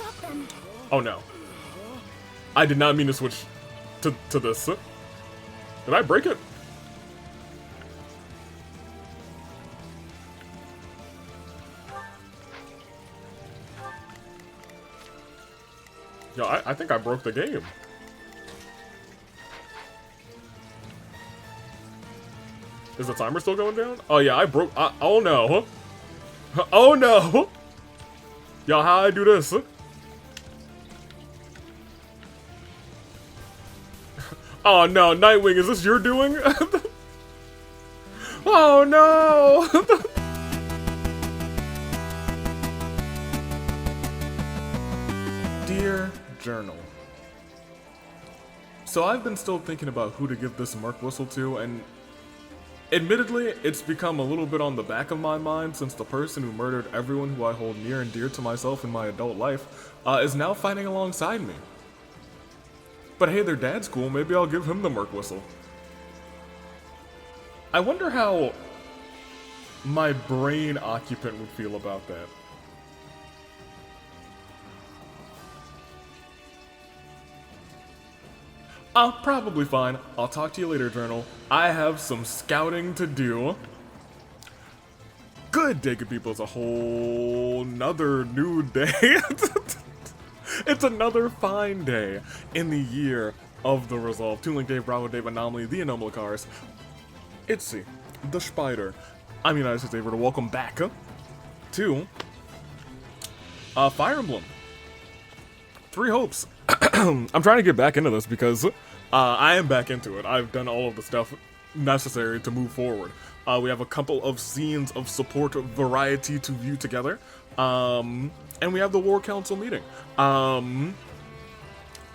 stop them. Oh no. I did not mean to switch to this. Did I break it? Yo, I think I broke the game. Is the timer still going down? Oh yeah, I broke. Oh no. Oh no. Yo, how I do this? Oh no, Nightwing, is this your doing? Oh no! Dear Journal. So I've been still thinking about who to give this Merc Whistle to, and admittedly, it's become a little bit on the back of my mind since the person who murdered everyone who I hold near and dear to myself in my adult life is now fighting alongside me. But hey, their dad's cool, maybe I'll give him the Merc Whistle. I wonder how my brain occupant would feel about that. Probably fine. I'll talk to you later, Journal. I have some scouting to do. Good day, good people. It's a whole nother new day. It's another fine day in the year of the Resolve. Toon Link Dave, Bravo Dave, Anomaly, the Anomalicars, Itzy, the Spider. I'm United States David. Welcome back to Fire Emblem. Three Hopes. I'm trying to get back into this because I am back into it. I've done all of the stuff necessary to move forward. We have a couple of scenes of support variety to view together. And we have the War Council meeting.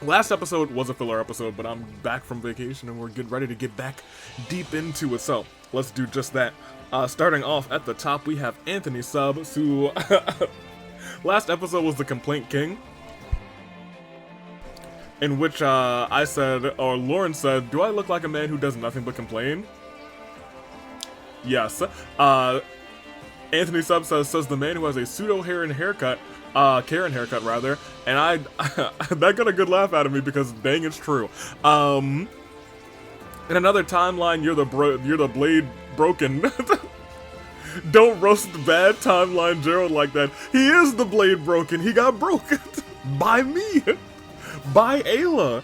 Last episode was a filler episode, but I'm back from vacation and we're getting ready to get back deep into it. So let's do just that. Starting off at the top, we have Anthony Subs, who last episode was the Complaint King, in which I said, or Lauren said, do I look like a man who does nothing but complain? Yes. Anthony Sub says the man who has a pseudo Karen haircut, and I that got a good laugh out of me because dang, it's true. In another timeline, you're the blade broken. Don't roast the bad timeline Gerald like that. He is the blade broken. He got broken by me, by Ayla.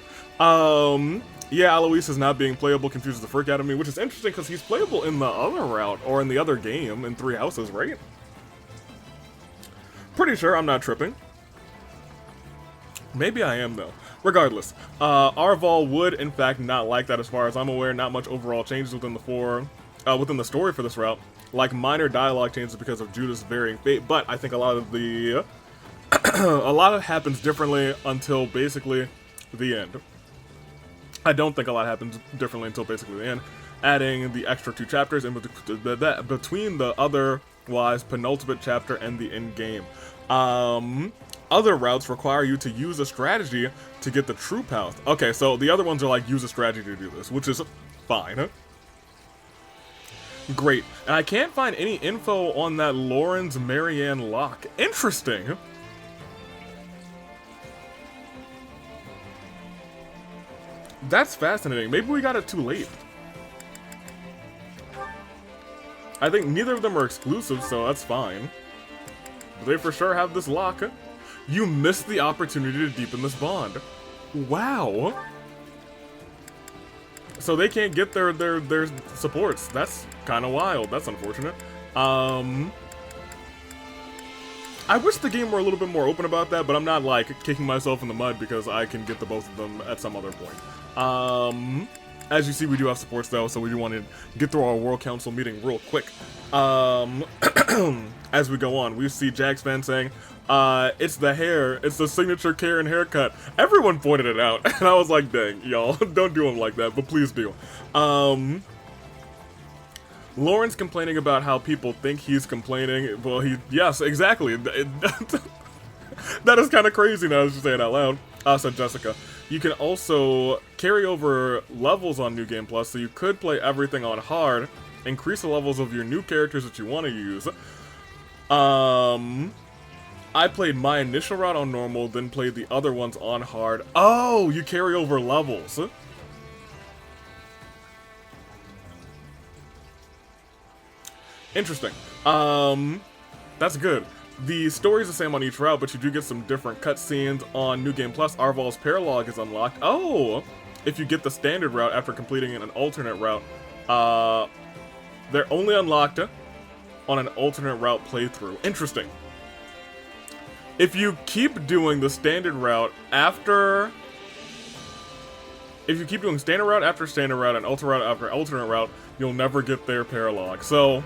Yeah, Alois is not being playable confuses the frick out of me, which is interesting because he's playable in the other route, or in the other game, in Three Houses, right? Pretty sure I'm not tripping. Maybe I am, though. Regardless, Arval would, in fact, not like that as far as I'm aware. Not much overall changes within the story for this route. Like, minor dialogue changes because of Judith's varying fate, but I think a lot of the... a lot of it happens differently until basically the end. I don't think a lot happens differently until basically the end, adding the extra 2 chapters in between the otherwise penultimate chapter and the end game. Other routes require you to use a strategy to get the true path. Okay, so the other ones are like, use a strategy to do this, which is fine. Great. And I can't find any info on that Lawrence Marianne lock. Interesting. That's fascinating. Maybe we got it too late. I think neither of them are exclusive, so that's fine. But they for sure have this lock. You missed the opportunity to deepen this bond. Wow. So they can't get their supports. That's kind of wild. That's unfortunate. I wish the game were a little bit more open about that, but I'm not, like, kicking myself in the mud because I can get the both of them at some other point. As you see, we do have supports, though, so we do want to get through our World Council meeting real quick. As we go on, we see Jax fan saying, it's the hair, it's the signature Karen haircut. Everyone pointed it out, and I was like, dang, y'all, don't do him like that, but please do. Lauren's complaining about how people think he's complaining. Well, yes, exactly. That is kind of crazy now as you say it out loud. Said Jessica. You can also carry over levels on New Game Plus, so you could play everything on hard, increase the levels of your new characters that you want to use. I played my initial route on normal, then played the other ones on hard. Oh, you carry over levels. Interesting. That's good. The story's the same on each route, but you do get some different cutscenes. On New Game Plus, Arval's Paralog is unlocked. Oh! If you get the standard route after completing an alternate route. They're only unlocked on an alternate route playthrough. Interesting. If you keep doing the standard route after... If you keep doing standard route after standard route and alternate route after alternate route, you'll never get their Paralog. So...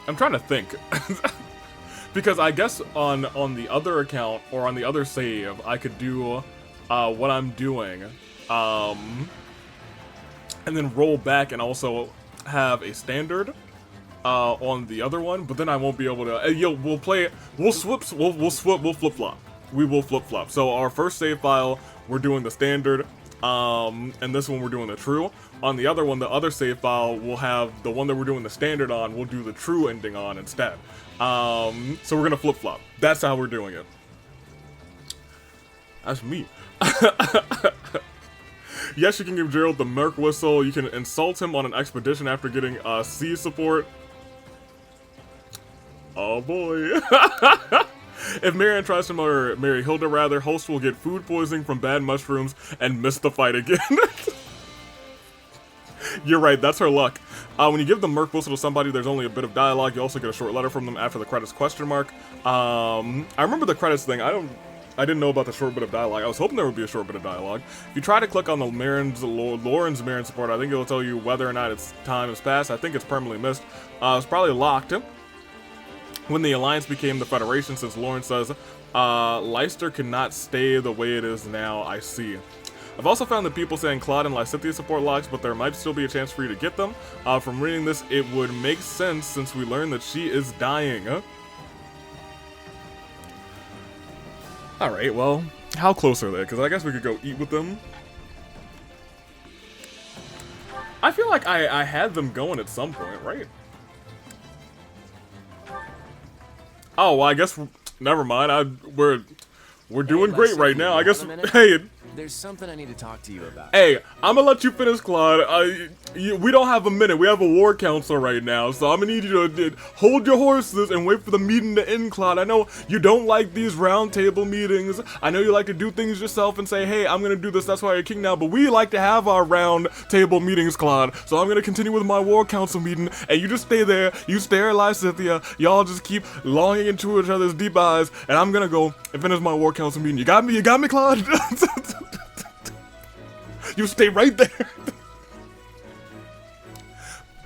I'm trying to think. Because I guess on the other account, or on the other save, I could do what I'm doing. And then roll back and also have a standard on the other one, but then I won't be able to. We'll flip-flop. We will flip-flop. So our first save file, we're doing the standard, and this one we're doing the true. On the other one, the other save file, we'll have the one that we're doing the standard on, we'll do the true ending on instead. So we're gonna flip-flop. That's how we're doing it. That's me. Yes, you can give Gerald the Merc Whistle. You can insult him on an expedition after getting C support. Oh boy. If Marianne tries to marry Hilda, rather, host will get food poisoning from bad mushrooms and miss the fight again. You're right, that's her luck. When you give the Merc Whistle to somebody, there's only a bit of dialogue. You also get a short letter from them after the credits question mark. I remember the credits thing. I didn't know about the short bit of dialogue. I was hoping there would be a short bit of dialogue. If you try to click on the Lauren's Marianne support, I think it'll tell you whether or not its time has passed. I think it's permanently missed. It's probably locked. When the Alliance became the Federation, since Lauren says, Leicester cannot stay the way it is now, I see. I've also found that people saying Claude and Lysithea support locks, but there might still be a chance for you to get them. From reading this, it would make sense since we learned that she is dying. Alright, well, how close are they? Because I guess we could go eat with them. I feel like I had them going at some point, right? Oh, well, I guess, never mind. We're doing great right now. I guess, hey... There's something I need to talk to you about. Hey, I'm gonna let you finish, Claude. We don't have a minute. We have a war council right now, so I'm gonna need you to hold your horses and wait for the meeting to end, Claude. I know you don't like these round table meetings. I know you like to do things yourself and say, hey, I'm gonna do this, that's why you're king now, but we like to have our round table meetings, Claude. So I'm gonna continue with my war council meeting, and you just stay there, you stare at Lysithea, y'all just keep longing into each other's deep eyes, and I'm gonna go and finish my war council meeting. You got me, Claude? You stay right there.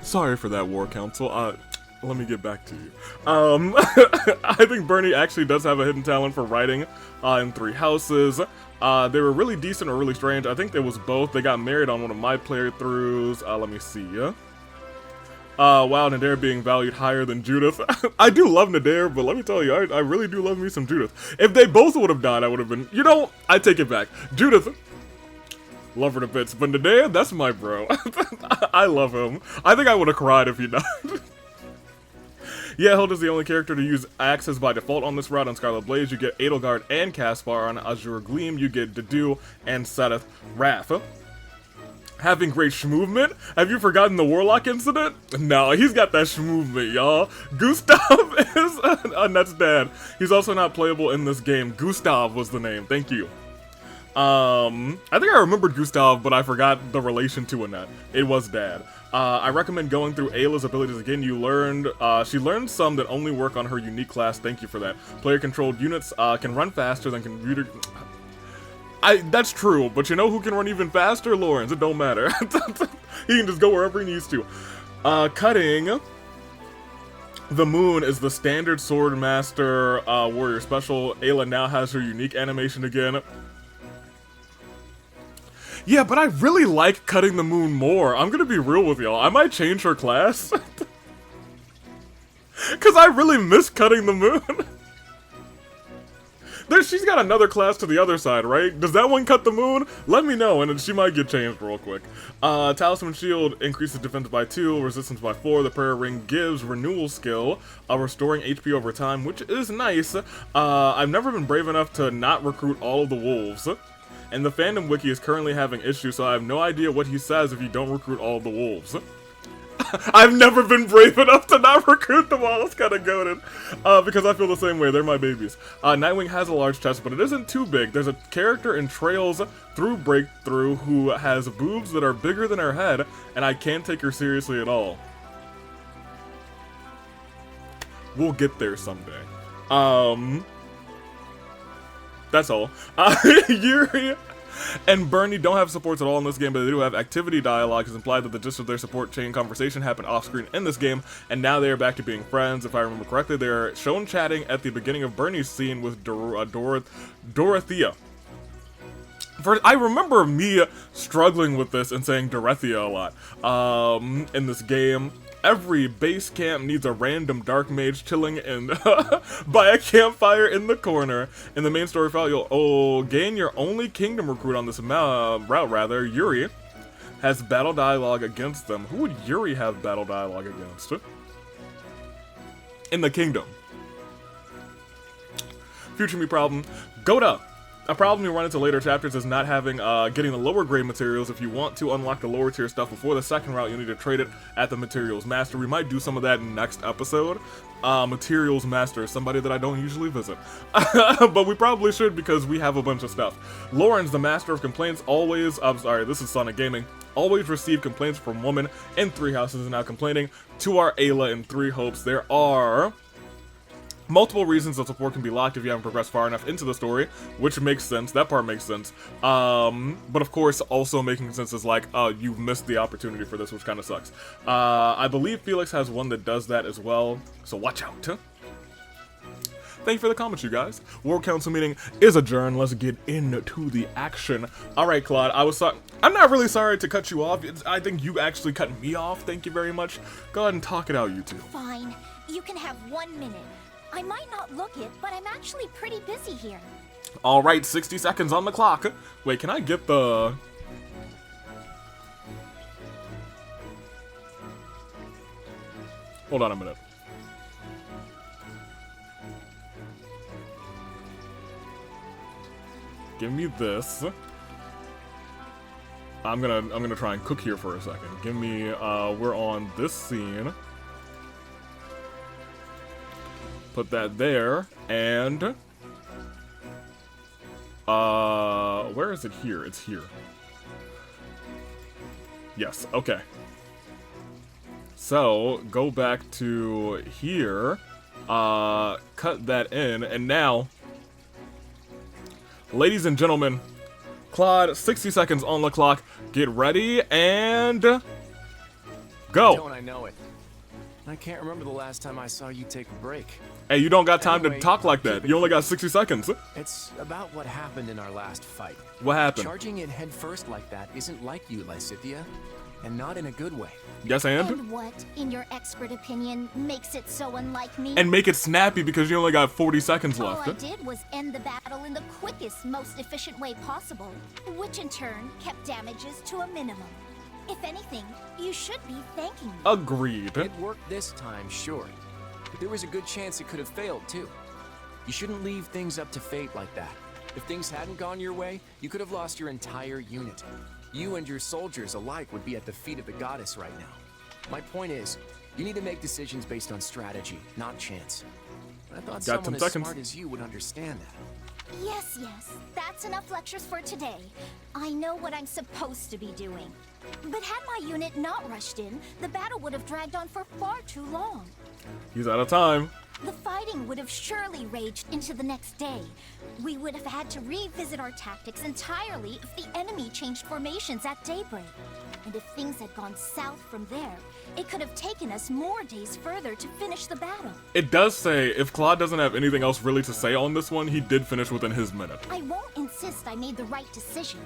Sorry for that, War Council. Let me get back to you. I think Bernie actually does have a hidden talent for writing in Three Houses. They were really decent or really strange. I think it was both. They got married on one of my playthroughs. Let me see. Wow, Nadir being valued higher than Judith. I do love Nadir, but let me tell you, I really do love me some Judith. If they both would have died, I would have been, you know, I take it back. Judith, love her to bits, but Nadir, that's my bro. I love him. I think I would have cried if he died. Yeah, Hilda's the only character to use axes by default on this route. On Scarlet Blaze, you get Edelgard and Caspar. On Azure Gleam, you get Dedu and Seth Wrath. Having great schmovement? Have you forgotten the Warlock incident? No, he's got that schmovement, y'all. Gustav is Annette's dad. He's also not playable in this game. Gustav was the name. Thank you. I think I remembered Gustav, but I forgot the relation to Annette. It was dad. I recommend going through Ayla's abilities again. She learned some that only work on her unique class. Thank you for that. Player-controlled units can run faster than computer... That's true, but you know who can run even faster? Lawrence. It don't matter. He can just go wherever he needs to. Cutting the Moon is the standard Sword Master warrior special. Ayla now has her unique animation again. Yeah, but I really like Cutting the Moon more. I'm gonna be real with y'all. I might change her class. Because I really miss Cutting the Moon. She's got another class to the other side, right? Does that one cut the moon? Let me know, and then she might get changed real quick. Talisman Shield increases defense by 2, resistance by 4. The Prayer Ring gives renewal skill, restoring HP over time, which is nice. I've never been brave enough to not recruit all of the wolves. And the fandom wiki is currently having issues, so I have no idea what he says if you don't recruit all of the wolves. I've never been brave enough to not recruit them all. It's kind of goated. Because I feel the same way. They're my babies. Nightwing has a large chest, but it isn't too big. There's a character in Trails Through Breakthrough who has boobs that are bigger than her head, and I can't take her seriously at all. We'll get there someday. That's all. Yuri and Bernie don't have supports at all in this game, but they do have activity dialogue. It's implied that the gist of their support chain conversation happened off-screen in this game, and now they are back to being friends. If I remember correctly, they're shown chatting at the beginning of Bernie's scene with Dorothea. First, I remember me struggling with this and saying Dorothea a lot in this game. Every base camp needs a random dark mage chilling in by a campfire in the corner. In the main story file, you'll gain your only kingdom recruit on this route. Yuri has battle dialogue against them. Who would Yuri have battle dialogue against? In the kingdom. Future me problem. Goda. A problem you run into later chapters is not having getting the lower grade materials. If you want to unlock the lower tier stuff before the second route, you'll need to trade it at the Materials Master. We might do some of that in next episode. Materials Master is somebody that I don't usually visit. But we probably should because we have a bunch of stuff. Lauren's the Master of Complaints. Always, I'm sorry, this is Sonic Gaming. Always receive complaints from women in 3 houses and now complaining to our Ayla in 3 hopes. There are multiple reasons that support can be locked if you haven't progressed far enough into the story, which makes sense. That part makes sense. But of course, also making sense is like, oh, you've missed the opportunity for this, which kind of sucks. I believe Felix has one that does that as well, so watch out. Thank you for the comments, you guys. World Council meeting is adjourned. Let's get into the action. All right, Claude, I'm not really sorry to cut you off. I think you actually cut me off. Thank you very much. Go ahead and talk it out, you two. Fine. You can have 1 minute. I might not look it, but I'm actually pretty busy here. All right, 60 seconds on the clock. Wait, can I get the... Hold on a minute. Give me this. I'm gonna try and cook here for a second. Give me, we're on this scene. Put that there, and where is it here? It's here. Yes, okay. So, go back to here, cut that in, and now, ladies and gentlemen, Claude, 60 seconds on the clock, get ready, and go! Don't I know it? I can't remember the last time I saw you take a break. Hey, you don't got time Anyway, to talk like that. You only got 60 seconds. It's about what happened in our last fight. What happened? Charging in head first like that isn't like you, Lysithea. And not in a good way. Yes, and? And what, in your expert opinion, makes it so unlike me? And make it snappy because you only got 40 seconds All left. I did was end the battle in the quickest, most efficient way possible, which in turn kept damages to a minimum. If anything, you should be thanking me. Agreed. It worked this time, sure. But there was a good chance it could have failed, too. You shouldn't leave things up to fate like that. If things hadn't gone your way, you could have lost your entire unit. You and your soldiers alike would be at the feet of the goddess right now. My point is, you need to make decisions based on strategy, not chance. I thought someone as smart as you would understand that. Yes, that's enough lectures for today. I know what I'm supposed to be doing. But had my unit not rushed in, the battle would have dragged on for far too long. He's out of time. The fighting would have surely raged into the next day. We would have had to revisit our tactics entirely if the enemy changed formations at daybreak. And if things had gone south from there, it could have taken us more days further to finish the battle. It does say, if Claude doesn't have anything else really to say on this one, he did finish within his minute. I won't insist I made the right decision,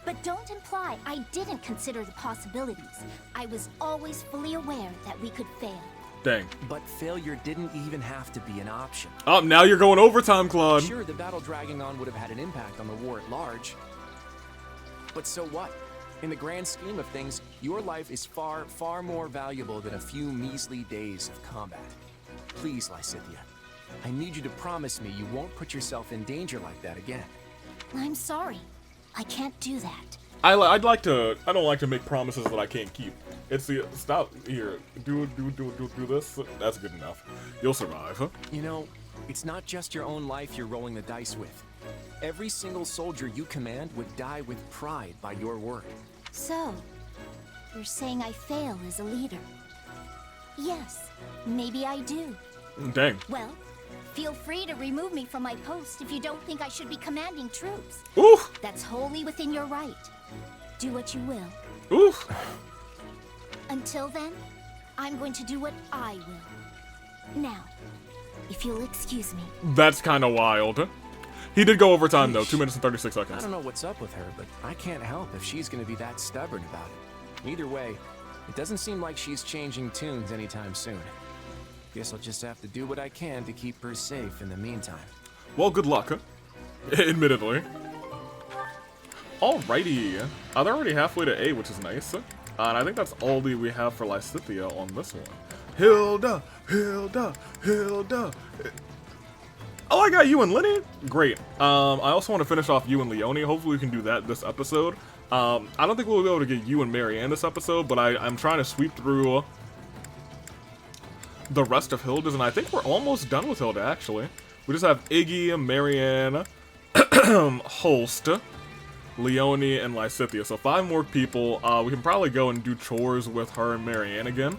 but don't imply I didn't consider the possibilities. I was always fully aware that we could fail. Dang. But failure didn't even have to be an option. Oh, now you're going overtime, Claude. Sure, the battle dragging on would have had an impact on the war at large. But so what? In the grand scheme of things, your life is far, far more valuable than a few measly days of combat. Please, Lysithea, I need you to promise me you won't put yourself in danger like that again. I'm sorry. I can't do that. I don't like to make promises that I can't keep. It's the, stop here, do this, that's good enough. You'll survive, huh? You know, it's not just your own life you're rolling the dice with. Every single soldier you command would die with pride by your work. So, you're saying I fail as a leader? Yes, maybe I do. Dang. Well, feel free to remove me from my post if you don't think I should be commanding troops. Oof. That's wholly within your right. Do what you will. Oof. Until then, I'm going to do what I will. Now, if you'll excuse me. That's kind of wild. He did go overtime though, 2 minutes and 36 I seconds. don't know what's up with her, but I can't help if she's gonna be that stubborn about it. Either way, it doesn't seem like she's changing tunes anytime soon. Guess I'll just have to do what I can to keep her safe in the meantime. Well, good luck, admittedly. Alrighty, they're already halfway to A, which is nice. And I think that's all we have for Lysithea on this one. Hilda, Hilda, Hilda. Oh, I got you and Lenny? Great. I also want to finish off you and Leonie. Hopefully we can do that this episode. I don't think we'll be able to get you and Marianne this episode, but I'm trying to sweep through the rest of Hilda's, and I think we're almost done with Hilda, actually. We just have Iggy, Marianne, Holst, Leonie, and Lysithea. So 5 more people. We can probably go and do chores with her and Marianne again.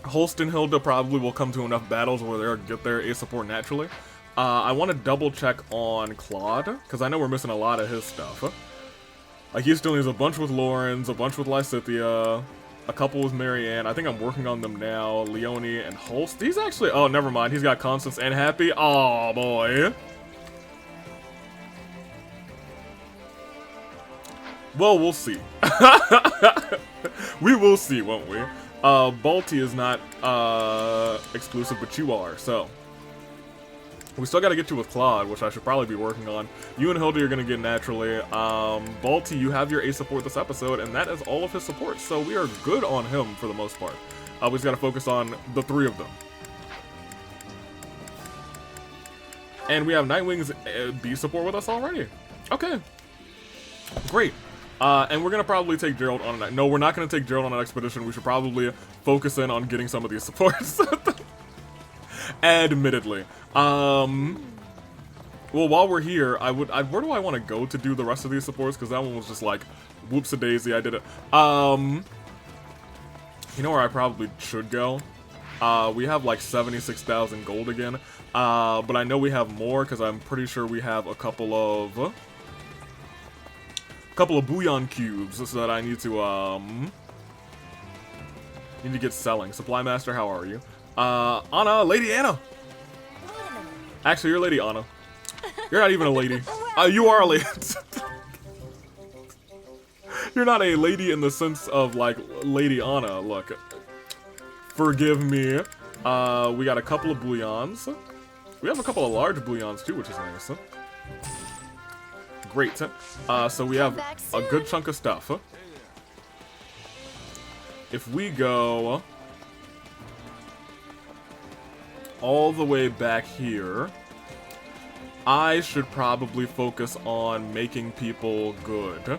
Holst and Hilda probably will come to enough battles where they'll get their A support naturally. I want to double check on Claude, because I know we're missing a lot of his stuff. Like, he still needs a bunch with Lawrence, a bunch with Lysithea, a couple with Marianne. I think I'm working on them now. Leonie and Holst. He's actually, oh, never mind. He's got Constance and Happy. Oh, boy. Well, we'll see. We will see, won't we? Balti is not exclusive, but you are, so. We still gotta get you with Claude, which I should probably be working on. You and Hilda are gonna get naturally. Balti, you have your A support this episode, and that is all of his support, so we are good on him for the most part. We just gotta focus on the 3 of them. And we have Nightwing's B support with us already. Okay. Great. And we're gonna probably take Gerald on an... No, we're not gonna take Gerald on an expedition. We should probably focus in on getting some of these supports. Admittedly. Well, while we're here, where do I want to go to do the rest of these supports? Because that one was just like, whoops-a-daisy, I did it. You know where I probably should go? We have like 76,000 gold again. But I know we have more because I'm pretty sure we have a couple of bouillon cubes so that I need to get selling. Supply Master, how are you? Anna, Lady Anna. Actually, you're Lady Anna. You're not even a lady. You are a lady. You're not a lady in the sense of like Lady Anna. Look, forgive me. We got a couple of bouillons. We have a couple of large bouillons too, which is nice. Great. So we have a good chunk of stuff. If we go all the way back here, I should probably focus on making people good.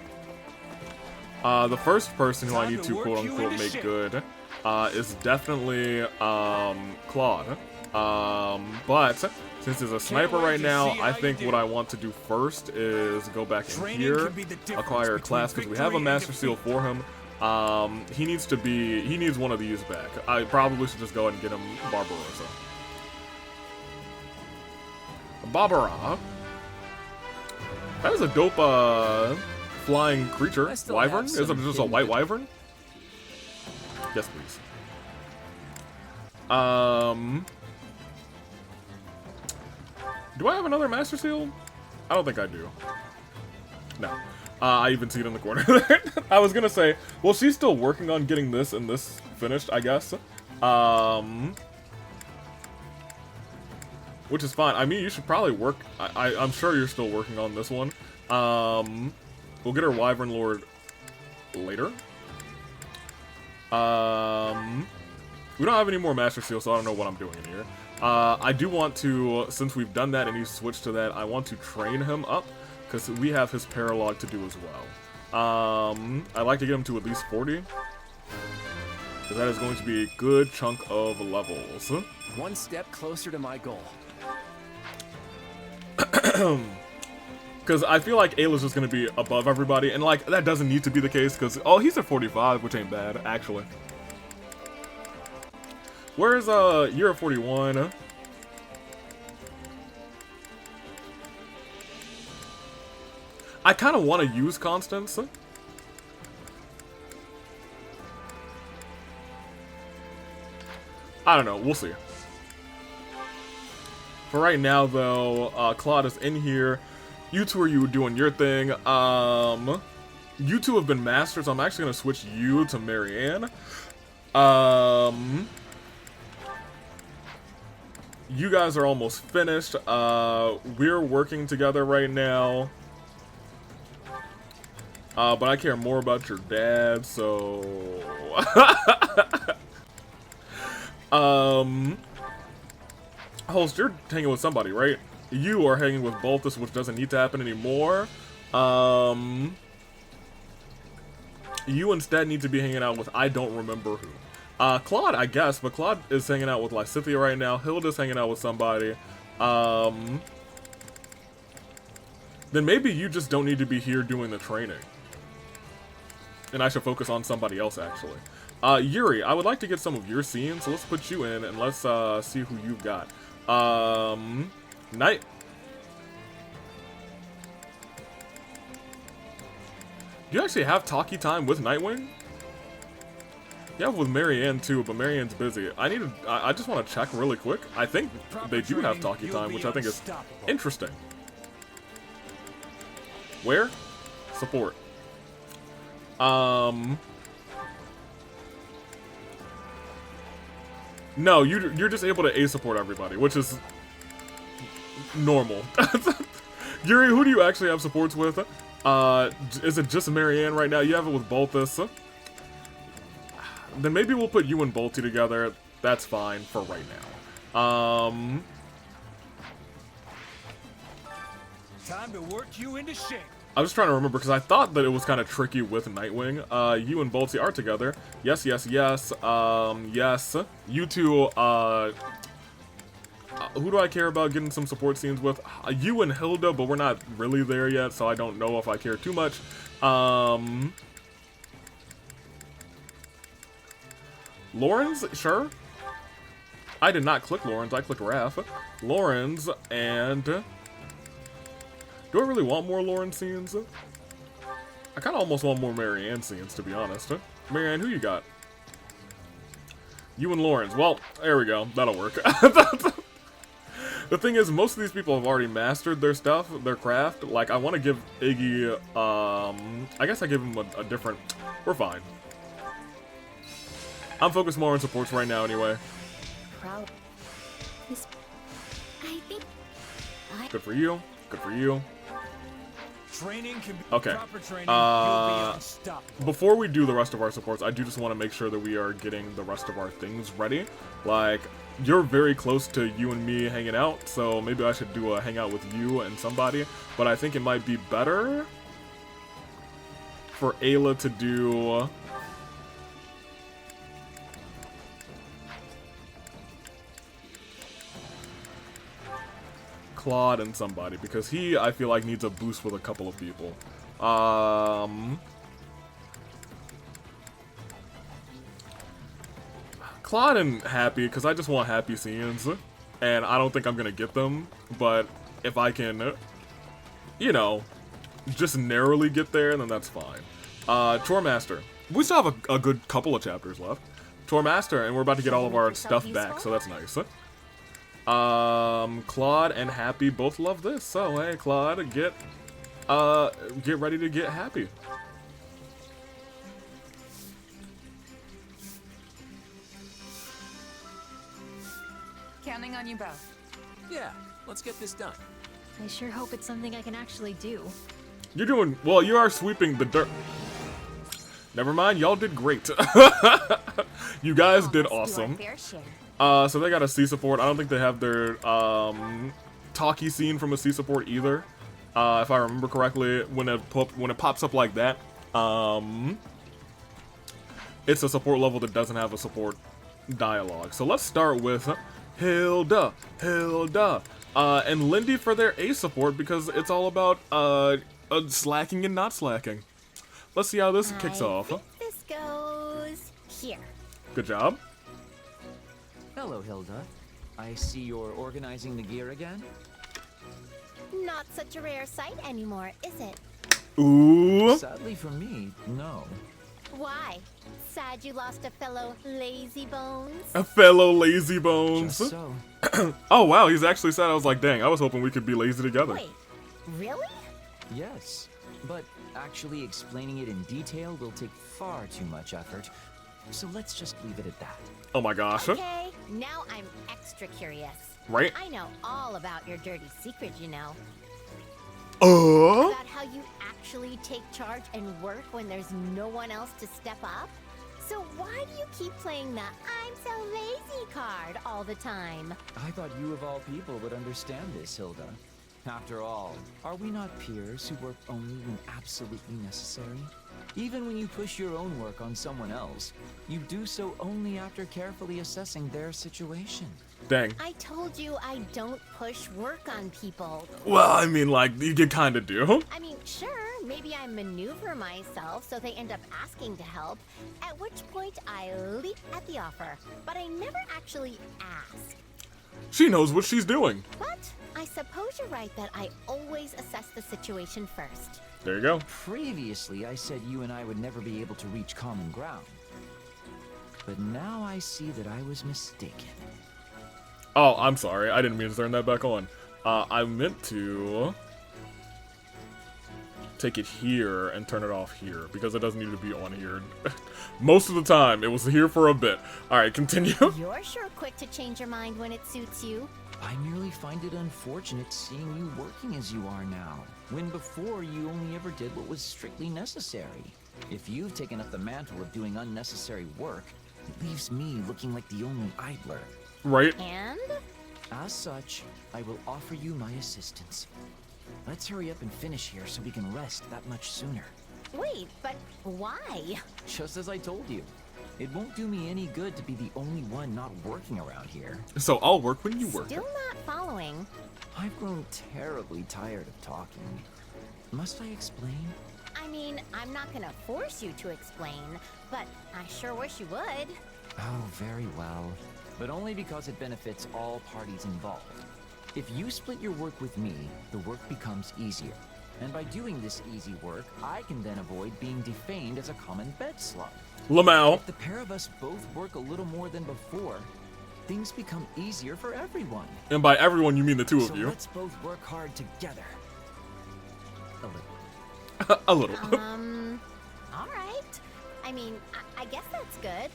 The first person who I need to quote-unquote make good is definitely Claude. But since he's a sniper right now, I think what I want to do first is go back in here, acquire a class, because we have a Master Seal for him. He needs one of these back. I probably should just go ahead and get him Barbarossa. Barbara. That is a dope flying creature. Wyvern? Is it just a white wyvern? Yes, please. Do I have another Master Seal? I don't think I do. No. I even see it in the corner there. I was gonna say, well, she's still working on getting this and this finished, I guess. Which is fine. I mean, you should probably work. I'm sure you're still working on this one. We'll get our Wyvern Lord later. We don't have any more Master Seal, so I don't know what I'm doing in here. I do want to, since we've done that and he's switched to that, I want to train him up, because we have his Paralog to do as well. I'd like to get him to at least 40, because that is going to be a good chunk of levels. One step closer to my goal. Because I feel like Ayla's just going to be above everybody, and like, that doesn't need to be the case, because, oh, he's at 45, which ain't bad, actually. Where's, you're at 41. I kind of want to use Constance. I don't know, we'll see. For right now, though, Claude is in here. You two are doing your thing. You two have been masters. I'm actually gonna switch you to Marianne. You guys are almost finished. We're working together right now. But I care more about your dad, so... Holst, you're hanging with somebody, right? You are hanging with Baltus, which doesn't need to happen anymore. You instead need to be hanging out with I don't remember who. Claude, I guess, but Claude is hanging out with Lysithia right now. Hilda's hanging out with somebody. Then maybe you just don't need to be here doing the training. And I should focus on somebody else, actually. Yuri, I would like to get some of your scenes, so let's put you in, and let's see who you've got. Night. Do you actually have talkie time with Nightwing? You have with Marianne too, but Marianne's busy. I just want to check really quick. I think they do have talkie time, which I think is interesting. Where? Support. No, you're just able to A-support everybody, which is normal. Yuri, who do you actually have supports with? Is it just Marianne right now? You have it with Baltus. Then maybe we'll put you and Bolty together. That's fine for right now. Time to work you into shape. I was trying to remember because I thought that it was kind of tricky with Nightwing. You and Bolty are together. Yes, yes, yes. Yes. You two, who do I care about getting some support scenes with? You and Hilda, but we're not really there yet, so I don't know if I care too much. Lawrence, sure. I did not click Lawrence, I clicked Raph. Lawrence, and... do I really want more Lawrence scenes? I kind of almost want more Marianne scenes, to be honest. Marianne, who you got? You and Lawrence. Well, there we go. That'll work. The thing is, most of these people have already mastered their stuff, their craft. Like, I want to give Iggy, I guess I give him a different... We're fine. I'm focused more on supports right now, anyway. Proud. I think Good for you. Good for you. Training can be Okay. proper training. You'll be unstoppable. Before we do the rest of our supports, I do just want to make sure that we are getting the rest of our things ready. Like, you're very close to you and me hanging out, so maybe I should do a hangout with you and somebody. But I think it might be better for Ayla to do... Claude and somebody, because he, I feel like, needs a boost with a couple of people. Claude and Happy, because I just want happy scenes, and I don't think I'm gonna get them, but if I can, you know, just narrowly get there, then that's fine. Chore Master. We still have a good couple of chapters left. Chore Master, and we're about to get all of our stuff back, so that's nice. Claude and Happy both love this, so hey, Claude, get get ready to get happy. Counting on you both. Yeah, let's get this done. I sure hope it's something I can actually do. You're doing well. You are sweeping the dirt. Never mind, y'all did great. You guys did awesome. So they got a C support. I don't think they have their talkie scene from a C support either. If I remember correctly, when it pops up like that, it's a support level that doesn't have a support dialogue. So let's start with Hilda, and Lindy for their A support because it's all about slacking and not slacking. Let's see how this kicks off. I think this goes here. Good job. Hello, Hilda. I see you're organizing the gear again. Not such a rare sight anymore, is it? Ooh. Sadly for me, no. Why? Sad you lost a fellow lazy bones? A fellow lazy bones. Just so. Oh wow, he's actually sad. I was like, dang, I was hoping we could be lazy together. Wait, really? Yes, but actually explaining it in detail will take far too much effort. So let's just leave it at that. Oh my gosh. Okay, now I'm extra curious. Right? I know all about your dirty secret, you know. Uh? About how you actually take charge and work when there's no one else to step up? So why do you keep playing the I'm so lazy card all the time? I thought you of all people would understand this, Hilda. After all, are we not peers who work only when absolutely necessary? Even when you push your own work on someone else, you do so only after carefully assessing their situation. Dang. I told you I don't push work on people. Well, I mean, like, you kind of do. I mean, sure, maybe I maneuver myself so they end up asking to help, at which point I leap at the offer. But I never actually ask. She knows what she's doing. But I suppose you're right that I always assess the situation first. There you go. Previously, I said you and I would never be able to reach common ground. But now I see that I was mistaken. Oh, I'm sorry. I didn't mean to turn that back on. I meant to take it here and turn it off here because it doesn't need to be on here. Most of the time, it was here for a bit. All right, continue. You're sure quick to change your mind when it suits you. I merely find it unfortunate seeing you working as you are now, when before you only ever did what was strictly necessary. If you've taken up the mantle of doing unnecessary work, it leaves me looking like the only idler. Right? And? As such, I will offer you my assistance. Let's hurry up and finish here so we can rest that much sooner. Wait, but why? Just as I told you. It won't do me any good to be the only one not working around here. So I'll work when you work. Still not following. I've grown terribly tired of talking. Must I explain? I mean, I'm not gonna force you to explain, but I sure wish you would. Oh, very well. But only because it benefits all parties involved. If you split your work with me, the work becomes easier. And by doing this easy work, I can then avoid being defamed as a common bed slug. Lmao. If the pair of us both work a little more than before, things become easier for everyone. And by everyone, you mean the two of So you. let's both work hard together. A little. A little. All right. I mean, I guess that's good.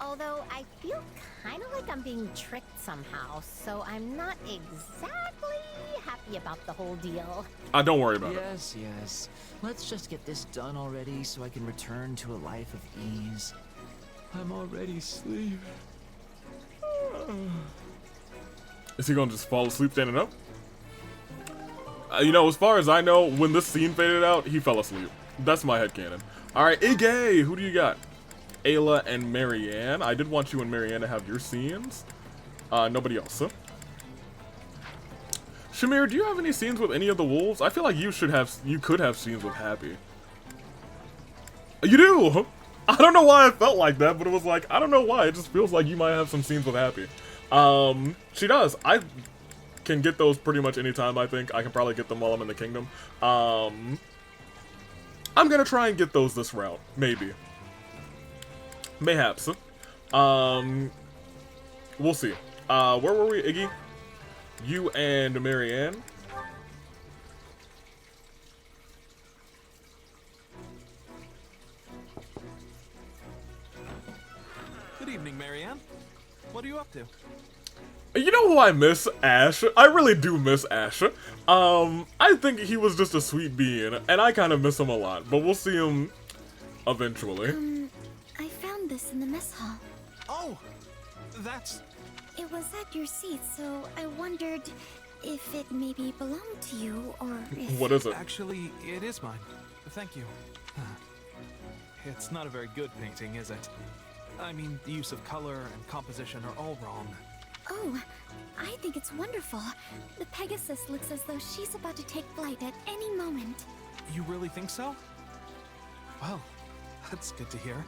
Although I feel kind of like I'm being tricked somehow, so I'm not exactly happy about the whole deal. Don't worry about it. Yes, yes. Let's just get this done already so I can return to a life of ease. I'm already sleeping. Is he gonna just fall asleep standing up? You know, as far as I know, when this scene faded out, he fell asleep. That's my headcanon. Alright, Iggy, who do you got? Ayla and Marianne. I did want you and Marianne to have your scenes. Nobody else, huh? Shamir, do you have any scenes with any of the wolves? I feel like you could have scenes with Happy. You do? I don't know why I felt like that, but it was like, I don't know why. It just feels like you might have some scenes with Happy. She does. I can get those pretty much anytime, I think. I can probably get them while I'm in the kingdom. I'm gonna try and get those this route. Maybe. Mayhaps. We'll see. Where were we, Iggy? You and Marianne? evening, Marianne. What are you up to? You know who I miss? Ash. I really do miss Ash. I think he was just a sweet being, and I kind of miss him a lot, but we'll see him eventually. I found this in the mess hall. Oh, that's... It was at your seat, so I wondered if it maybe belonged to you, or if... What is it? Actually, it is mine. Thank you. It's not a very good painting, is it? I mean, the use of color and composition are all wrong. Oh, I think it's wonderful. The Pegasus looks as though she's about to take flight at any moment. You really think so? Well, that's good to hear.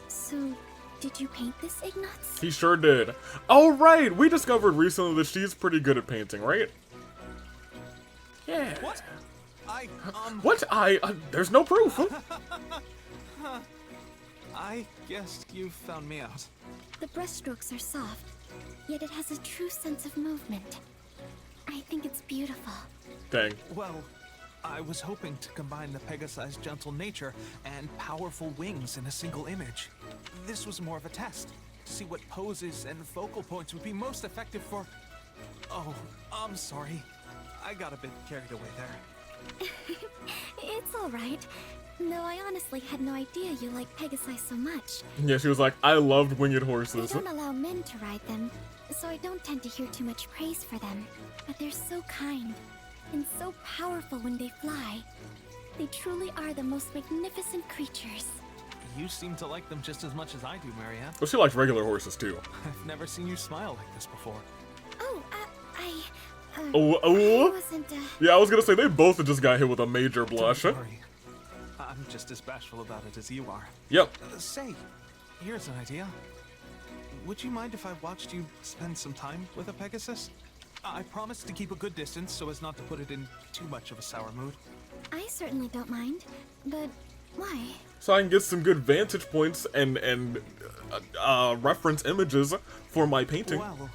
So, did you paint this, Ignatz? He sure did. Oh, right! We discovered recently that she's pretty good at painting, right? Yeah. What? What? There's no proof. I guess you found me out. The brushstrokes are soft, yet it has a true sense of movement. I think it's beautiful. Dang. Well, I was hoping to combine the Pegasi's gentle nature and powerful wings in a single image. This was more of a test, to see what poses and focal points would be most effective for... Oh, I'm sorry. I got a bit carried away there. It's alright. No, I honestly had no idea you liked Pegasi so much. Yeah, she was like, I loved winged They horses. don't allow men to ride them, so I don't tend to hear too much praise for them. But they're so kind, and so powerful when they fly. They truly are the most magnificent creatures. You seem to like them just as much as I do, Marianne. Well, she likes regular horses too. I've never seen you smile like this before. Oh, Oh. I wasn't, Yeah, I was gonna say they both just got hit with a major blush. Don't worry. I'm just as bashful about it as you are. Yep. Say, here's an idea. Would you mind if I watched you spend some time with a Pegasus? I promise to keep a good distance so as not to put it in too much of a sour mood. I certainly don't mind, but why? So I can get some good vantage points and reference images for my painting. Well,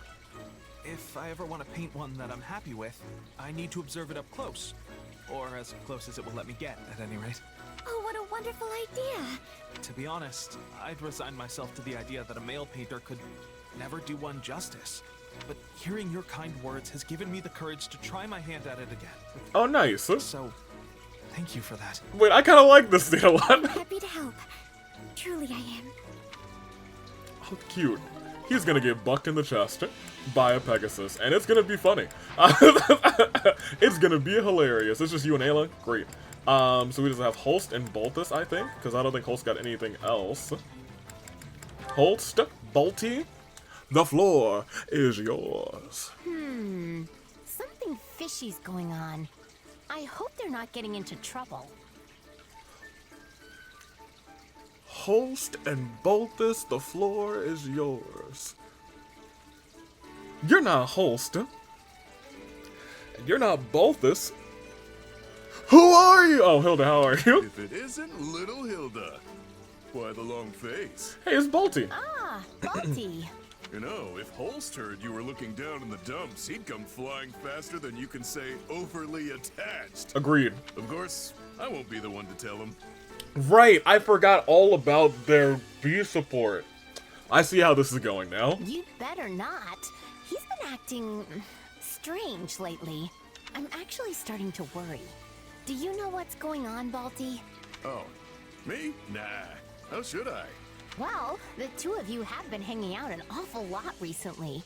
if I ever want to paint one that I'm happy with, I need to observe it up close. Or as close as it will let me get, at any rate. Oh, what a wonderful idea! To be honest, I'd resigned myself to the idea that a male painter could never do one justice. But hearing your kind words has given me the courage to try my hand at it again. Oh, nice. So, thank you for that. Wait, I kind of like this thing a lot. Happy to help. Truly I am. Oh, cute. He's gonna get bucked in the chest by a Pegasus, and it's gonna be funny. It's gonna be hilarious. It's just you and Ayla? Great. So we just have Holst and Boltus, I think, because I don't think Holst got anything else. Holst, Bolty, the floor is yours. Something fishy's going on. I hope they're not getting into trouble. Holst and Boltus, the floor is yours. You're not Holst. And you're not Boltus. Who are you? Oh, Hilda, how are you? If it isn't little Hilda. Why the long face? Hey, it's Bolty. Ah, Balti. You know, if Holst heard you were looking down in the dumps, he'd come flying faster than you can say overly attached. Agreed. Of course, I won't be the one to tell him. Right, I forgot all about their B support. I see how this is going now. You'd better not. He's been acting strange lately. I'm actually starting to worry. Do you know what's going on, Balti? Oh, me? Nah, how should I? Well, the two of you have been hanging out an awful lot recently.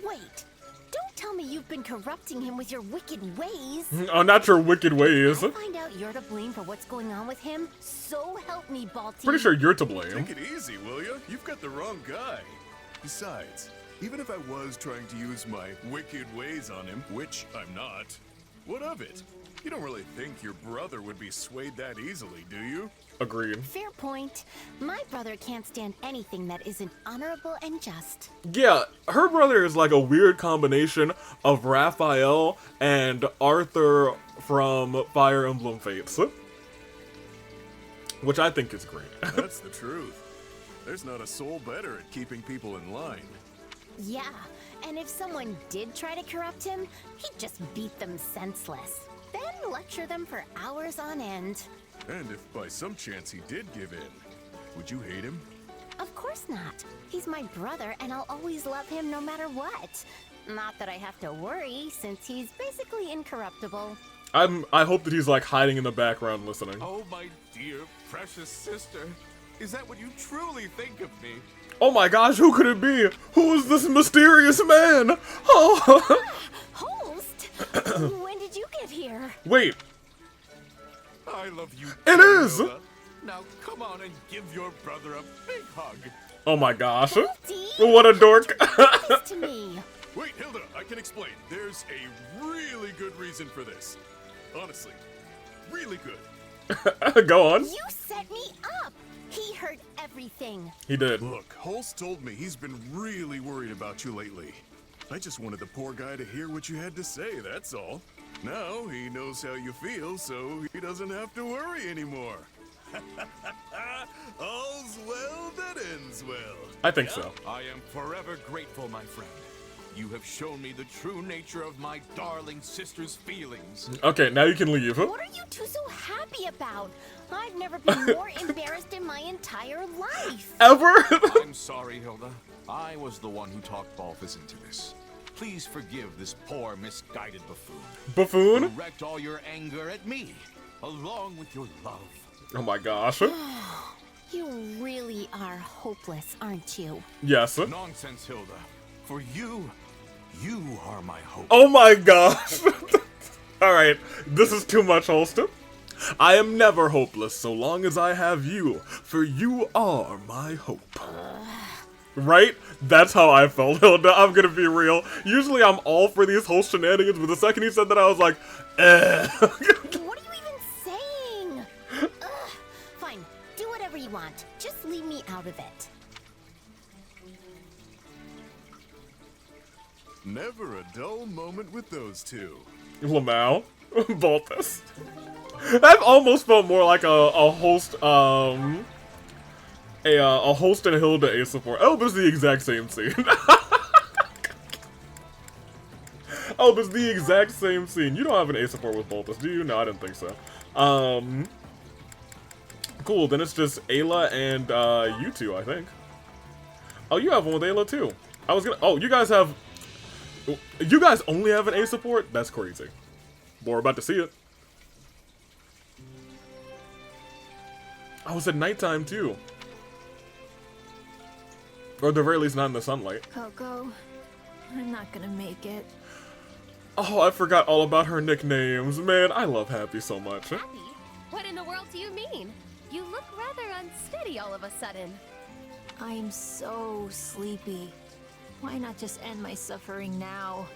Wait, don't tell me you've been corrupting him with your wicked ways. Oh, not your wicked ways. I find out you're to blame for what's going on with him, so help me, Balti. Pretty sure you're to blame. Take it easy, will ya? You've got the wrong guy. Besides, even if I was trying to use my wicked ways on him, which I'm not, what of it? You don't really think your brother would be swayed that easily, do you? Agreed. Fair point. My brother can't stand anything that isn't honorable and just. Yeah, her brother is like a weird combination of Raphael and Arthur from Fire Emblem Fates. Which I think is great. That's the truth. There's not a soul better at keeping people in line. Yeah, and if someone did try to corrupt him, he'd just beat them senseless. Then lecture them for hours on end. And if by some chance he did give in, would you hate him? Of course not. He's my brother, and I'll always love him no matter what. Not that I have to worry, since he's basically incorruptible. I hope that he's like hiding in the background listening. Oh, my dear, precious sister. Is that what you truly think of me? Oh my gosh, who could it be? Who is this mysterious man? Oh. Host! When did you get here? Wait, I love you. It too, is! Hilda. Now come on and give your brother a big hug. oh my gosh. Dee, What a dork. this to me. Wait, Hilda, I can explain. There's a really good reason for this. Honestly, really good. Go on. You set me up. He heard everything. He did. Look, Holst told me he's been really worried about you lately. I just wanted the poor guy to hear what you had to say, that's all. Now he knows how you feel, so he doesn't have to worry anymore. All's well that ends well. I think so. I am forever grateful, my friend. You have shown me the true nature of my darling sister's feelings. Okay, now you can leave. What are you two so happy about? I've never been more embarrassed in my entire life. Ever? I'm sorry, Hilda. I was the one who talked Balthus into this. Please forgive this poor, misguided buffoon. Buffoon? Direct all your anger at me, along with your love. Oh my gosh. You really are hopeless, aren't you? Yes. Nonsense, Hilda. For you are my hope. Oh my gosh. Alright, this is too much, Holston. I am never hopeless so long as I have you, for you are my hope. Right? That's how I felt, Hilda. I'm gonna be real. Usually I'm all for these whole shenanigans, but the second he said that, I was like, eh. What are you even saying? Ugh. Fine, do whatever you want. Just leave me out of it. Never a dull moment with those two. lmao. Balthus. I've almost felt more like a host, a host and Hilda A support. Oh, this is the exact same scene. Oh, this is the exact same scene. You don't have an A support with Balthus, do you? No, I didn't think so. Cool, then it's just Ayla and you two, I think. Oh, you have one with Ayla too. I was gonna. Oh, you guys have. You guys only have an A support? That's crazy. We're about to see it. Oh, it's at nighttime too. Or at the very least not in the sunlight. Coco, I'm not gonna make it. Oh, I forgot all about her nicknames. Man, I love Happy so much. Happy? What in the world do you mean? You look rather unsteady all of a sudden. I'm so sleepy. Why not just end my suffering now?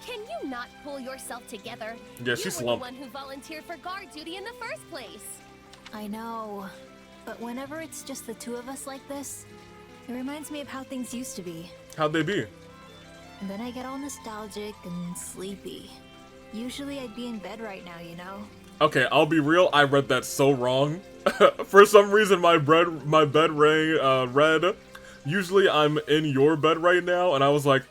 Can you not pull yourself together? Yeah, You she's were slumped. the one who volunteered for guard duty in the first place. I know, but whenever it's just the two of us like this, it reminds me of how things used to be. How'd they be? And then I get all nostalgic and sleepy. Usually I'd be in bed right now, you know? Okay, I'll be real, I read that so wrong. For some reason my bed rang red. Usually I'm in your bed right now, and I was like,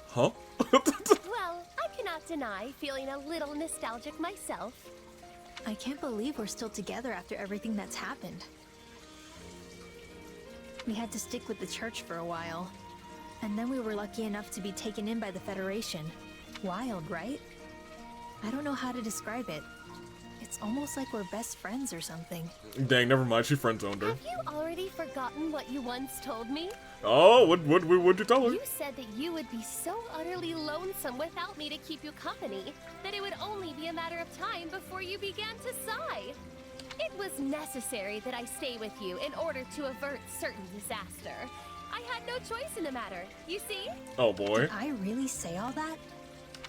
huh? Well, I cannot deny feeling a little nostalgic myself. I can't believe we're still together after everything that's happened. We had to stick with the church for a while. And then we were lucky enough to be taken in by the Federation. Wild, right? I don't know how to describe it. It's almost like we're best friends or something. Dang, never mind, she friend-zoned her. Have you already forgotten what you once told me? Oh, what'd you tell her? You said that you would be so utterly lonesome without me to keep you company, that it would only be a matter of time before you began to sigh. It was necessary that I stay with you in order to avert certain disaster. I had no choice in the matter, you see? Oh boy. Did I really say all that?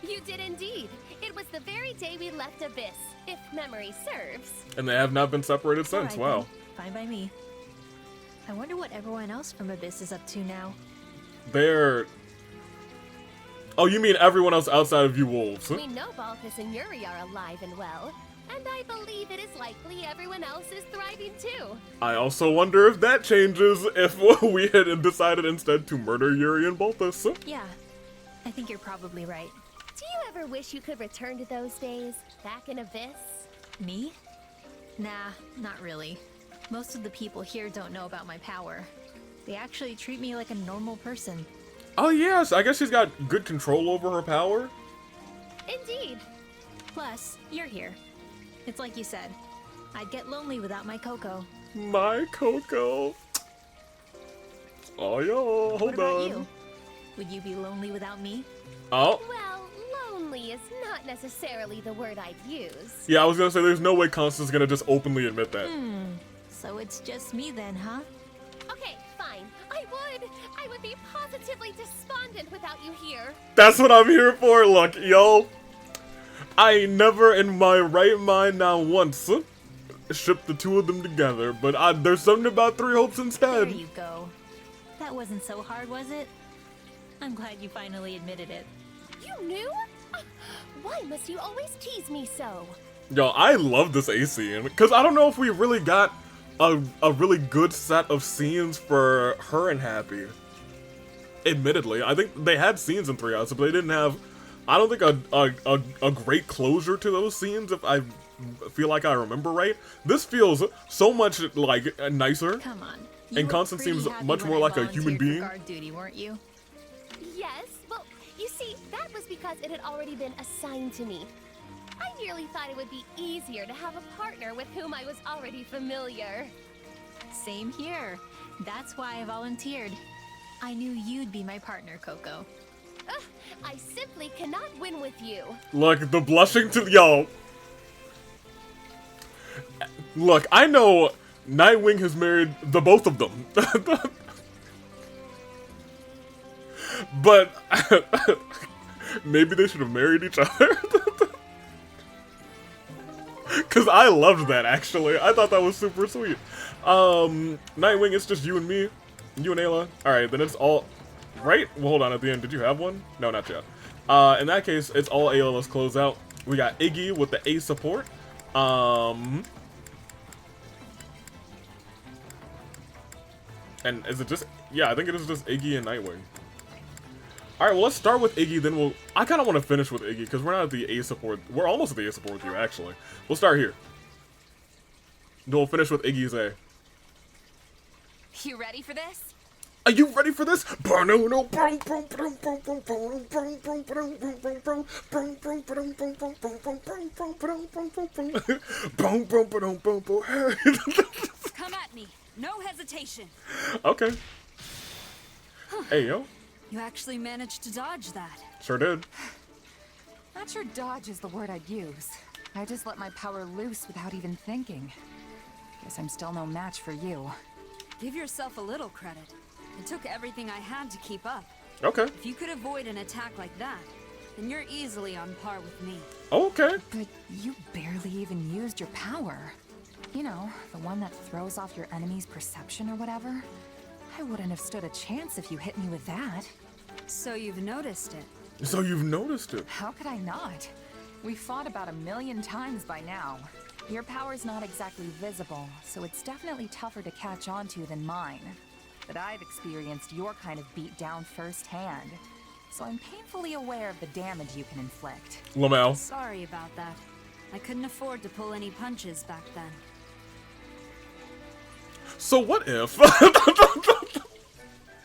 You did indeed. It was the very day we left Abyss, if memory serves. And they have not been separated since, All right, wow. then. Fine by me. I wonder what everyone else from Abyss is up to now. They're... Oh, you mean everyone else outside of you wolves? We know Balthus and Yuri are alive and well, and I believe it is likely everyone else is thriving too. I also wonder if that changes if we had decided instead to murder Yuri and Balthus. Yeah, I think you're probably right. Do you ever wish you could return to those days, back in Abyss? Me? Nah, not really. Most of the people here don't know about my power. They actually treat me like a normal person. Oh yes, I guess she's got good control over her power. Indeed. Plus, you're here. It's like you said. I'd get lonely without my Coco. My Coco. Oh yo, hold What about on. you? Would you be lonely without me? Oh. Well, lonely is not necessarily the word I'd use. Yeah, I was gonna say there's no way Constance's gonna just openly admit that. So it's just me then, huh? Okay, fine. I would be positively despondent without you here. That's what I'm here for. Look, yo. I ain't never in my right mind now once shipped the two of them together, but there's something about Three Hopes instead. There you go. That wasn't so hard, was it? I'm glad you finally admitted it. You knew? Why must you always tease me so? Yo, I love this A scene, because I don't know if we really got a really good set of scenes for her and Happy. Admittedly, I think they had scenes in 3 Houses, but they didn't have, I don't think, a great closure to those scenes, if I feel like I remember right. This feels so much, like, nicer. Come on. And Constance seems much more like a human being. Guard duty, weren't you? Yes, well, you see, that was because it had already been assigned to me. I merely thought it would be easier to have a partner with whom I was already familiar. Same here. That's why I volunteered. I knew you'd be my partner, Coco. I simply cannot win with you. Look, the blushing to yo. Look, I know Nightwing has married the both of them. But maybe they should have married each other. Cause I loved that actually. I thought that was super sweet. Nightwing, it's just you and me. You and Ayla. Alright, then it's all right? Well, hold on, at the end, did you have one? No, not yet. In that case, it's all Ayla's closeout. We got Iggy with the A support. And is it just, yeah, I think it is just Iggy and Nightwing. Alright, well, let's start with Iggy, then I kind of want to finish with Iggy, because we're not at the A support. We're almost at the A support with you, actually. We'll start here. Then we'll finish with Iggy's A. You ready for this? Are you ready for this? Come at me. No hesitation. Okay. Hey, yo. You actually managed to dodge that. Sure did. Not sure dodge is the word I'd use. I just let my power loose without even thinking. Guess I'm still no match for you. Give yourself a little credit. It took everything I had to keep up. Okay. If you could avoid an attack like that, then you're easily on par with me. Okay. But you barely even used your power. You know, the one that throws off your enemy's perception or whatever. I wouldn't have stood a chance if you hit me with that. So you've noticed it. So you've noticed it. How could I not? We've fought about 1,000,000 times by now. Your power's not exactly visible, so it's definitely tougher to catch on to than mine. But I've experienced your kind of beat down firsthand, so I'm painfully aware of the damage you can inflict. lmao. Sorry about that. I couldn't afford to pull any punches back then. So what if?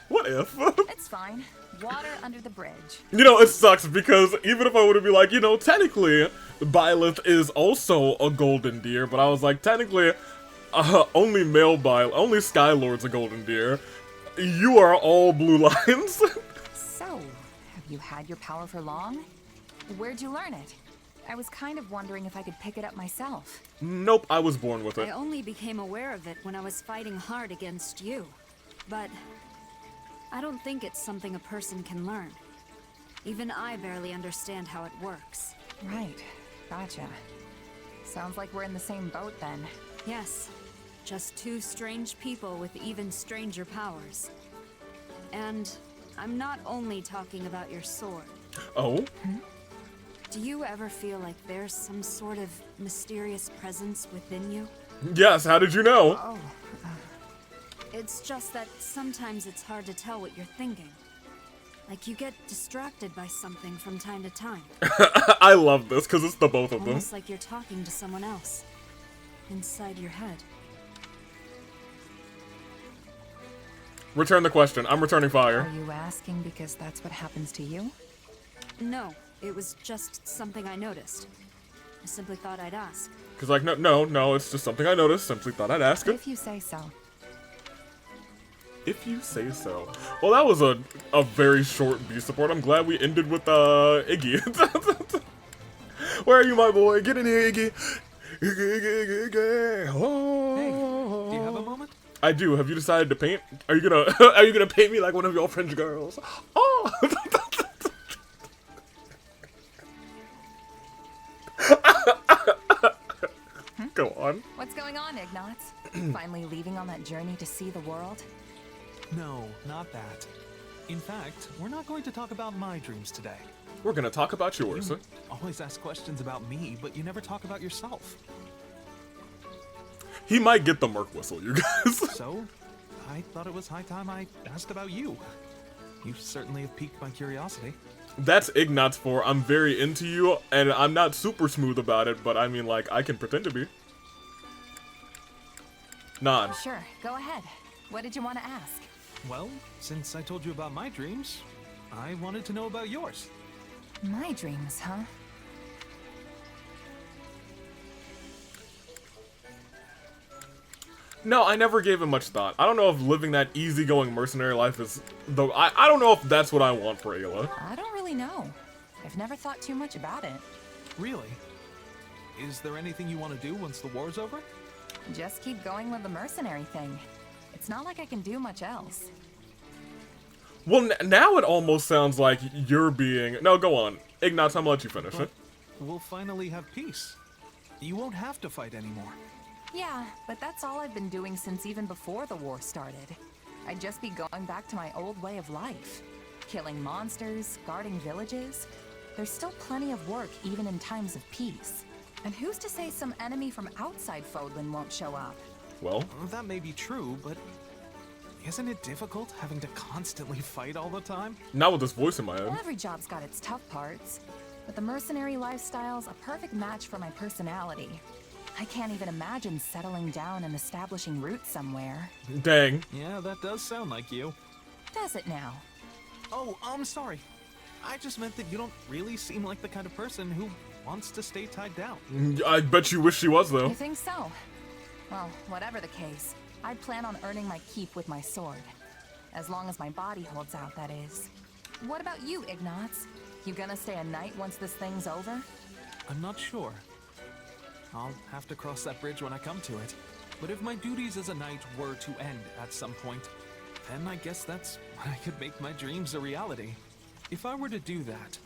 What if? It's fine. Water under the bridge. You know, it sucks because even if I would have been like, you know, technically, Byleth is also a golden deer, but I was like, technically, only only Skylord's a golden deer. You are all blue lines. So, have you had your power for long? Where'd you learn it? I was kind of wondering if I could pick it up myself. Nope, I was born with it. I only became aware of it when I was fighting hard against you. But I don't think it's something a person can learn. Even I barely understand how it works. Right. Gotcha. Sounds like we're in the same boat then. Yes. Just two strange people with even stranger powers. And I'm not only talking about your sword. Oh? Do you ever feel like there's some sort of mysterious presence within you? Yes, how did you know? Oh. It's just that sometimes it's hard to tell what you're thinking. Like you get distracted by something from time to time. I love this because it's the both of them. Almost like you're talking to someone else. Inside your head. Return the question. I'm returning fire. Are you asking because that's what happens to you? No, it was just something I noticed. I simply thought I'd ask. Because, like, no, it's just something I noticed. Simply thought I'd ask. If you say so. If you say so. Well, that was a very short B support. I'm glad we ended with Iggy. Where are you, my boy? Get in here, Iggy. Iggy. Oh. Hey, do you have a moment? I do. Have you decided to paint? Are you gonna paint me like one of your French girls? Oh. Go on. What's going on, Ignatz? Finally leaving on that journey to see the world? No, not that. In fact, we're not going to talk about my dreams today. We're gonna talk about yours. You always ask questions about me, but you never talk about yourself. He might get the Merc whistle, you guys. So, I thought it was high time I asked about you. You certainly have piqued my curiosity. That's Ignatz for I'm very into you, and I'm not super smooth about it, but I mean, like, I can pretend to be. Nod. Sure, go ahead. What did you want to ask? Well, since I told you about my dreams, I wanted to know about yours. My dreams, huh? No, I never gave it much thought. I don't know if living that easygoing mercenary life is the. I don't know if that's what I want for Ayla. I don't really know. I've never thought too much about it. Really? Is there anything you want to do once the war's over? Just keep going with the mercenary thing. It's not like I can do much else. Well, now it almost sounds like you're being. No, go on. Ignatz, I'm gonna let you finish it. We'll finally have peace. You won't have to fight anymore. Yeah, but that's all I've been doing since even before the war started. I'd just be going back to my old way of life. Killing monsters, guarding villages. There's still plenty of work even in times of peace. And who's to say some enemy from outside Fodlan won't show up? Well, that may be true, but isn't it difficult having to constantly fight all the time? Not with this voice in my head. Well, every job's got its tough parts, but the mercenary lifestyle's a perfect match for my personality. I can't even imagine settling down and establishing roots somewhere. Dang. Yeah, that does sound like you. Does it now? Oh, I'm sorry. I just meant that you don't really seem like the kind of person who wants to stay tied down. I bet you wish she was, though. You think so? Well, whatever the case, I'd plan on earning my keep with my sword. As long as my body holds out, that is. What about you, Ignatz? You gonna stay a knight once this thing's over? I'm not sure. I'll have to cross that bridge when I come to it. But if my duties as a knight were to end at some point, then I guess that's when I could make my dreams a reality. If I were to do that,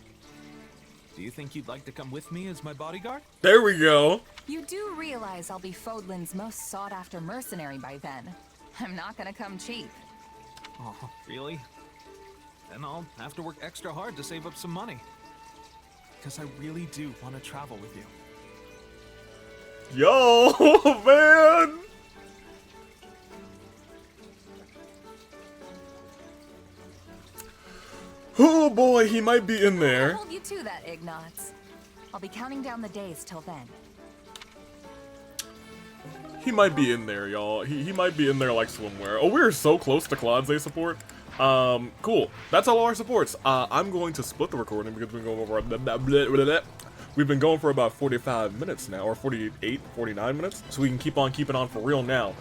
do you think you'd like to come with me as my bodyguard? There we go. You do realize I'll be Fodlan's most sought-after mercenary by then. I'm not gonna come cheap. Oh, really? Then I'll have to work extra hard to save up some money. Because I really do want to travel with you. Yo, man! Oh boy, he might be in there. I'll hold you to that, Ignatz. I'll be counting down the days till then. He might be in there, y'all. He might be in there like swimwear. Oh, we're so close to Claude's support. Cool. That's all our supports. I'm going to split the recording because we've been going over. We've been going for about 45 minutes now, or 48, 49 minutes, so we can keep on keeping on for real now.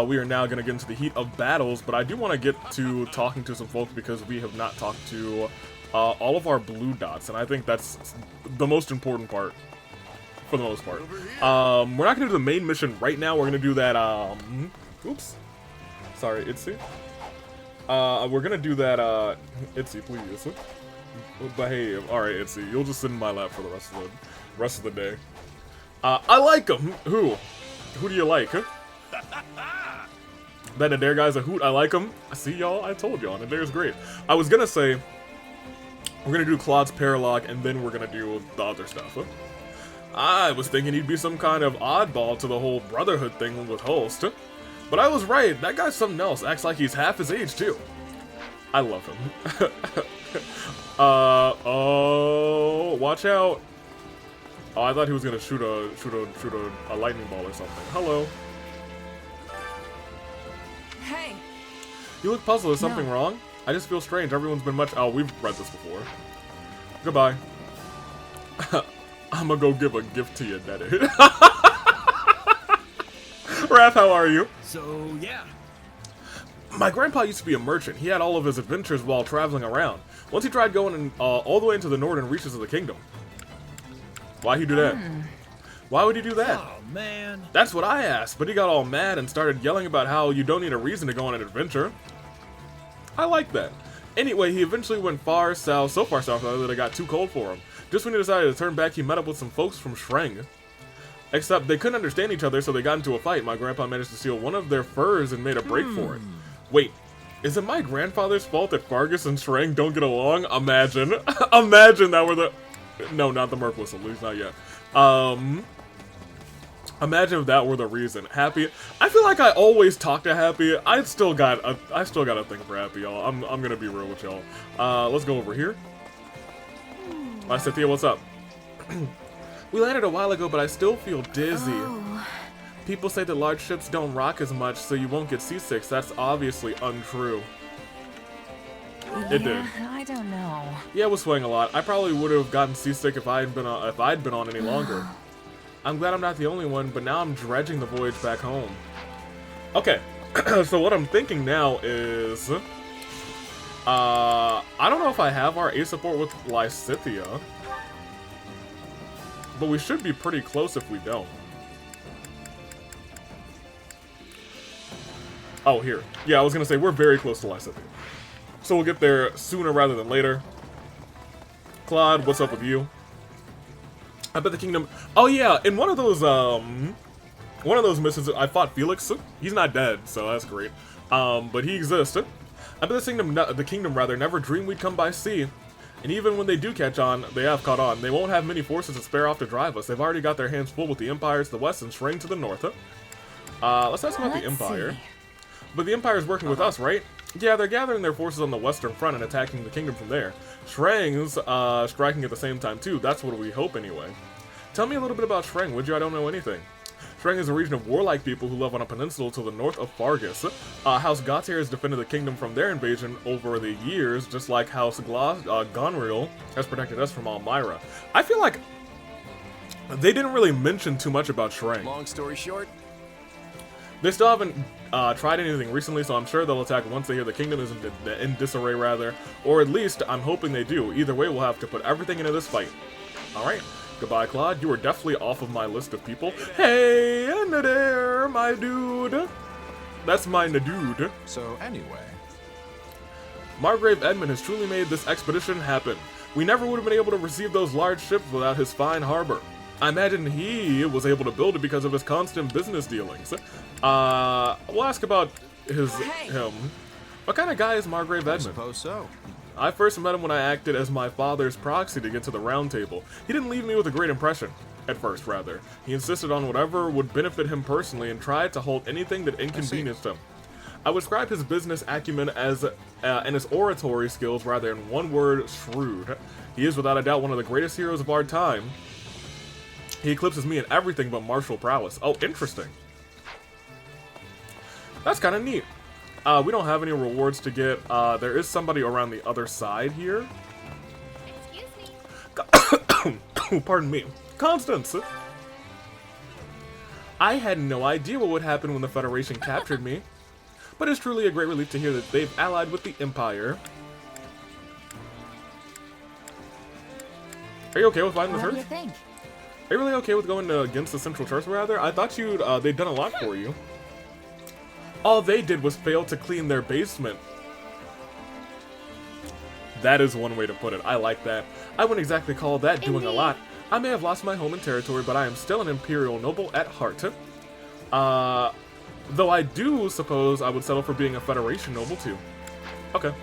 We are now going to get into the heat of battles, but I do want to get to talking to some folks because we have not talked to all of our blue dots, and I think that's the most important part, for the most part. We're not going to do the main mission right now. We're going to do that, oops. Sorry, Itzy. We're going to do that, Itzy, please. Behave. Alright, Itzy, you'll just sit in my lap for the rest of the day. I like him. Who? Who do you like? Huh? That Adair guy's a hoot. I like him. See, y'all? I told y'all. Adair's great. I was gonna say, we're gonna do Claude's Paralock, and then we're gonna do the other stuff. Huh? I was thinking he'd be some kind of oddball to the whole Brotherhood thing with Holst. Huh? But I was right. That guy's something else. Acts like he's half his age, too. I love him. Oh, watch out. Oh, I thought he was gonna shoot a lightning ball or something. Hello. Hey. You look puzzled. Is something wrong? I just feel strange. Everyone's been much... Oh, we've read this before. Goodbye. I'm gonna go give a gift to your daddy. Raph, how are you? So, yeah. My grandpa used to be a merchant. He had all of his adventures while traveling around. Once he tried going all the way into the northern reaches of the kingdom. Why'd he do that? Why would he do that? Oh, man. That's what I asked, but he got all mad and started yelling about how you don't need a reason to go on an adventure. I like that. Anyway, he eventually went far south, so far south that it got too cold for him. Just when he decided to turn back, he met up with some folks from Shreng. Except they couldn't understand each other, so they got into a fight. My grandpa managed to steal one of their furs and made a break for it. Wait, is it my grandfather's fault that Fargus and Shreng don't get along? Imagine. Imagine that were the... No, not the Merc Whistle, at least not yet. Imagine if that were the reason. Happy. I feel like I always talk to Happy. I still got a thing for Happy, y'all. I'm gonna be real with y'all. Let's go over here. Cynthia, what's up? We landed a while ago, but I still feel dizzy. Oh. People say that large ships don't rock as much, so you won't get seasick. That's obviously untrue. It did. I don't know. Yeah, it was swaying a lot. I probably would have gotten seasick if I'd been on any longer. I'm glad I'm not the only one, but now I'm dredging the voyage back home. Okay, so what I'm thinking now is... I don't know if I have our A support with Lysithia, but we should be pretty close if we don't. Oh, here. Yeah, I was gonna say, we're very close to Lysithia. So we'll get there sooner rather than later. Claude, what's up with you? I bet the kingdom... Oh yeah, in one of those missions, I fought Felix. He's not dead, so that's great. But he exists. I bet the kingdom never dreamed we'd come by sea. And even when they do catch on, they have caught on. They won't have many forces to spare off to drive us. They've already got their hands full with the Empire to the west and Shreng to the north. Let's ask about the Empire. See. But the Empire's working with us, right? Yeah, they're gathering their forces on the western front and attacking the kingdom from there. Shreng's striking at the same time too. That's what we hope anyway. Tell me a little bit about Shreng, would you? I don't know anything. Shreng is a region of warlike people who live on a peninsula to the north of Fargus. House Gautier has defended the kingdom from their invasion over the years, just like House Gonriel has protected us from Almyra. I feel like they didn't really mention too much about Shreng. Long story short, they still haven't tried anything recently, so I'm sure they'll attack once they hear the kingdom is in disarray, rather. Or at least, I'm hoping they do. Either way, we'll have to put everything into this fight. Alright. Goodbye, Claude. You were definitely off of my list of people. Hey, Nadir, my dude. That's my Nadude. So, anyway. Margrave Edmund has truly made this expedition happen. We never would have been able to receive those large ships without his fine harbor. I imagine he was able to build it because of his constant business dealings. We'll ask about him. What kind of guy is Margrave Edmund? I suppose so. I first met him when I acted as my father's proxy to get to the round table. He didn't leave me with a great impression. At first, rather. He insisted on whatever would benefit him personally and tried to hold anything that inconvenienced him. I would describe his business acumen as and his oratory skills rather in one word, shrewd. He is without a doubt one of the greatest heroes of our time. He eclipses me in everything but martial prowess. Oh, interesting. That's kind of neat. We don't have any rewards to get. There is somebody around the other side here. Excuse me. Pardon me. Constance! I had no idea what would happen when the Federation captured me. But it's truly a great relief to hear that they've allied with the Empire. Are you okay with fighting the What do church? you think? Are you really okay with going against the Central Church, rather? I thought they'd done a lot for you. All they did was fail to clean their basement. That is one way to put it. I like that. I wouldn't exactly call that doing a lot. I may have lost my home and territory, but I am still an Imperial noble at heart. Though I do suppose I would settle for being a Federation noble, too. Okay.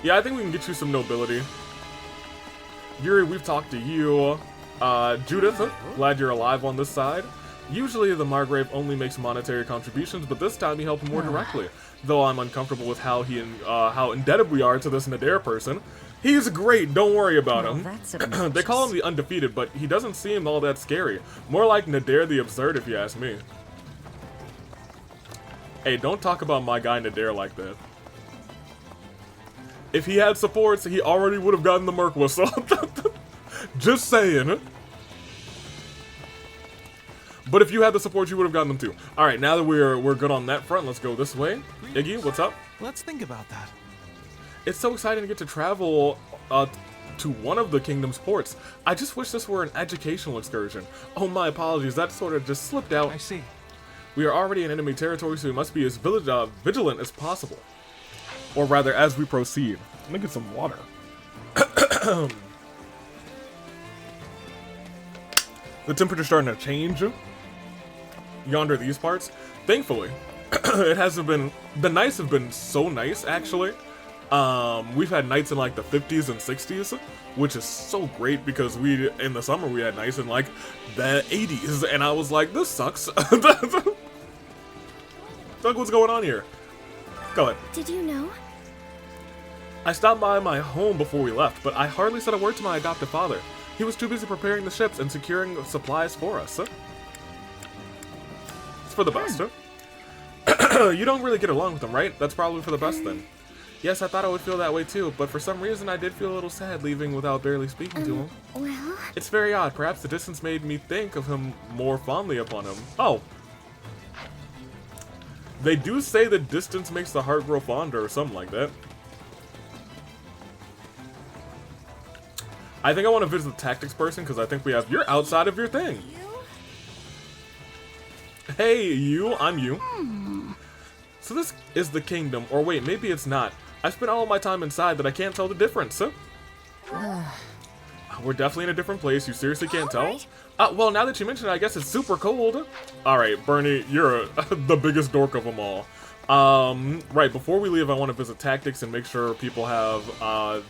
Yeah, I think we can get you some nobility. Yuri, we've talked to you. Judith, glad you're alive on this side. Usually the Margrave only makes monetary contributions, but this time he helped more directly. Though I'm uncomfortable with how indebted we are to this Nadir person. He's great, don't worry about him. They call him the Undefeated, but he doesn't seem all that scary. More like Nadir the Absurd, if you ask me. Hey, don't talk about my guy Nadir like that. If he had supports, he already would have gotten the Merc Whistle. Just saying. But if you had the support, you would have gotten them too. Alright, now that we're good on that front, let's go this way. Iggy, what's up? Let's think about that. It's so exciting to get to travel to one of the kingdom's ports. I just wish this were an educational excursion. Oh, my apologies, that sort of just slipped out. I see. We are already in enemy territory, so we must be as vigilant as possible. Or rather, as we proceed. Let me get some water. The temperature's starting to change yonder these parts. Thankfully, it hasn't been... The nights have been so nice, actually. We've had nights in like the 50s and 60s, which is so great because in the summer we had nights in like the 80s, and I was like, this sucks. Look what's going on here. Go ahead. Did you know? I stopped by my home before we left, but I hardly said a word to my adoptive father. He was too busy preparing the ships and securing supplies for us. It's for the best, huh? You don't really get along with him, right? That's probably for the best then. Yes, I thought I would feel that way too, but for some reason I did feel a little sad leaving without barely speaking to him. Well... It's very odd. Perhaps the distance made me think of him more fondly upon him. Oh. They do say the distance makes the heart grow fonder or something like that. I think I want to visit the tactics person because I think we have... You're outside of your thing. Hey, you. I'm you. So this is the kingdom. Or wait, maybe it's not. I spent all of my time inside that I can't tell the difference. We're definitely in a different place. You seriously can't tell? Well, now that you mention it, I guess it's super cold. Alright, Bernie, you're the biggest dork of them all. Right, before we leave, I want to visit tactics and make sure people have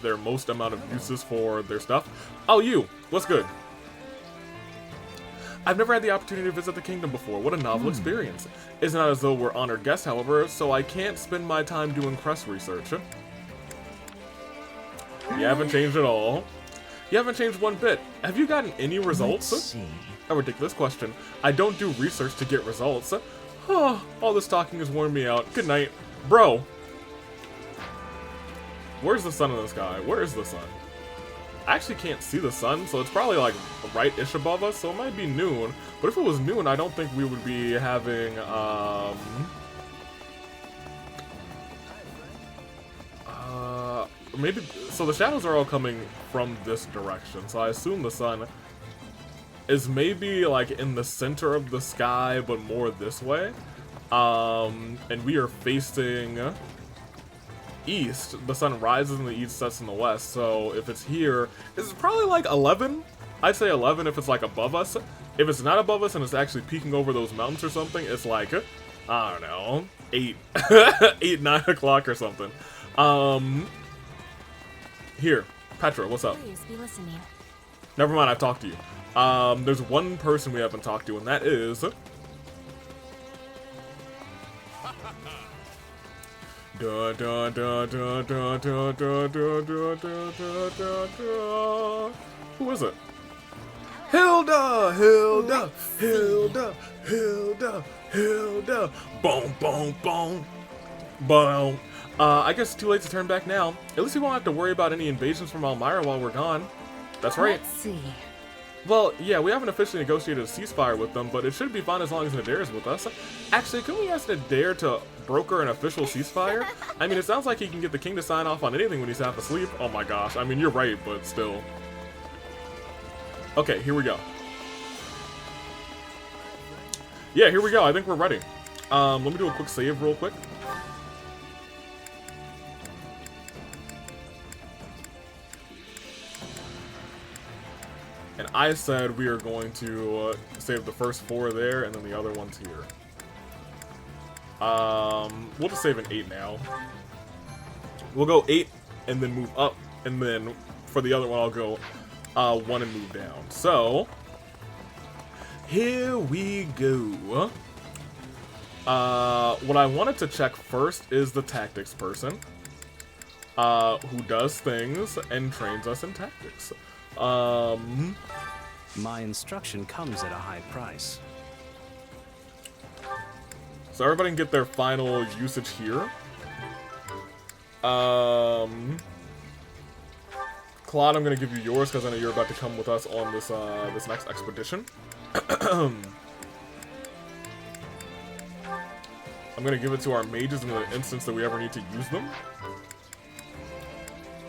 their most amount of uses for their stuff. Oh, you! What's good? I've never had the opportunity to visit the kingdom before. What a novel experience. It's not as though we're honored guests, however, so I can't spend my time doing press research. You haven't changed at all. You haven't changed one bit. Have you gotten any results? Let's see. A ridiculous question. I don't do research to get results. Oh, all this talking has worn me out. Good night. Bro. Where's the sun in the sky? Where is the sun? I actually can't see the sun, so it's probably like right-ish above us, so it might be noon. But if it was noon, I don't think we would be having, maybe, so the shadows are all coming from this direction, so I assume the sun is maybe like in the center of the sky, but more this way. And we are facing east. The sun rises in the east, sets in the west, so if it's here, it's probably like 11. I'd say 11 if it's like above us. If it's not above us and it's actually peeking over those mountains or something, it's like, I don't know, 8, 9 o'clock or something. Here, Petra, what's up? Please be listening. Never mind, I've talked to you. There's one person we haven't talked to, and that is... Da, da, da, da, da, da, da, da, da, da, da, da. Who is it? Hilda! Hilda! Hilda! Hilda! Hilda! Boom, boom, boom! Boom! I guess it's too late to turn back now. At least we won't have to worry about any invasions from Elmira while we're gone. That's right. Let's see. Well, yeah, we haven't officially negotiated a ceasefire with them, but it should be fine as long as Nadir is with us. Actually, can we ask Nadir to broker an official ceasefire? I mean, it sounds like he can get the king to sign off on anything when he's half asleep. Oh my gosh, I mean, you're right, but still. Okay, here we go. Yeah, here we go. I think we're ready. Let me do a quick save real quick. And I said we are going to save the first 4 there, and then the other one's here. We'll just save an 8 now. We'll go 8, and then move up, and then for the other one I'll go 1 and move down. So, here we go. What I wanted to check first is the tactics person. Who does things and trains us in tactics. My instruction comes at a high price. So everybody can get their final usage here. Claude, I'm gonna give you yours because I know you're about to come with us on this this next expedition. I'm gonna give it to our mages in the instance that we ever need to use them.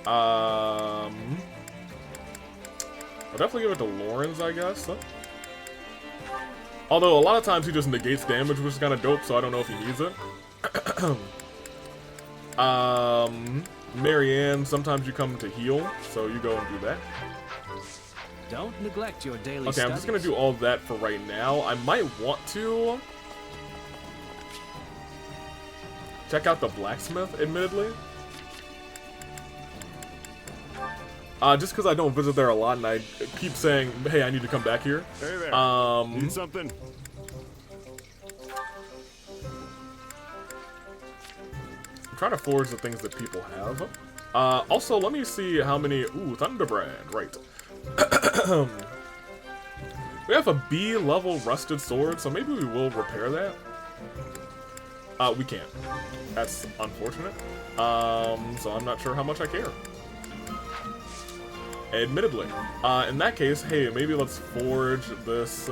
I'll definitely give it to Lawrence, I guess. Although a lot of times he just negates damage, which is kind of dope, so I don't know if he needs it. Marianne, sometimes you come to heal, so you go and do that. Don't neglect your daily Okay, I'm just gonna do all that for right now. I might want to check out the blacksmith, admittedly. Just because I don't visit there a lot, and I keep saying, hey, I need to come back here. Hey there. Need something? I'm trying to forge the things that people have. Also, let me see how many... Ooh, Thunderbrand, right. We have a B-level rusted sword, so maybe we will repair that. We can't. That's unfortunate. So I'm not sure how much I care. Admittedly. In that case, hey, maybe let's forge this,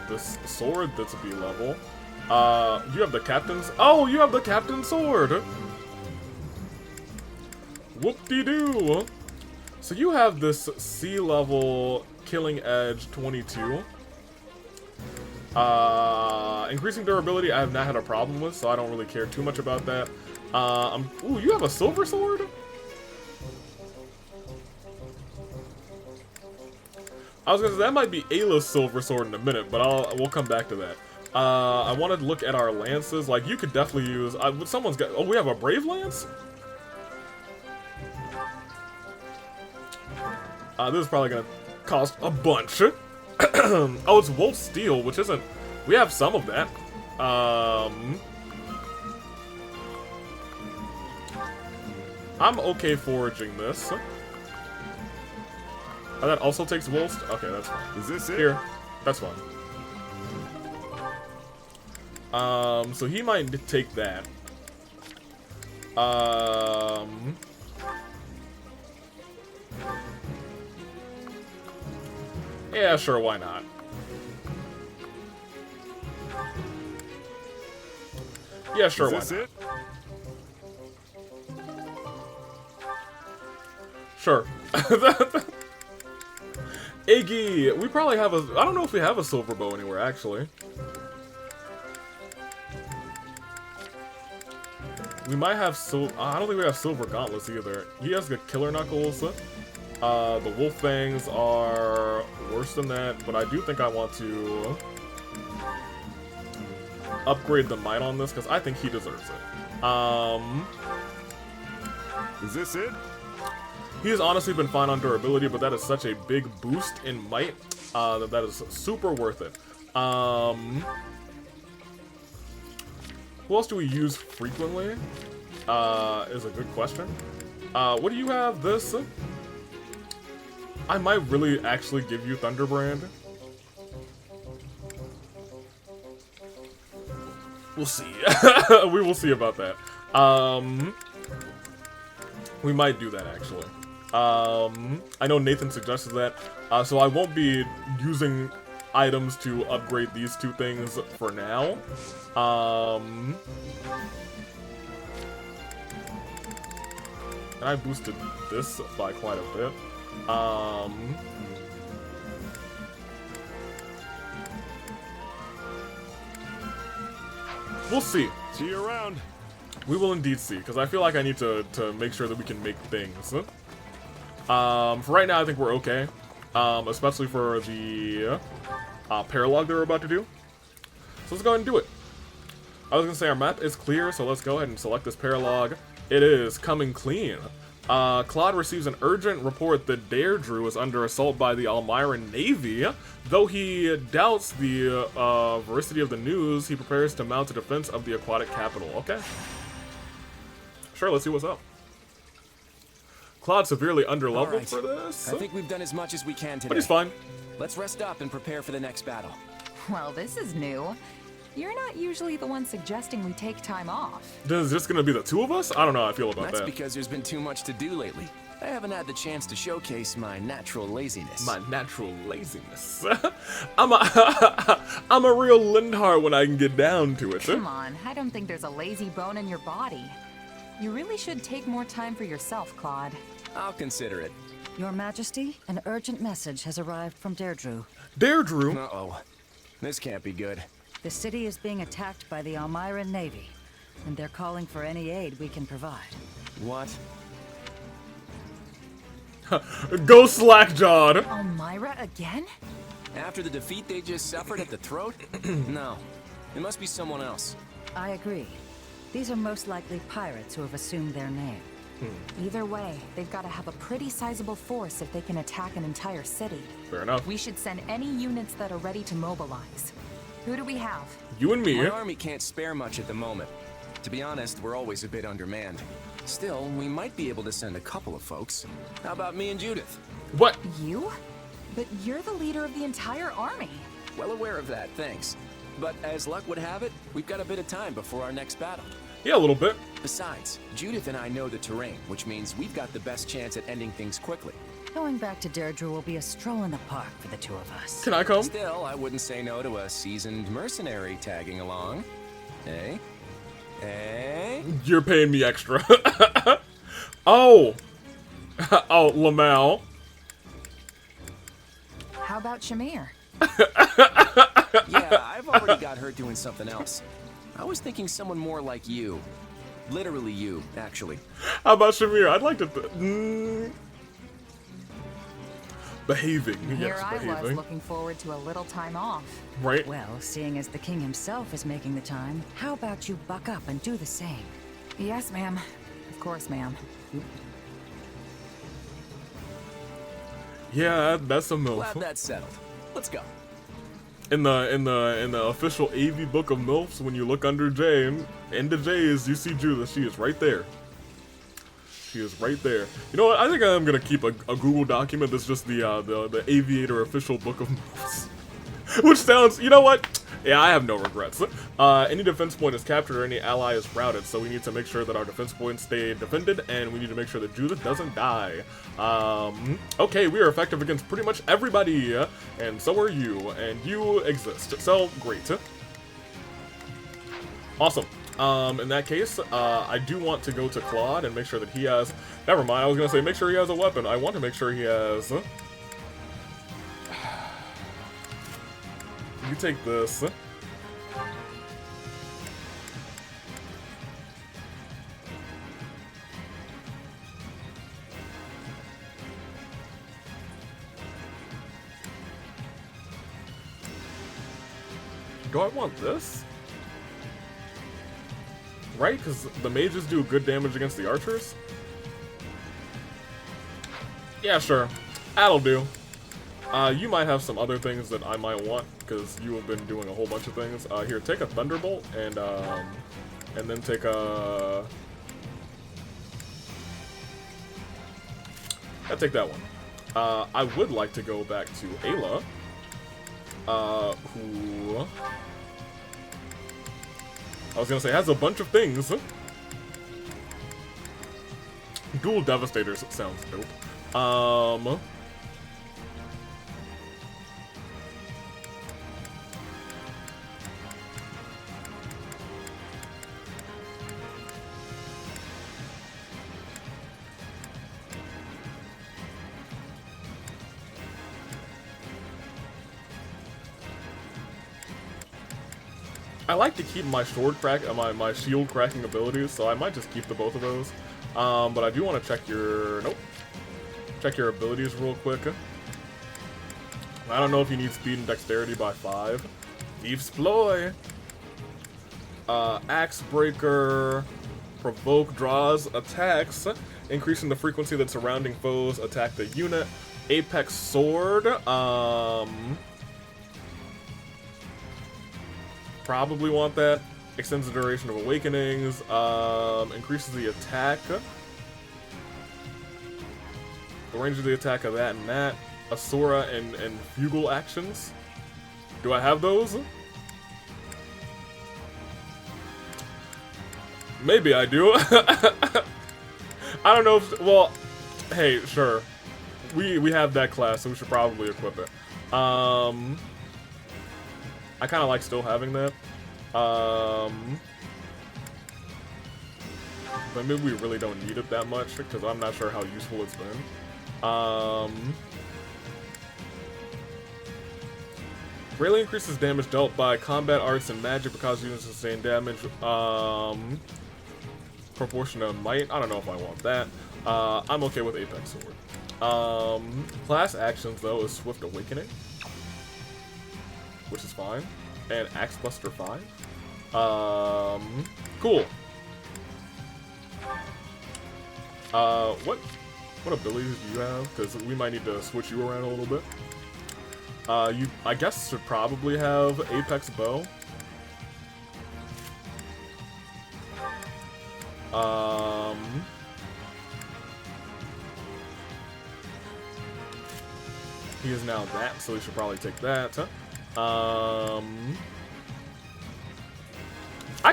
this sword that's B-level. You have the captain's... Oh, you have the captain's sword! Whoop-de-doo! So you have this C-level Killing Edge 22. Increasing durability I have not had a problem with, so I don't really care too much about that. Ooh, you have a silver sword? I was gonna say, that might be Ayla's silver sword in a minute, but we'll come back to that. I wanted to look at our lances. Like, you could definitely use... someone's got... Oh, we have a Brave Lance? This is probably gonna cost a bunch. Oh, it's Wolf Steel, which isn't... We have some of that. I'm okay foraging this. Oh, that also takes Wolf? Okay, that's fine. Is this it? Here. That's fine. So he might take that. Yeah, sure, why not? Yeah, sure, why not? Is this it? Sure. Iggy! We probably have a... I don't know if we have a silver bow anywhere, actually. We might have I don't think we have silver gauntlets either. He has the killer knuckles. The wolf fangs are worse than that, but I do think I want to upgrade the might on this because I think he deserves it. Is this it? He has honestly been fine on durability, but that is such a big boost in might that is super worth it. Who else do we use frequently? Is a good question. What do you have? This? I might really actually give you Thunderbrand. We'll see. We will see about that. We might do that, actually. I know Nathan suggested that, so I won't be using items to upgrade these two things for now. And I boosted this by quite a bit. We'll see. See you around. We will indeed see, because I feel like I need to make sure that we can make things. For right now, I think we're okay. Especially for the paralog that we're about to do. So let's go ahead and do it. I was going to say our map is clear, so let's go ahead and select this paralog. It is coming clean. Claude receives an urgent report that Deirdre is under assault by the Almiran Navy. Though he doubts the veracity of the news, he prepares to mount a defense of the aquatic capital. Okay. Sure, let's see what's up. Claude's severely underleveled Right. for this. I think we've done as much as we can today. But he's fine. Let's rest up and prepare for the next battle. Well, this is new. You're not usually the one suggesting we take time off. Is this gonna be the two of us? I don't know how I feel about That's that. because there's been too much to do lately. I haven't had the chance to showcase my natural laziness. My natural laziness. I'm a real Lindhart when I can get down to it. Come on, I don't think there's a lazy bone in your body. You really should take more time for yourself, Claude. I'll consider it. Your Majesty, an urgent message has arrived from Deirdre. Deirdre? Uh-oh. This can't be good. The city is being attacked by the Almyran Navy, and they're calling for any aid we can provide. What? Go slack-jawed! Almyra again? After the defeat they just suffered at the throat? No. It must be someone else. I agree. These are most likely pirates who have assumed their name. Either way, they've got to have a pretty sizable force if they can attack an entire city. Fair enough. We should send any units that are ready to mobilize. Who do we have? You and me. My army can't spare much at the moment. To be honest, we're always a bit undermanned. Still, we might be able to send a couple of folks. How about me and Judith? What? You? But you're the leader of the entire army. Well aware of that, thanks. But as luck would have it, we've got a bit of time before our next battle. Yeah, a little bit. Besides, Judith and I know the terrain, which means we've got the best chance at ending things quickly. Going back to Deirdre will be a stroll in the park for the two of us. Can I come? Still, I wouldn't say no to a seasoned mercenary tagging along. Eh? Eh? You're paying me extra. Oh! Oh, lmao. How about Shamir? Yeah, I've already got her doing something else. I was thinking someone more like you. Literally you, actually. How about Shamir? I'd like to... Behaving. Here Yes, I behaving. was looking forward to a little time off. Right? Well, seeing as the king himself is making the time, how about you buck up and do the same? Yes, ma'am. Of course, ma'am. Yeah, that's a MILF. Glad that's settled. Let's go. In the official AV book of MILFs, when you look under J, into J's, you see Judith. She is right there. She is right there. You know what? I think I'm gonna keep a Google document that's just the Aviator official book of MILFs. Which sounds, you know what? Yeah, I have no regrets. Any defense point is captured or any ally is routed, so we need to make sure that our defense points stay defended, and we need to make sure that Judith doesn't die. Okay, we are effective against pretty much everybody, and so are you, and you exist. So, great. Awesome. In that case, I do want to go to Claude and make sure that he has... Never mind, I was gonna say make sure he has a weapon. I want to make sure he has... You take this. Do I want this? Right? Because the mages do good damage against the archers? Yeah, sure. That'll do. You might have some other things that I might want, because you have been doing a whole bunch of things. Here, take a Thunderbolt, and then take a... I'll take that one. I would like to go back to Ayla, who... I was gonna say, has a bunch of things. Dual Devastators sounds dope. I like to keep my sword crack, my shield cracking abilities, so I might just keep the both of those. But I do want to check your, check your abilities real quick. I don't know if you need speed and dexterity by 5. Thief's Ploy. Axe Breaker. Provoke draws attacks, increasing the frequency that surrounding foes attack the unit. Apex Sword. Probably want that. Extends the duration of awakenings. Increases the attack. The range of the attack of that and that. Asura and Fugal actions. Do I have those? Maybe I do. I don't know if, well, hey, sure. We have that class, so we should probably equip it. I kind of like still having that. But maybe we really don't need it that much, because I'm not sure how useful it's been. Greatly increases damage dealt by combat arts and magic because units sustain damage. Proportion to might. I don't know if I want that. I'm okay with Apex Sword. Class actions though is Swift Awakening, which is fine, and Axe Buster 5. Cool. What abilities do you have? Because we might need to switch you around a little bit. You, I guess, should probably have Apex Bow. He is now that, so he should probably take that. I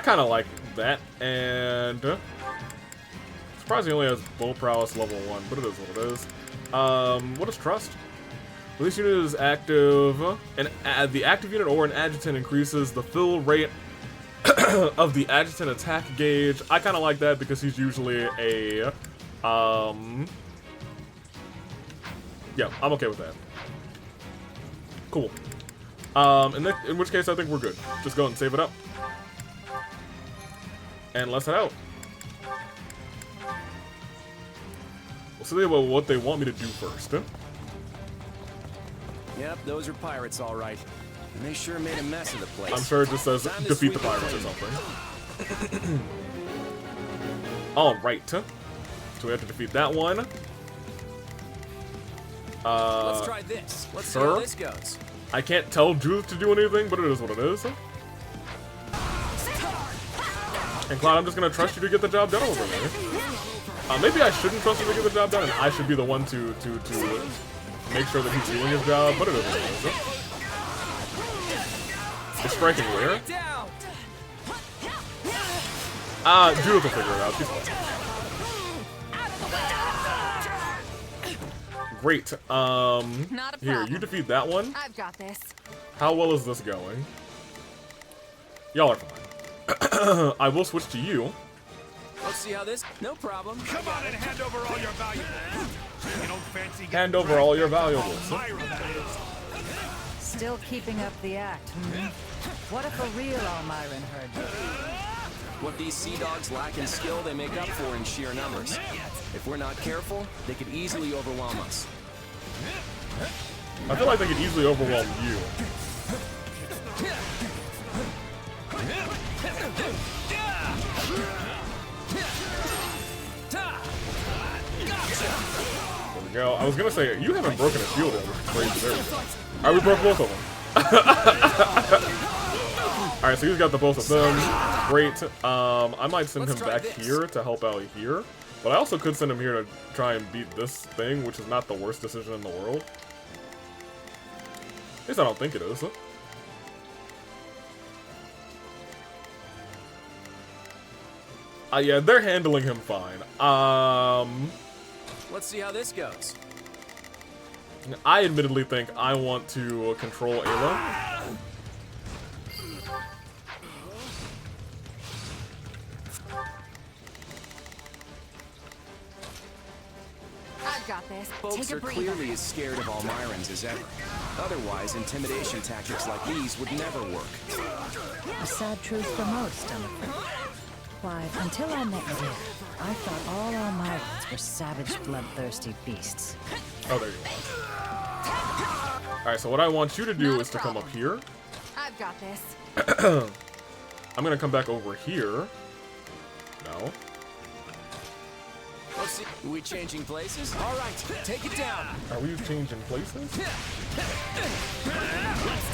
kind of like that, and surprised he only has bow prowess level 1, but it is what it is. What is Trust? When this unit is active, and the active unit or an adjutant increases the fill rate of the adjutant attack gauge. I kind of like that because he's usually a, yeah, I'm okay with that. Cool. In which case I think we're good. Just go and save it up. And let's head out. We'll see what they want me to do first. Yep, those are pirates, all right. And they sure made a mess of the place. I'm sure it just says defeat the pirates or something. Alright. So we have to defeat that one. Let's try this. Let's see how this goes. I can't tell Judith to do anything, but it is what it is. And Cloud, I'm just gonna trust you to get the job done over there. Maybe I shouldn't trust you to get the job done, and I should be the one to make sure that he's doing his job, but it is what it is. It's striking where? Judith will figure it out. She's fine. Great. Here, you defeat that one. I've got this. How well is this going? Y'all are fine. I will switch to you. Let's see how this. No problem. Come on and hand over all your valuables. You don't fancy Hand over all your valuables. Still keeping up the act, hmm? What if a real Almiran heard you? What these sea dogs lack in skill, they make up for in sheer numbers. If we're not careful, they could easily overwhelm us. I feel like they could easily overwhelm you. There we go. I was gonna say, you haven't broken a shield yet, which is crazy. There we go. Alright, we broke both of them. Alright, so he's got the both of them. Great. I might send him back here to help out here. But I also could send him here to try and beat this thing, which is not the worst decision in the world. At least I don't think it is. Yeah, they're handling him fine. Let's see how this goes. I admittedly think I want to control Ayla. I've got this. Folks Take a are breather. clearly as scared of Almirans as ever. Otherwise, intimidation tactics like these would never work. A sad truth for most, I'm afraid. Why, until I met you, I thought all Almirans were savage, bloodthirsty beasts. Oh, there you go. Alright, so what I want you to do is to come up here. I've got this. I'm gonna come back over here. No. Let's see. Are we changing places? All right, take it down. Are we changing places? Let's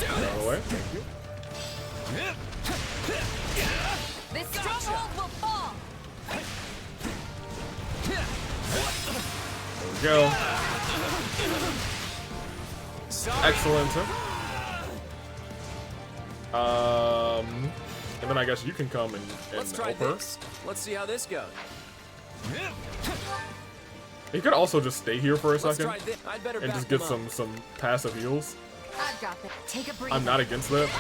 do Out of the way, thank you. This stronghold will fall. There we go. Excellent. And then I guess you can come and help her. Let's see how this goes. He could also just stay here for a Let's second try this. I'd better and back just get them up. some passive heals. I've got this. Take a breather. I'm not against that. I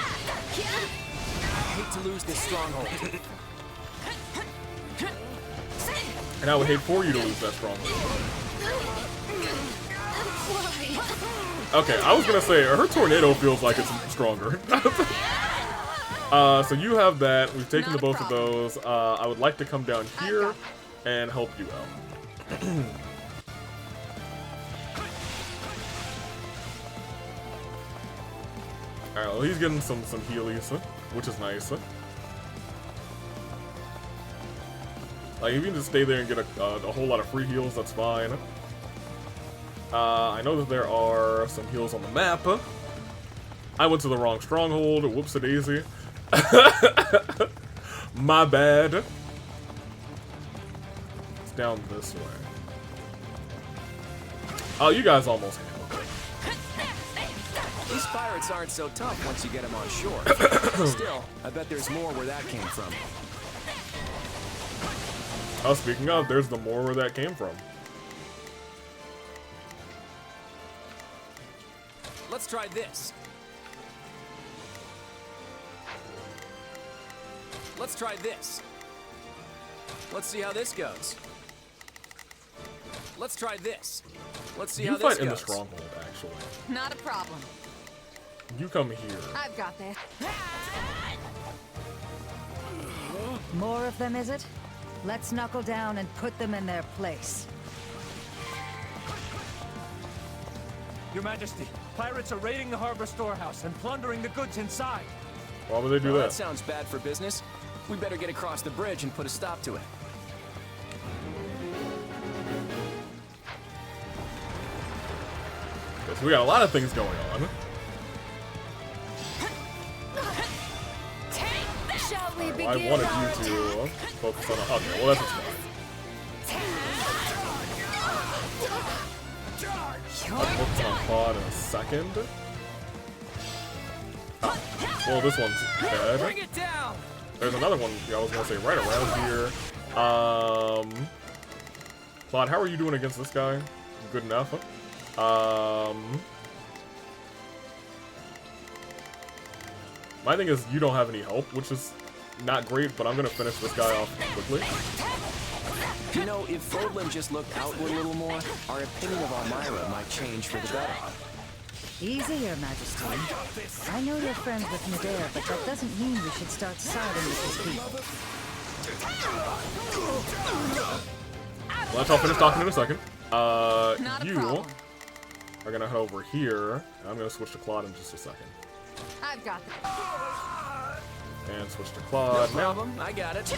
hate to lose this stronghold. And I would hate for you to lose that stronghold. Okay, I was gonna say, her tornado feels like it's stronger. So you have that. We've taken the both of those. I would like to come down here and help you out. Alright, well, he's getting some healies, which is nice. Like, if you can just stay there and get a whole lot of free heals, that's fine. I know that there are some heals on the map. I went to the wrong stronghold. Whoops-a-daisy. My bad. It's down this way. Oh, you guys almost handled it. These pirates aren't so tough once you get them on shore. Still, I bet there's more where that came from. Oh, speaking of, there's the more where that came from. Let's try this. Let's try this. Let's see how this goes. Let's try this. Let's see how this goes. You fight in the stronghold, actually. Not a problem. You come here. I've got this. More of them, is it? Let's knuckle down and put them in their place. Your Majesty, pirates are raiding the harbor storehouse and plundering the goods inside. Why would they do Well, that? that sounds bad for business. We better get across the bridge and put a stop to it. So we got a lot of things going on. Shall we begin? I wanted you to focus on. Okay, well that's fine. I'll focus on Claude in a second. Well, this one's dead. Bring it down. There's another one I was gonna say right around here. Claude, how are you doing against this guy? Good enough. My thing is you don't have any help, which is not great, but I'm gonna finish this guy off quickly. You know, if Fodlan just looked outward a little more, our opinion of Elmira might change for the better. Easy, Your Majesty. I know you're friends with Medea, but that doesn't mean we should start siding with his people. Well, that's all finished talking in a second. Not a You problem. are gonna head over here. And I'm gonna switch to Claude in just a second. I've got this. And switch to Claude. No problem. I got it.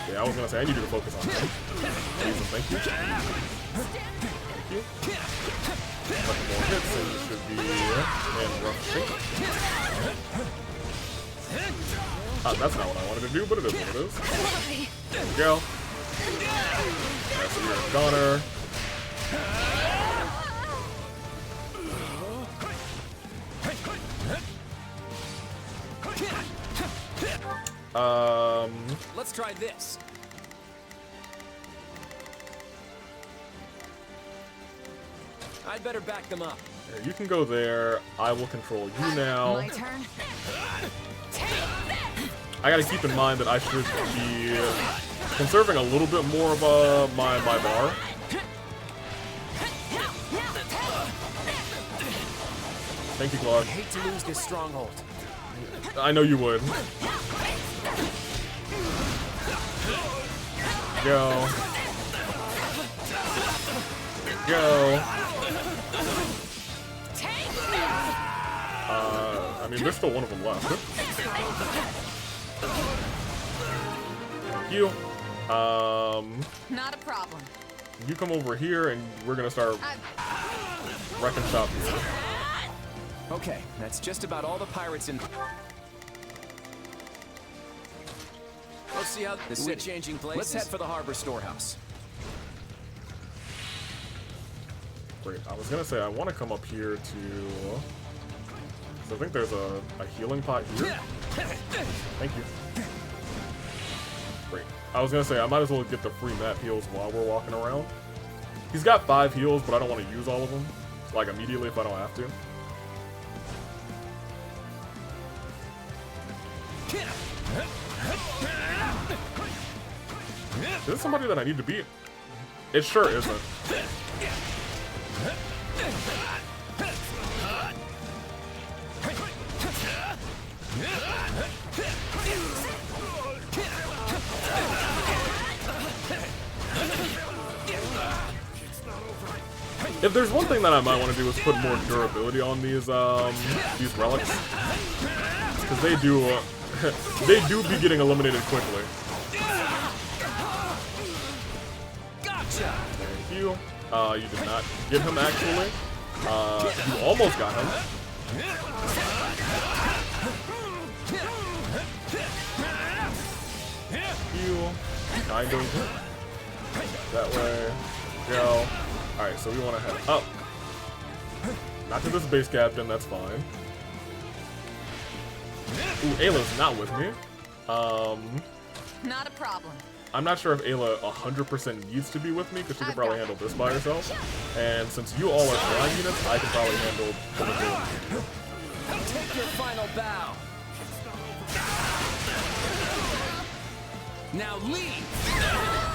Yeah, I was gonna say I need you to focus on him. Please and thank you. Thank you. A couple more hits and you should be in rough shape. That's not what I wanted to do, but it is what it is. There we go. That's your goner. Let's try this. I'd better back them up. Here, you can go there. I will control you now. My turn. I gotta keep in mind that I should be conserving a little bit more of my bar. Thank you, Claude. I hate to lose this stronghold. I know you would. Go. Go. I mean, there's still one of them left. Thank you. Not a problem. You come over here and we're gonna start wrecking shop here. Okay, that's just about all the pirates in. Let's see how the city changing places. Let's head for the harbor storehouse. Great. I was gonna say I want to come up here to. 'Cause I think there's a healing pot here. Thank you. Great. I was gonna say, I might as well get the free map heals while we're walking around. He's got 5 heals, but I don't want to use all of them, like, immediately if I don't have to. Is this somebody that I need to beat? It sure isn't. If there's one thing that I might want to do is put more durability on these relics, because they do be getting eliminated quickly. Gotcha. Thank you. You did not get him actually. You almost got him. You kind of that way. Go. Alright, so we want to head up. Not to this base captain, that's fine. Ooh, Ayla's not with me. Not a problem. I'm not sure if Ayla 100% needs to be with me, because she can probably handle this by herself. And since you all are flying units, I can probably handle the majority. Take your final bow. Now leave.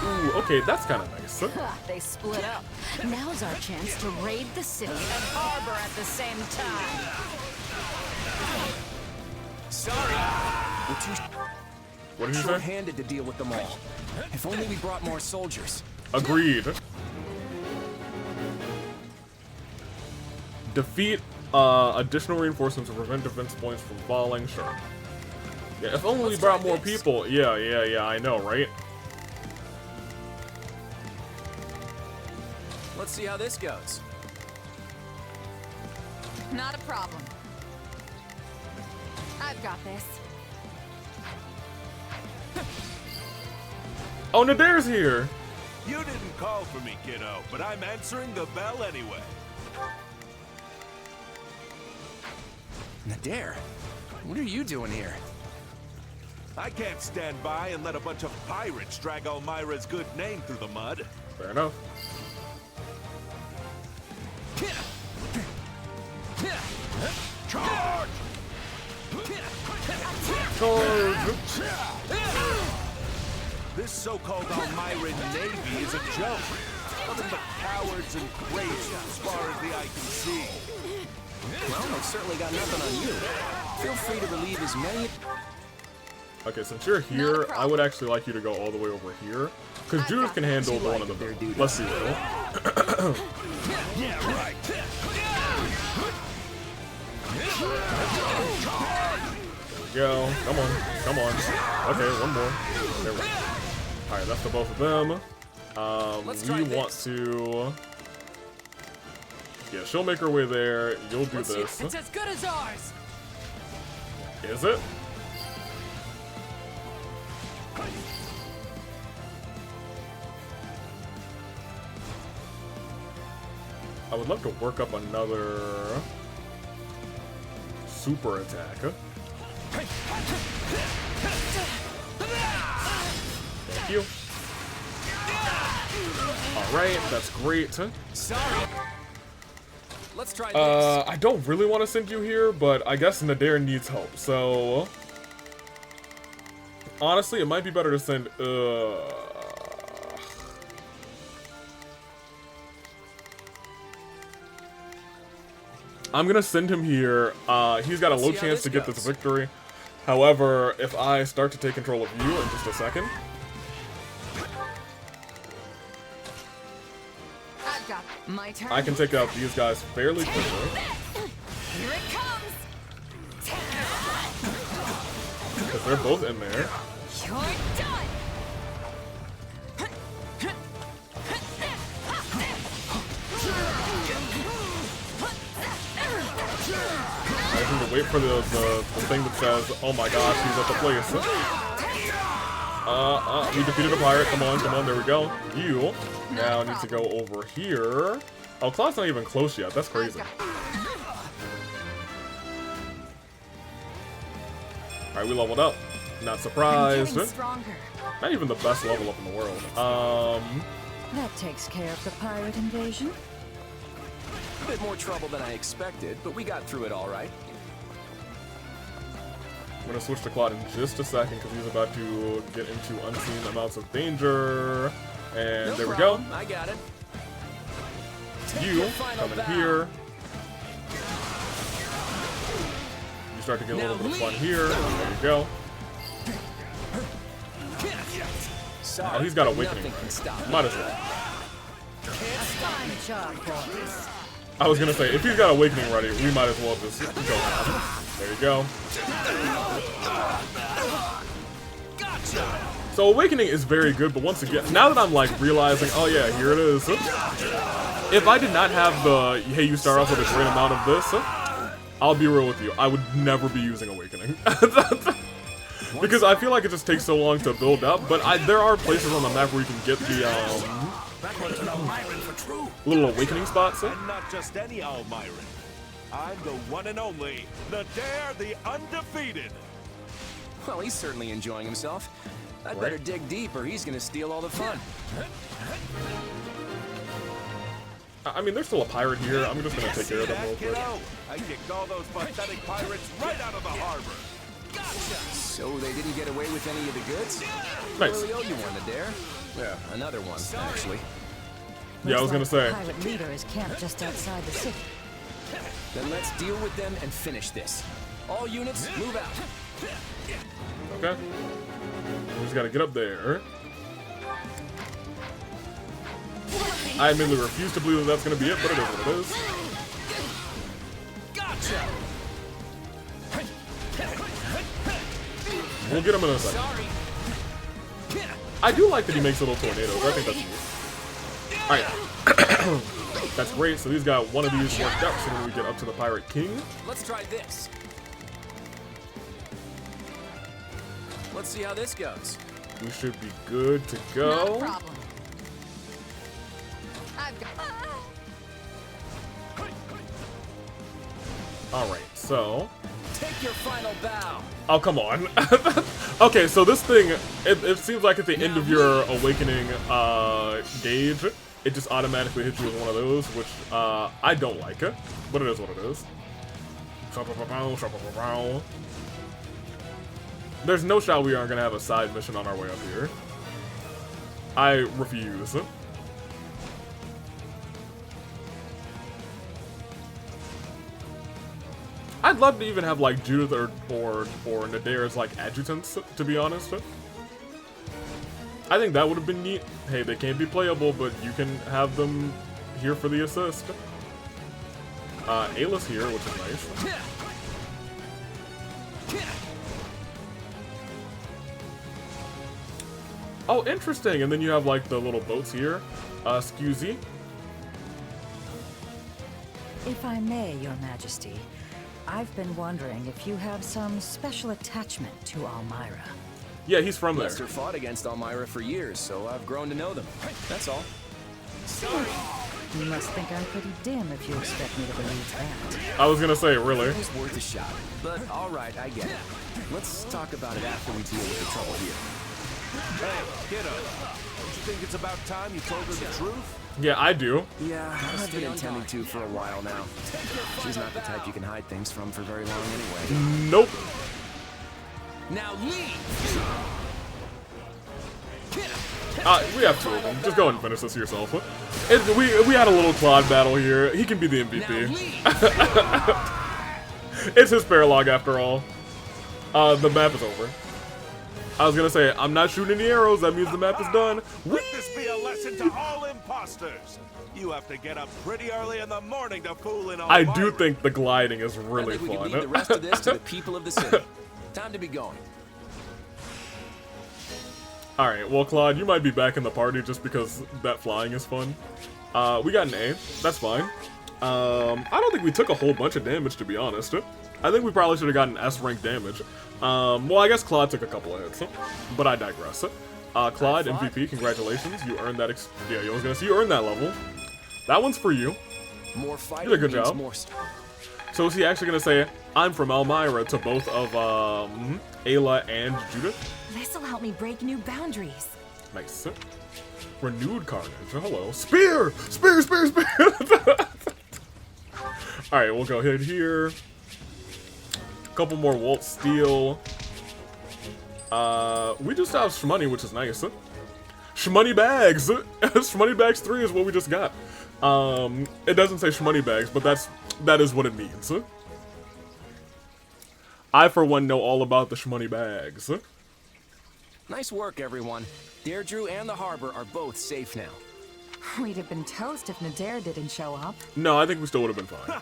Ooh, okay, that's kind of nice. They split up. Now's our chance to raid the city and harbor at the same time. Sorry. We're too What did you say? short-handed to deal with them all. If only we brought more soldiers. Agreed. Defeat additional reinforcements to prevent defense points from falling. Sure. Yeah, if only we brought more people. Yeah, I know, right? Let's see how this goes. Not a problem. I've got this. Oh, Nadir's here! You didn't call for me, kiddo, but I'm answering the bell anyway. Nadir, what are you doing here? I can't stand by and let a bunch of pirates drag Elmira's good name through the mud. Fair enough. Charge! This so-called Elmira Navy is a joke. Nothing but cowards and crazy as far as the eye can see. Well, I've certainly got nothing on you. Feel free to relieve as many... Okay, since you're here, I would actually like you to go all the way over here. Because Judith can handle one of them. Let's see, though. Yeah, right. There we go. Come on. Come on. Okay, one more. There we go. Alright, that's for both of them. We want to... Yeah, she'll make her way there. You'll do this. It's as good as ours. Is it? I would love to work up another super attack. Thank you. Alright, that's great. Sorry. Let's try this. I don't really want to send you here, but I guess Nadir needs help, so... Honestly, it might be better to send, I'm gonna send him here. He's got a low chance to get this victory. However, if I start to take control of you in just a second... I've got my turn. I can take out these guys fairly quickly. Here it comes. Because they're both in there. You're done. I just need to wait for the thing that says, oh my gosh, he's at the place. We defeated a pirate. Come on, there we go. You now need to go over here. Oh, Cloud's not even close yet. That's crazy. Alright, Alright, we leveled up. Not surprised. I'm getting stronger. Not even the best level up in the world. That takes care of the pirate invasion. A bit more trouble than I expected, but we got through it all right. I'm gonna switch to Claude in just a second because he's about to get into unseen amounts of danger. And No there problem. we go. I got it. You come in here. You start to get a little bit of fun here. There you go. Sorry, Oh, he's got nothing Awakening. can stop me. Might as well. Fine job, boys. I was gonna say, if he's got Awakening ready, we might as well just go now. There you go. So Awakening is very good, but once again, now that I'm like realizing, oh yeah, here it is. If I did not have the, hey, you start off with a great amount of this, I'll be real with you, I would never be using Awakening. Because I feel like it just takes so long to build up, but there are places on the map where you can get the little Awakening spots. And not just any Almiran. I'm the one and only, the Dare, the Undefeated. Well, he's certainly enjoying himself. I'd Right. better dig deep or he's gonna steal all the fun. I mean, there's still a pirate here. I'm just gonna take care of them real quick. Kiddo, I kicked all those pathetic pirates right out of the harbor. So they didn't get away with any of the goods? Nice. Really owe you one, Adair. Yeah, another one, actually. Yeah, I was gonna Looks say. like the pirate leader is camped just outside the city. Then let's deal with them and finish this. All units, move out. Okay. We just gotta get up there. I admittedly refuse to believe that that's gonna be it, but it is what it is. We'll get him in a second. I do like that he makes little tornadoes. I think that's cute. Alright. That's great. So he's got one of these worked out, so when we get up to the Pirate King. Let's try this. Let's see how this goes. We should be good to go. Not a problem. I've got. Alright, so. Take your final bow. Oh, come on. Okay, so this thing, it seems like at the end of your Awakening gauge, it just automatically hits you with one of those, which I don't like it, but it is what it is. There's no shot we aren't going to have a side mission on our way up here. I refuse. I'd love to even have like Judith or Nadir as like adjutants, to be honest. I think that would have been neat. Hey, they can't be playable, but you can have them here for the assist. Ayla's here, which is nice. Oh, interesting. And then you have like the little boats here. Scusi. If I may, Your Majesty, I've been wondering if you have some special attachment to Almira. Yeah, he's from there. Lester fought against Elmira for years, so I've grown to know them. That's all. You must think I'm pretty dim if you expect me to believe that. I was gonna say, really? It was worth a shot. But alright, I get it. Let's talk about it after we deal with the trouble here. Hey, kiddo, don't you think it's about time you told her the truth? Yeah, I do. Yeah, I've been intending to for a while now. She's not the type you can hide things from for very long anyway. Nope. Now leave! We have two of them. Just go and finish this yourself. We had a little Claude battle here. He can be the MVP. It's his paralog after all. The map is over. I was gonna say, I'm not shooting any arrows. That means the map is done. Let this be a lesson to all imposters. You have to get up pretty early in the morning to fool in all I do think the gliding is really I think we fun. can leave the rest of this to the people of the city. Time to be going. Alright, well, Claude, you might be back in the party just because that flying is fun. We got an A. That's fine. I don't think we took a whole bunch of damage, to be honest. I think we probably should have gotten S-rank damage. Well, I guess Claude took a couple of hits, but I digress. Claude, MVP, congratulations. You earned that yeah, I was gonna say, you earned that level. That one's for you. More You did a good job. more So So is he actually gonna say, I'm from Elmira to both of Ayla and Judith? This'll help me break new boundaries. Nice. Renewed carnage. Oh, hello. Spear! Spear, spear, spear! Alright, we'll go ahead here. A couple more Walt Steel. We just have Shmoney, which is nice. Shmoney bags! Shmoney bags 3 is what we just got. It doesn't say Shmoney bags, but that is what it means. I, for one, know all about the Shmoney bags. Nice work, everyone. Deirdre and the harbor are both safe now. We'd have been toast if Nadir didn't show up. No, I think we still would have been fine.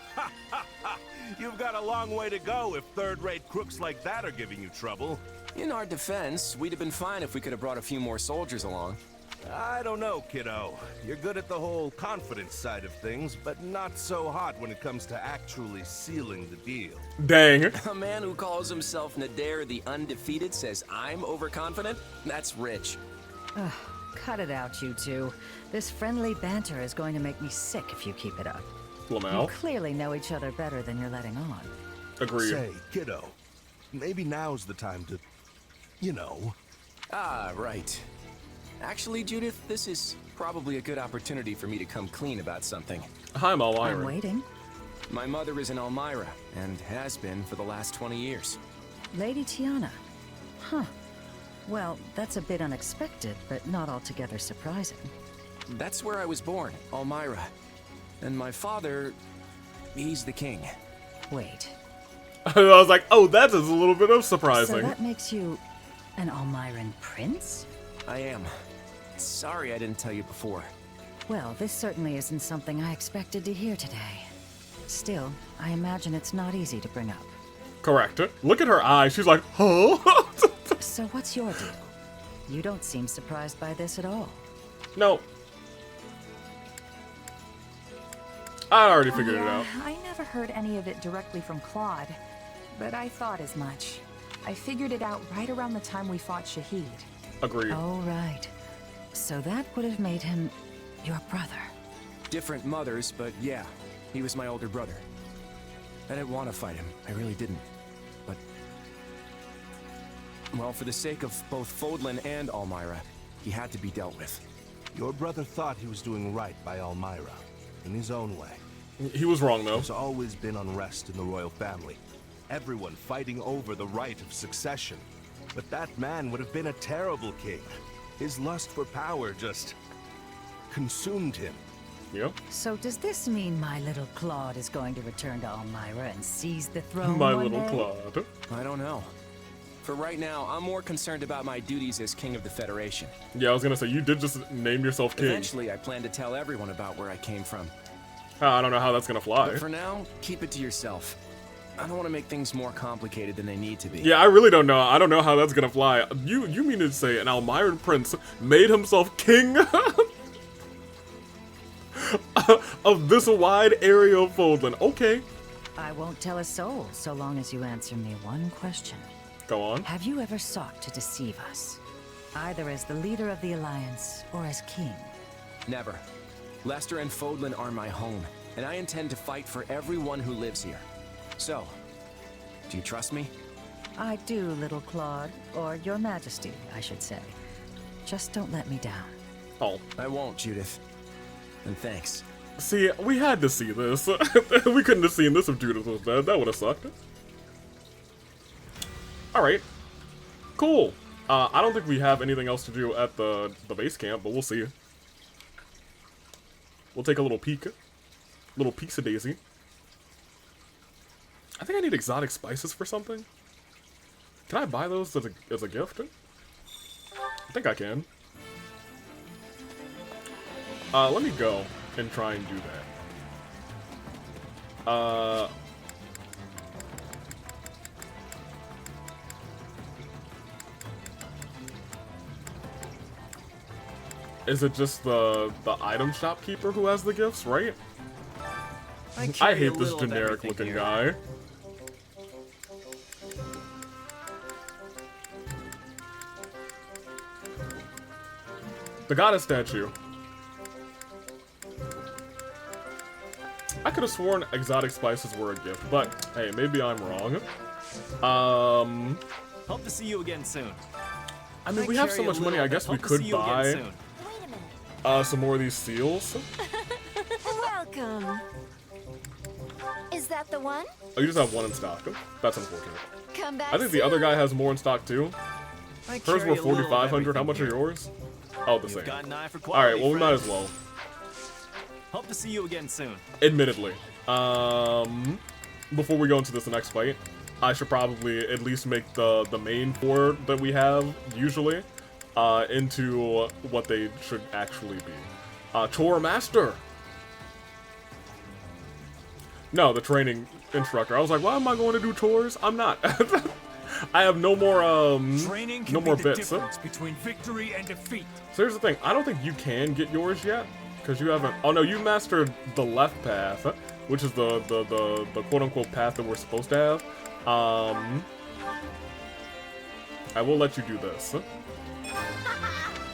You've got a long way to go if third-rate crooks like that are giving you trouble. In our defense, we'd have been fine if we could have brought a few more soldiers along. I don't know, kiddo. You're good at the whole confidence side of things, but not so hot when it comes to actually sealing the deal. Dang. A man who calls himself Nadir the Undefeated says I'm overconfident? That's rich. Ugh, cut it out, you two. This friendly banter is going to make me sick if you keep it up. lmao. You clearly know each other better than you're letting on. Agreed. Say, kiddo, maybe now's the time to, you know. Ah, right. Actually, Judith, this is probably a good opportunity for me to come clean about something. Hi, I'm Elmira. I'm waiting. My mother is in Elmira, and has been for the last 20 years. Lady Tiana. Huh. Well, that's a bit unexpected, but not altogether surprising. That's where I was born, Elmira. And my father, he's the king. Wait. I was like, oh, that is a little bit of surprising. So that makes you an Elmiran prince? I am. Sorry I didn't tell you before. Well, this certainly isn't something I expected to hear today. Still, I imagine it's not easy to bring up. Correct. Look at her eyes. She's like, huh? So what's your deal? You don't seem surprised by this at all. No. I already figured it out. I never heard any of it directly from Claude, but I thought as much. I figured it out right around the time we fought Shahid. Agreed. Oh, right. So that would have made him your brother. Different mothers, but yeah, he was my older brother. I didn't want to fight him. I really didn't. But, well, for the sake of both Fodlan and Elmira, he had to be dealt with. Your brother thought he was doing right by Elmira, in his own way. He was wrong, though. There's always been unrest in the royal family. Everyone fighting over the right of succession. But that man would have been a terrible king. His lust for power just consumed him. Yep. So does this mean my little Claude is going to return to Elmira and seize the throne My one little day? Claude. I don't know. For right now, I'm more concerned about my duties as king of the Federation. Yeah, I was gonna say, you did just name yourself king. Eventually, I plan to tell everyone about where I came from. I don't know how that's gonna fly. But for now, keep it to yourself. I don't want to make things more complicated than they need to be. Yeah, I really don't know. I don't know how that's gonna fly. You mean to say an Elmiran prince made himself king of this wide area of Fodlan? Okay. I won't tell a soul so long as you answer me one question. Go on. Have you ever sought to deceive us? Either as the leader of the Alliance or as king? Never. Lester and Fodlan are my home, and I intend to fight for everyone who lives here. So, do you trust me? I do, little Claude, or your majesty, I should say. Just don't let me down. Oh. I won't, Judith. And thanks. See, we had to see this. We couldn't have seen this if Judith was dead. That would have sucked. Alright. Cool. I don't think we have anything else to do at the base camp, but we'll see. We'll take a little peek. Little piece-a-daisy. I think I need exotic spices for something. Can I buy those as a gift? I think I can. Let me go and try and do that. Is it just the item shopkeeper who has the gifts, right? I hate this generic looking guy. The goddess statue. I could have sworn exotic spices were a gift, but hey, maybe I'm wrong. Hope to see you again soon. I mean, we have so much money, I guess we could buy some more of these seals. Welcome. Is that the one? Oh, you just have one in stock. That's unfortunate. Come back I think the other guy has more in stock too. Hers were 4,500. How much are yours? Oh, the same. Alright, well, we might as well. Hope to see you again soon. Admittedly. Before we go into this next fight, I should probably at least make the main four that we have, usually, into what they should actually be. Chore Master! No, the training instructor. I was like, why am I going to do chores? I'm not. I have no more, Training can no more be the bits. difference between victory and defeat. So here's the thing. I don't think you can get yours yet, because you haven't... Oh, no, you mastered the left path, which is the quote-unquote path that we're supposed to have. I will let you do this.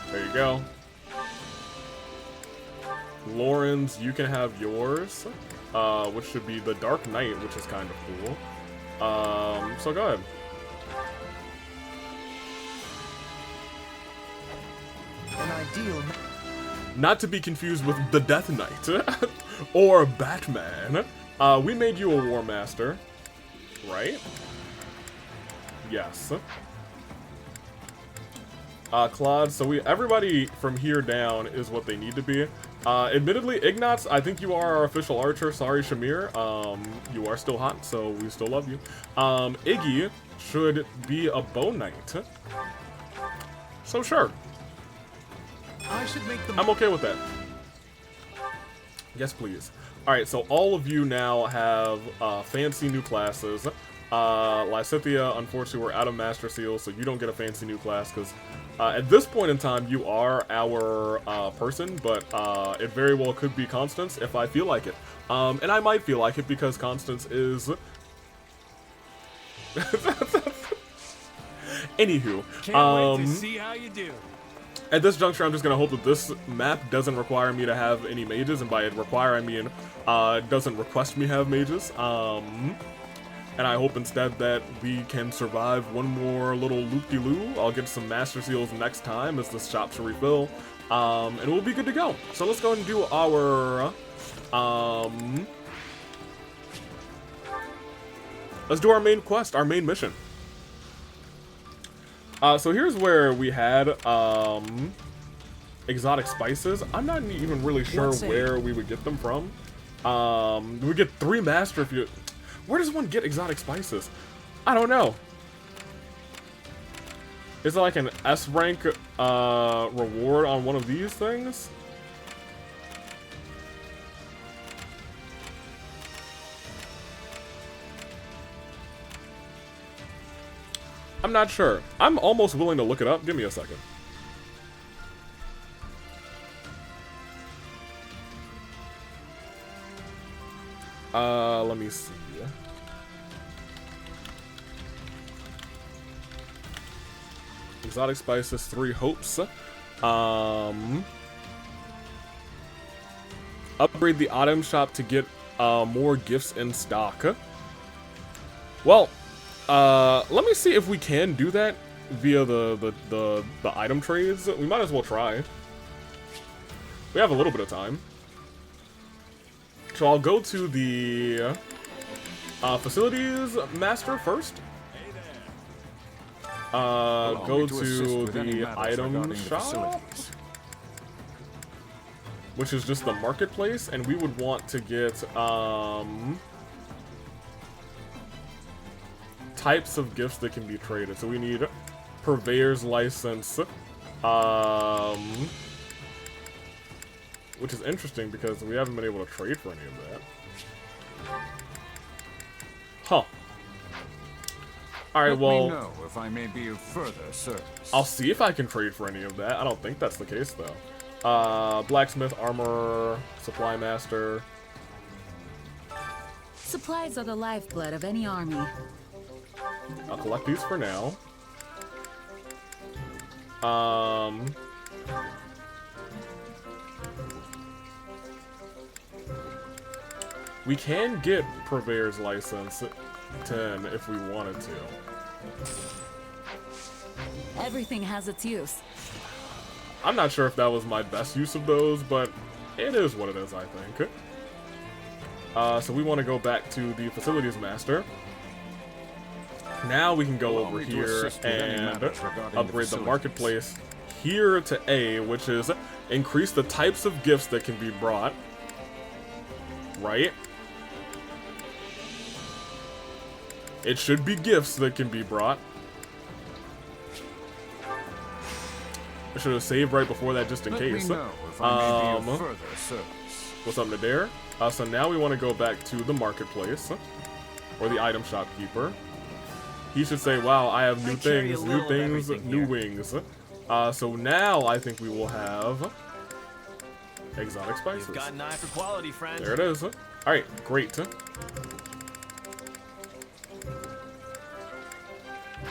There you go. Lauren's, you can have yours, which should be the Dark Knight, which is kind of cool. So go ahead. An ideal. Not to be confused with the Death Knight or Batman. We made you a War Master, right? Yes. Claude, so everybody from here down is what they need to be. Admittedly, Ignatz, I think you are our official archer. Sorry, Shamir. You are still hot, so we still love you. Iggy should be a bow knight. So sure. I should make them. I'm okay with that. Yes, please. Alright, so all of you now have fancy new classes. Lysithia, unfortunately, we're out of Master Seal, so you don't get a fancy new class, because at this point in time, you are our person, but it very well could be Constance if I feel like it. And I might feel like it, because Constance is... Anywho. Can't wait to see how you do. At this juncture, I'm just going to hope that this map doesn't require me to have any mages, and by require, I mean doesn't request me have mages. And I hope instead that we can survive one more little loop-de-loo. I'll get some Master Seals next time as this shop should refill, and we'll be good to go. So let's go ahead and do our, let's do our main quest, our main mission. So here's where we had, exotic spices. I'm not even really sure where we would get them from. We get 3 master if you... Where does one get exotic spices? I don't know. Is it like an S rank reward on one of these things? I'm not sure. I'm almost willing to look it up. Give me a second. Let me see. Exotic spices, 3 hopes. Upgrade the item shop to get more gifts in stock. Well, let me see if we can do that via the item trades. We might as well try. We have a little bit of time. So I'll go to the facilities master first. Go to the item shop, which is just the marketplace, and we would want to get types of gifts that can be traded. So we need purveyor's license, which is interesting because we haven't been able to trade for any of that. Huh. Alright, well... Let me know if I may be of further service. I'll see if I can trade for any of that. I don't think that's the case, though. Blacksmith, armor, supply master. Supplies are the lifeblood of any army. I'll collect these for now. We can get Purveyor's License 10 if we wanted to. Everything has its use. I'm not sure if that was my best use of those, but it is what it is, I think. So we want to go back to the Facilities Master. Now we can go over here and upgrade the Marketplace here to A, which is increase the types of gifts that can be brought. Right? It should be gifts that can be brought. I should have saved right before that just in case. What's up, Nadir? So now we want to go back to the Marketplace, or the Item Shopkeeper. He should say, wow, I have new things, new wings. So now I think we will have exotic spices. You've got an eye for quality, friend. There it is. Alright, great.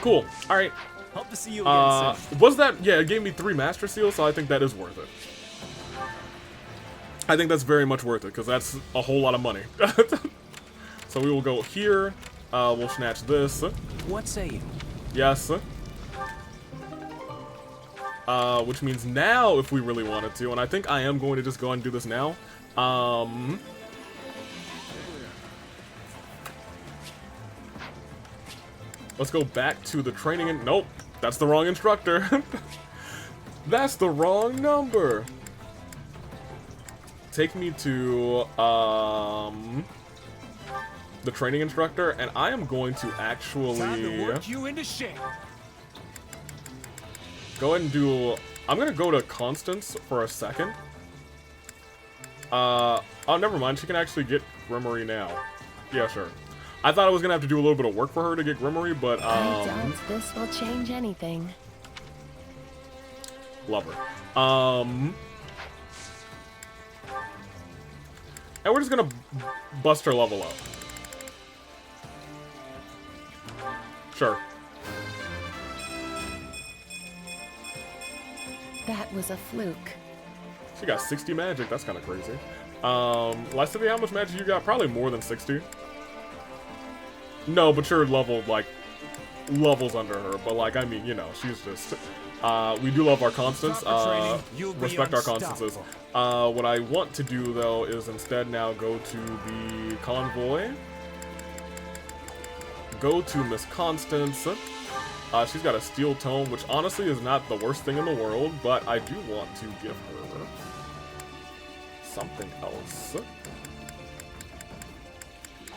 Cool. Alright. Hope to see you again soon. Was that... Yeah, it gave me 3 Master Seals, so I think that is worth it. I think that's very much worth it, because that's a whole lot of money. So we will go here. We'll snatch this. What say you? Yes. Which means now, if we really wanted to, and I think I am going to just go ahead and do this now. Let's go back to the training and nope, that's the wrong instructor. That's the wrong number. Take me to the training instructor, and I am going to actually Time to work you into shape. Go ahead and do. I'm gonna go to Constance for a second. Oh, never mind. She can actually get Grimory now. Yeah, sure. I thought I was gonna have to do a little bit of work for her to get Grimory, but I doubt this will change anything. Love her. And we're just gonna bust her level up. Sure. That was a fluke. She got 60 magic. That's kind of crazy. Lastly, how much magic you got? Probably more than 60. No, but you're leveled, like, levels under her. But, like, I mean, you know, she's just... we do love our constants. Respect our constances. What I want to do, though, is instead now go to the convoy. Go to Miss Constance. She's got a steel tome, which honestly is not the worst thing in the world, but I do want to give her something else.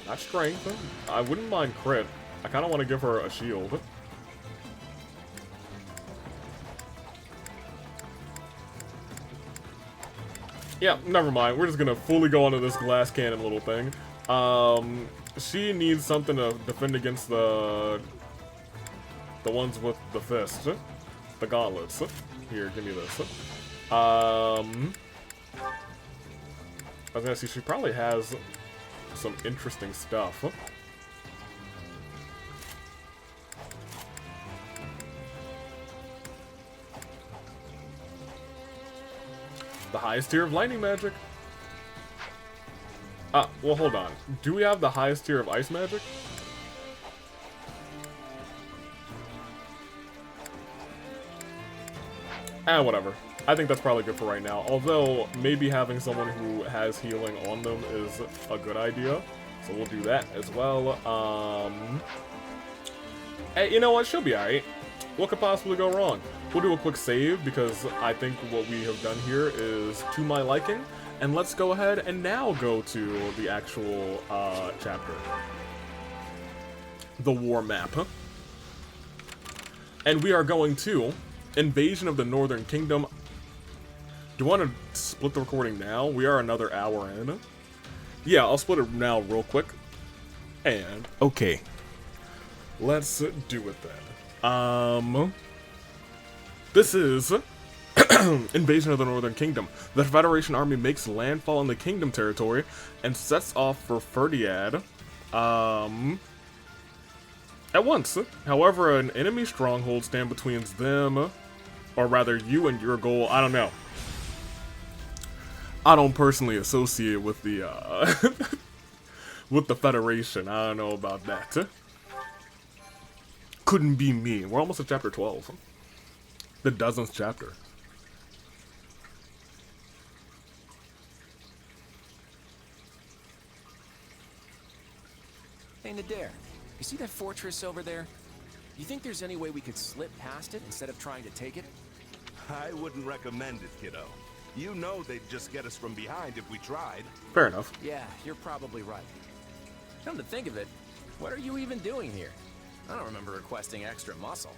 Not strength. I wouldn't mind crit. I kind of want to give her a shield. Yeah, never mind. We're just gonna fully go onto this glass cannon little thing. She needs something to defend against the ones with the fist. The gauntlets. Here, give me this. I was gonna see, she probably has some interesting stuff. The highest tier of lightning magic. Well, hold on. Do we have the highest tier of ice magic? Whatever. I think that's probably good for right now. Although, maybe having someone who has healing on them is a good idea. So we'll do that as well. Hey, you know what? She'll be alright. What could possibly go wrong? We'll do a quick save because I think what we have done here is to my liking. And let's go ahead and now go to the actual chapter. The war map. And we are going to Invasion of the Northern Kingdom. Do you want to split the recording now? We are another hour in. Yeah, I'll split it now real quick. And, okay. Let's do it then. This is Invasion of the Northern Kingdom. The Federation army makes landfall in the kingdom territory and sets off for Ferdiad at once. However, an enemy stronghold stands between them, or rather you and your goal. I don't know. I don't personally associate with the with the Federation. I don't know about that. Couldn't be me. We're almost at chapter 12. The dozenth chapter. Hey, Nadir, you see that fortress over there? You think there's any way we could slip past it instead of trying to take it? I wouldn't recommend it, kiddo. You know they'd just get us from behind if we tried. Fair enough. Yeah, you're probably right. Come to think of it, what are you even doing here? I don't remember requesting extra muscle.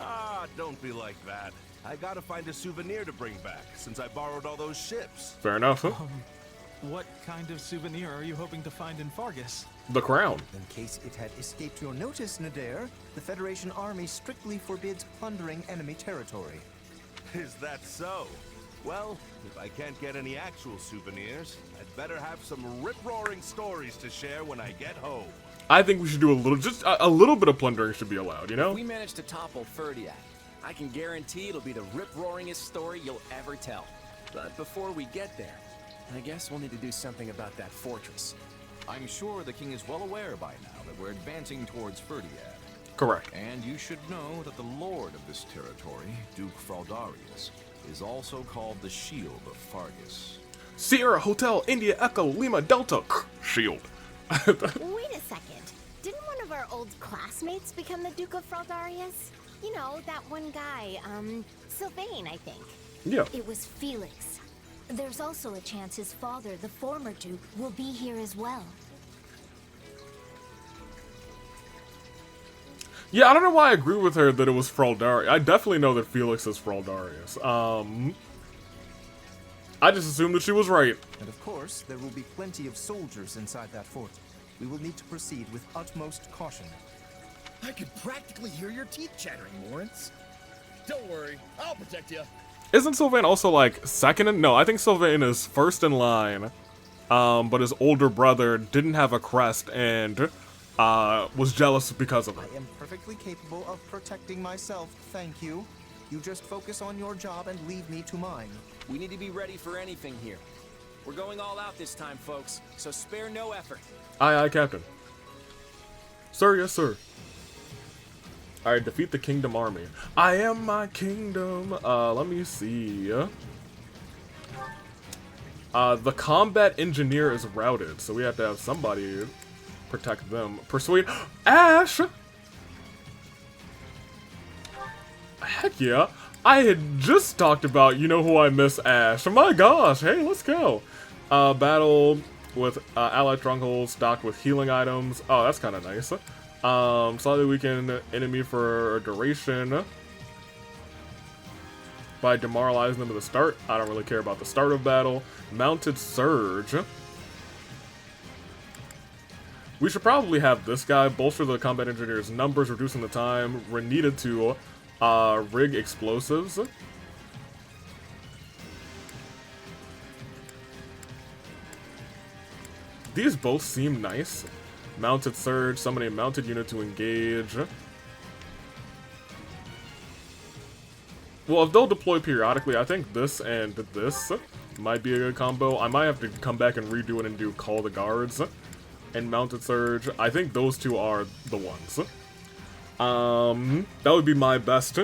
Ah, don't be like that. I gotta find a souvenir to bring back, since I borrowed all those ships. Fair enough. What kind of souvenir are you hoping to find in Fargus? The crown. In case it had escaped your notice, Nadir, the Federation Army strictly forbids plundering enemy territory. Is that so? Well, if I can't get any actual souvenirs, I'd better have some rip-roaring stories to share when I get home. I think we should do a little, just a little bit of plundering should be allowed, you know? If we manage to topple Ferdiad, I can guarantee it'll be the rip-roaringest story you'll ever tell. But before we get there, I guess we'll need to do something about that fortress. I'm sure the king is well aware by now that we're advancing towards Ferdiad. Correct. And you should know that the lord of this territory, Duke Fraldarius, is also called the Shield of Fargus. Sierra Hotel India Echo Lima Delta Shield. Wait a second. Didn't one of our old classmates become the Duke of Fraldarius? You know, that one guy, Sylvain, I think. Yeah. It was Felix. There's also a chance his father, the former Duke, will be here as well. Yeah, I don't know why I agree with her that it was Fraldarius. I definitely know that Felix is Fraldarius. I just assumed that she was right. And of course, there will be plenty of soldiers inside that fort. We will need to proceed with utmost caution. I could practically hear your teeth chattering, Lawrence. Don't worry, I'll protect you. Isn't Sylvain also like second in? No, I think Sylvain is first in line. But his older brother didn't have a crest and was jealous because of it. I am perfectly capable of protecting myself, thank you. You just focus on your job and leave me to mine. We need to be ready for anything here. We're going all out this time, folks, so spare no effort. Aye, aye, Captain. Sir, yes, sir. Alright, defeat the kingdom army. I am my kingdom. Let me see. The combat engineer is routed, so we have to have somebody protect them. Persuade Ash! Heck yeah. I had just talked about, you know who I miss, Ash. Oh my gosh, hey, let's go. Battle with allied strongholds stocked with healing items. Oh, that's kind of nice. Slightly weakened enemy for a duration by demoralizing them at the start. I don't really care about the start of battle. Mounted Surge. We should probably have this guy bolster the combat engineer's numbers, reducing the time needed to rig explosives. These both seem nice. Mounted Surge, summon a mounted unit to engage. Well, if they'll deploy periodically, I think this and this might be a good combo. I might have to come back and redo it and do Call the Guards and Mounted Surge. I think those two are the ones. That would be my best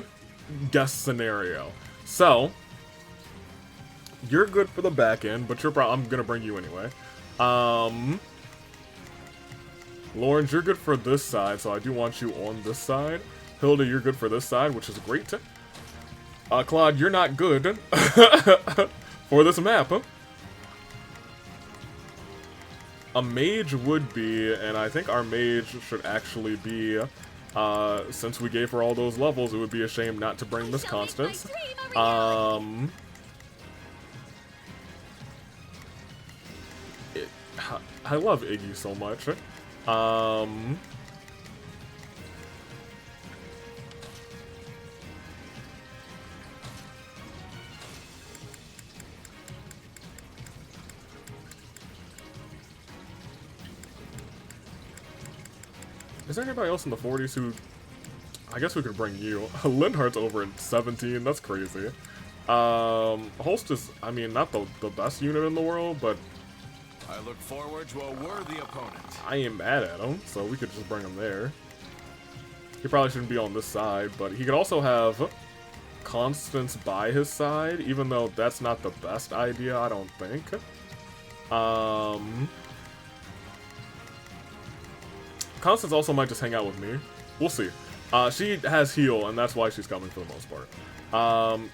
guess scenario. So, you're good for the back end, but I'm gonna bring you anyway. Lawrence, you're good for this side, so I do want you on this side. Hilda, you're good for this side, which is great. Claude, you're not good for this map. A mage would be, and I think our mage should actually be, since we gave her all those levels, it would be a shame not to bring Miss Constance. I love Iggy so much. Is there anybody else in the 40s who... I guess we could bring you. Lindhart's over at 17, that's crazy. Holst is, I mean, not the best unit in the world, but I look forward to a worthy opponent. I ain't mad at him, so we could just bring him there. He probably shouldn't be on this side, but he could also have Constance by his side, even though that's not the best idea, I don't think. Constance also might just hang out with me. We'll see. She has heal, and that's why she's coming for the most part.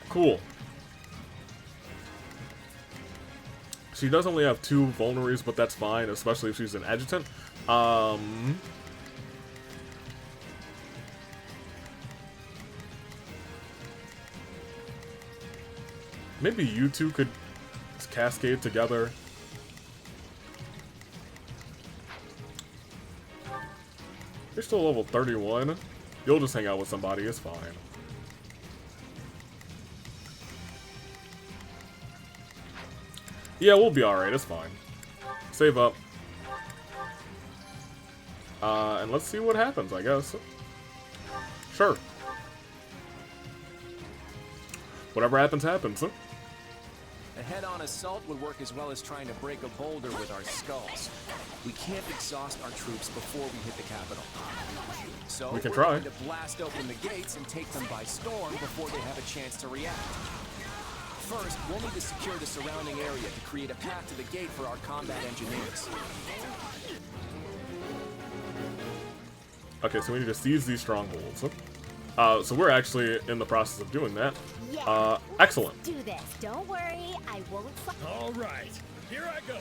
Cool. She does only have 2 vulneraries, but that's fine, especially if she's an adjutant. Maybe you two could cascade together. You're still level 31. You'll just hang out with somebody, it's fine. Yeah, we'll be alright, it's fine. Save up. And let's see what happens, I guess. Sure. Whatever happens, happens. A head-on assault would work as well as trying to break a boulder with our skulls. We can't exhaust our troops before we hit the capital. So We can we're try. going to blast open the gates and take them by storm before they have a chance to react. First, we'll need to secure the surrounding area to create a path to the gate for our combat engineers. Okay, so we need to seize these strongholds. So we're actually in the process of doing that. Excellent. Do this. Don't worry, I won't. All right, here I go.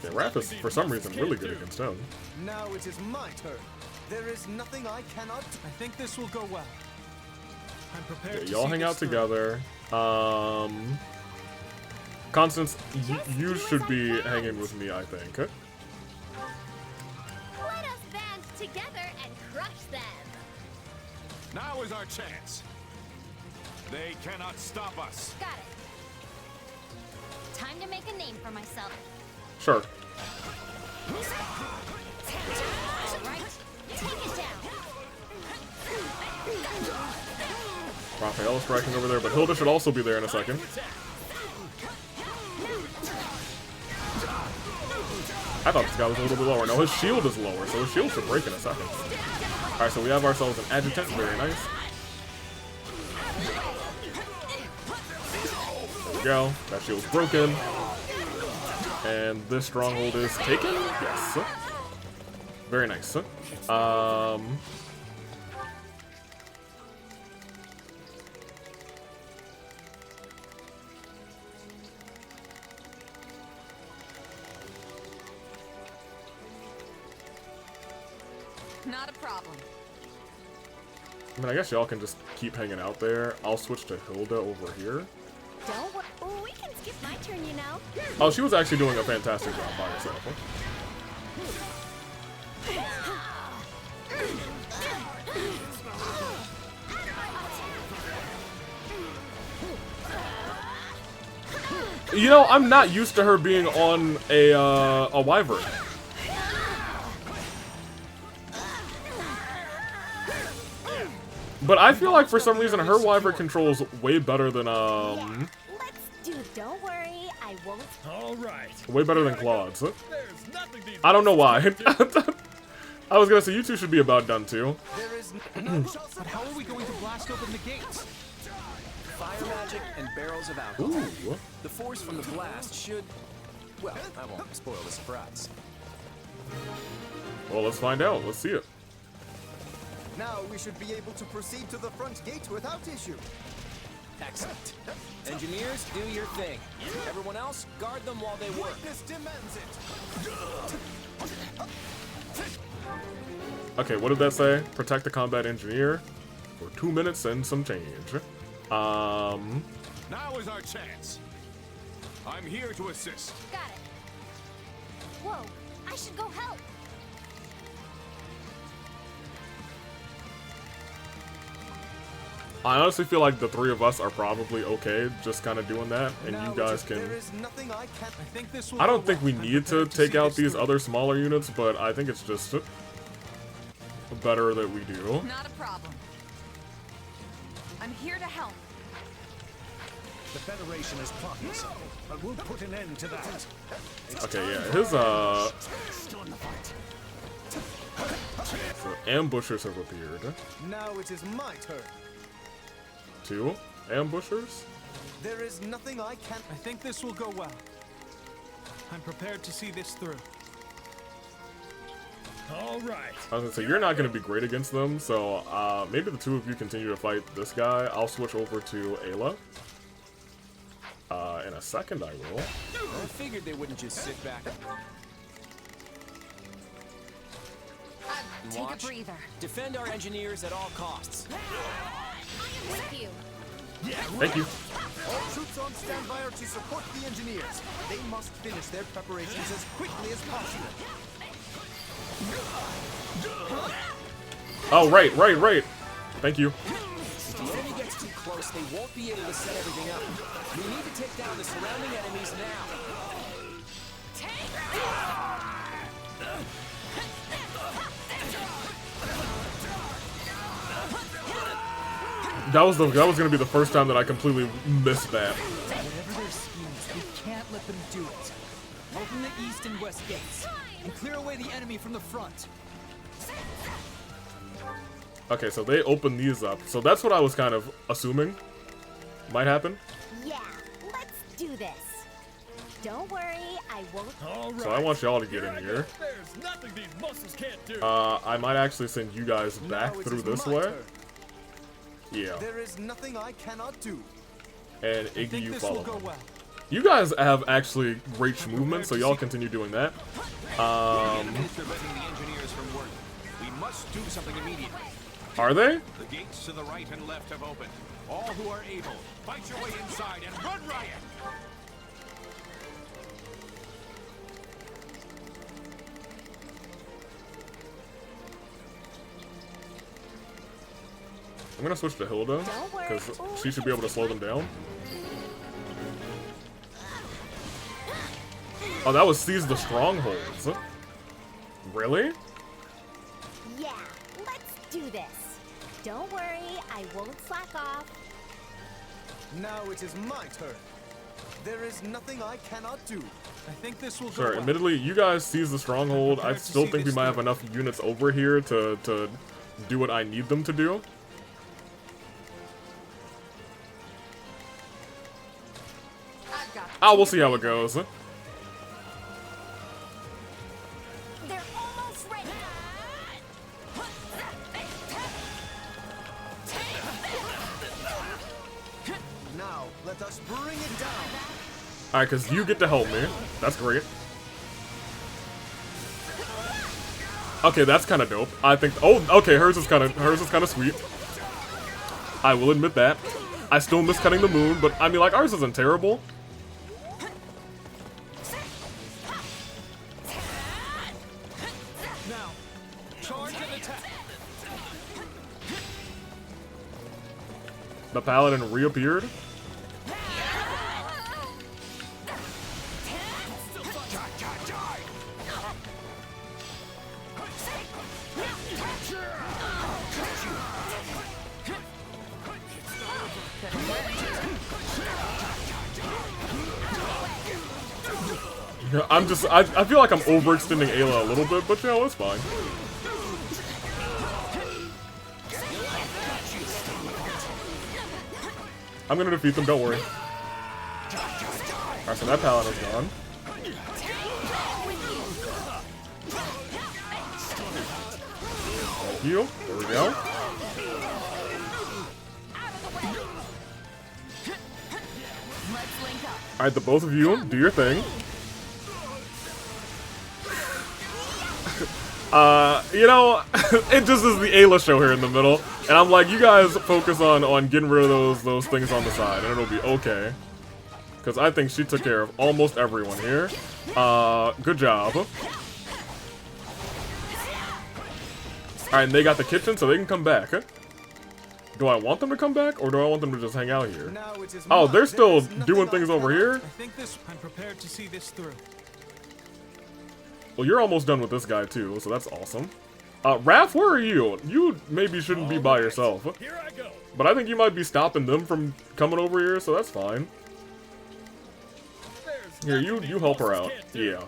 Okay, Raph is, for some reason, really good against him. Now it is my turn. There is nothing I cannot. I think this will go well. I'm prepared to Y'all see hang this out through. together. Constance, you should be hanging with me, I think. Let us band together and crush them. Now is our chance. They cannot stop us. Got it. Time to make a name for myself. Sure. Right? Take it down. Raphael is striking over there, but Hilda should also be there in a second. I thought this guy was a little bit lower. No, his shield is lower, so his shield should break in a second. Alright, so we have ourselves an adjutant. Very nice. There we go. That shield's broken. And this stronghold is taken? Yes. Very nice. Not a problem. I mean, I guess y'all can just keep hanging out there. I'll switch to Hilda over here. Don't worry. Oh, we can skip my turn, you know. Oh, she was actually doing a fantastic job by herself. You know, I'm not used to her being on a wyvern. But I feel like for some reason her wyvern controls way better than Let's do. Don't worry, I won't. All right. way better than Claude's. There's nothing these I don't know why. I was gonna say you two should be about done too. There is But how are we going to blast open the gates? Fire magic and barrels of alcohol. Ooh. The force from the blast should... Well, I won't spoil the surprise. Well, let's find out. Let's see it. Now we should be able to proceed to the front gate without issue. Excellent. Engineers, do your thing. Everyone else, guard them while they work. Witness demands it. Okay, what did that say? Protect the combat engineer for 2 minutes and some change. Now is our chance. I'm here to assist. Got it. Whoa, I should go help. I honestly feel like the 3 of us are probably okay just kind of doing that, and you guys can... There is nothing I can. I think this will I don't go think we well. I'm need to prepared take see out this these through. other smaller units, but I think it's just better that we do. Not a problem. I'm here to help. The Federation is plotting something, but we'll put an end to that. Okay, yeah, his so ambushers have appeared. Now it is my turn. 2 ambushers. There is nothing I can't. I think this will go well. I'm prepared to see this through. All right. I was gonna say, you're not gonna be great against them, so maybe the 2 of you continue to fight this guy. I'll switch over to Ayla. In a second, I will. I figured they wouldn't just sit back. Take a breather. Defend our engineers at all costs. With you. Yeah, Thank you. All troops on standby are to support the engineers. They must finish their preparations as quickly as possible. Oh, right. Thank you. If the enemy gets too close, they won't be able to set everything up. We need to take down the surrounding enemies now. That was gonna be the first time that I completely missed that. Whatever their schemes, we can't let them do it. Open the east and west gates, and clear away the enemy from the front. Okay, so they opened these up. So that's what I was kind of assuming might happen. Yeah, let's do this. Don't worry, I won't. All right. So I want y'all to get in here. There's nothing these muscles can't do. I might actually send you guys back through this way. Yeah. There is nothing I cannot do. And Iggy, you follow. Well. You guys have actually great movement, so y'all continue doing that. The enemy is preventing the engineers from working. We must do something immediately. Are they? The gates to the right and left have opened. All who are able, fight your way inside and run riot! I'm gonna switch to Hilda, because she should be able to slow them down. Oh, that was seize the strongholds. Really? Yeah, let's do this. Don't worry, I won't slack off. Now it is my turn. There is nothing I cannot do. I think this will go Sure, well. admittedly, you guys seize the stronghold. I still think we might have enough units over here to do what I need them to do. We'll see how it goes. They're almost ready. Now, let us bring it down. Alright, because you get to help me. That's great. Okay, that's kind of dope. I think. Oh, okay. Hers is kind of sweet. I will admit that. I still miss cutting the moon, but I mean, like, ours isn't terrible. Now, charge and attack. The paladin reappeared. I feel like I'm overextending Ayla a little bit, but you know, it's fine. I'm gonna defeat them, don't worry. Alright, so that paladin is gone. Thank you. There we go. Alright, the both of you, do your thing. You know, it just is the Ayla show here in the middle, and I'm like, you guys focus on getting rid of those things on the side, and it'll be okay. Because I think she took care of almost everyone here. Good job. Alright, and they got the kitchen, so they can come back. Do I want them to come back, or do I want them to just hang out here? Oh, they're still doing things over here? I think I'm prepared to see this through. Well, you're almost done with this guy, too, so that's awesome. Raph, where are you? You maybe shouldn't be by yourself. Here I go. But I think you might be stopping them from coming over here, so that's fine. Here, you help her out. Yeah.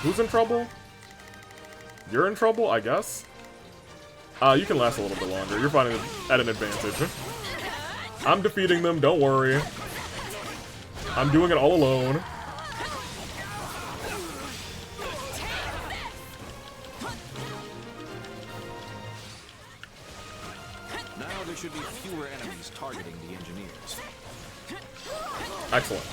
Who's in trouble? You're in trouble, I guess? You can last a little bit longer. You're finding it at an advantage. I'm defeating them, don't worry. I'm doing it all alone. Now there should be fewer enemies targeting the engineers. Excellent.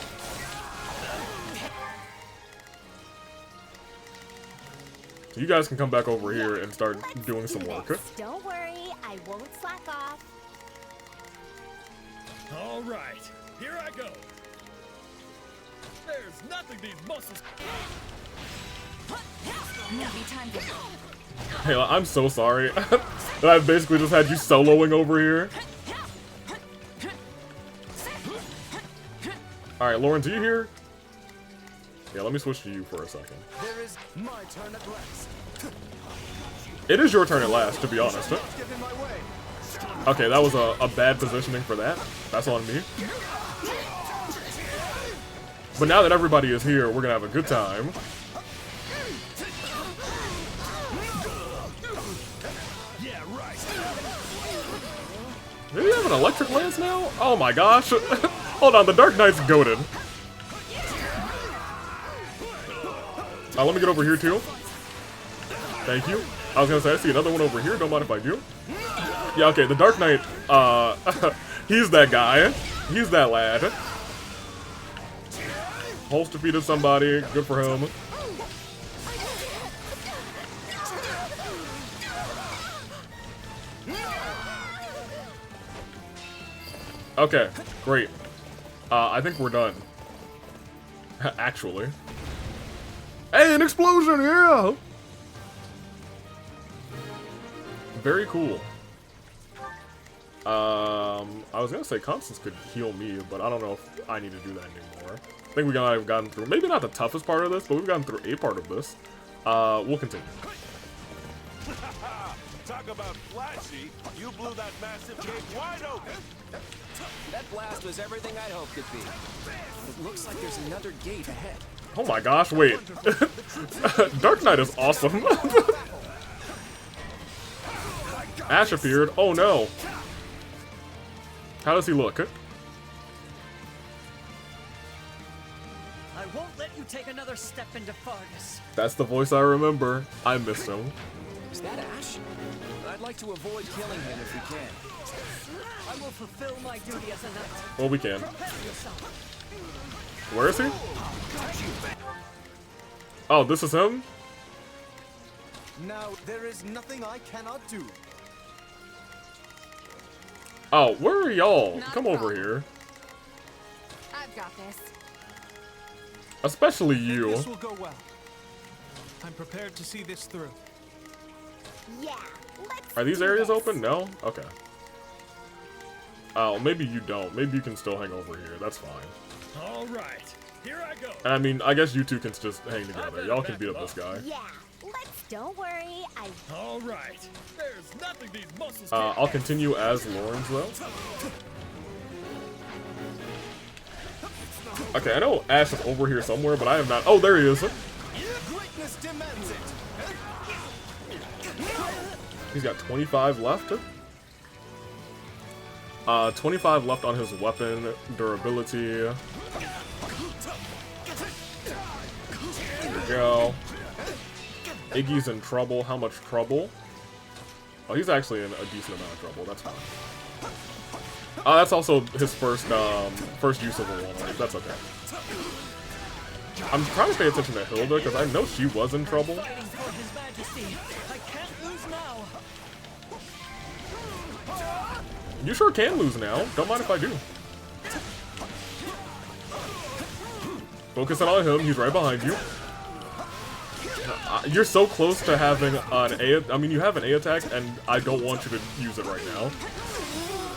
You guys can come back over here and start doing some work. Don't worry, I won't slack off. All right, here I go. There's nothing these muscles. Maybe time to... Hey, I'm so sorry that I've basically just had you soloing over here. Alright, Lawrence, are you here? Yeah, let me switch to you for a second. There is my turn at last. It is your turn at last, to be honest. Okay, that was a bad positioning for that. That's on me. But now that everybody is here, we're gonna have a good time. Do you have an electric lance now? Oh my gosh. Hold on, the Dark Knight's goated. Let me get over here too. Thank you. I was gonna say, I see another one over here. Don't mind if I do. Yeah, okay, the Dark Knight, he's that guy. He's that lad. Hulk's defeated somebody. Good for him. Okay, great. I think we're done. Actually. Hey, an explosion, yeah! Very cool. I was gonna say Constance could heal me, but I don't know if I need to do that anymore. I think we might have gotten through, maybe not the toughest part of this, but we've gotten through a part of this. We'll continue. Talk about flashy, you blew that massive gate wide open. That blast was everything I'd hoped it'd be. It looks like there's another gate ahead. Oh my gosh, wait. Dark Knight is awesome. Ash appeared. Oh no. How does he look? I won't let you take another step into Fargus. That's the voice I remember. I missed him. Is that Ash? I'd like to avoid killing him if we can. I will fulfill my duty as a knight. Well, we can. Where is he? Oh, this is him? Now, there is nothing I cannot do. Oh, where are y'all? Come over here. I've got this. Especially you. This will go well. I'm prepared to see this through. Yeah, let's Are these do areas this. open? No? Okay. Oh, maybe you don't. Maybe you can still hang over here. That's fine. All right, here I go. And I mean, I guess you two can just hang together. Y'all can beat up this guy. Yeah, don't worry, All right, there's nothing these muscles I'll continue as Lawrence, though. Okay, I know Ash is over here somewhere, but I have not... Oh, there he is. Greatness demands it. He's got 25 left. 25 left on his weapon durability. There we go. Iggy's in trouble. How much trouble? Oh, he's actually in a decent amount of trouble. That's fine. That's also his first use of a one-life. That's okay. I'm trying to pay attention to Hilda because I know she was in trouble. You sure can lose now. Don't mind if I do. Focusing on him. He's right behind you. You're so close to having an A... I mean, you have an A attack, and I don't want you to use it right now.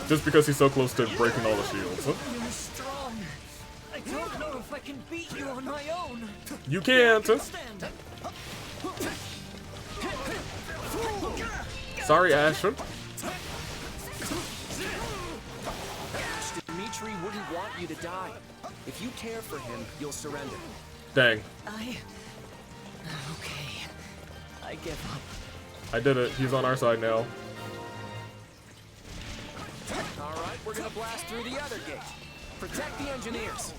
Just because he's so close to breaking all the shields. I don't know if I can beat you on my own. You can't. Sorry, Asher. Dimitri wouldn't want you to die. If you care for him, you'll surrender. Dang. Okay. I give up. I did it. He's on our side now. Alright, we're gonna blast through the other gate. Protect the engineers.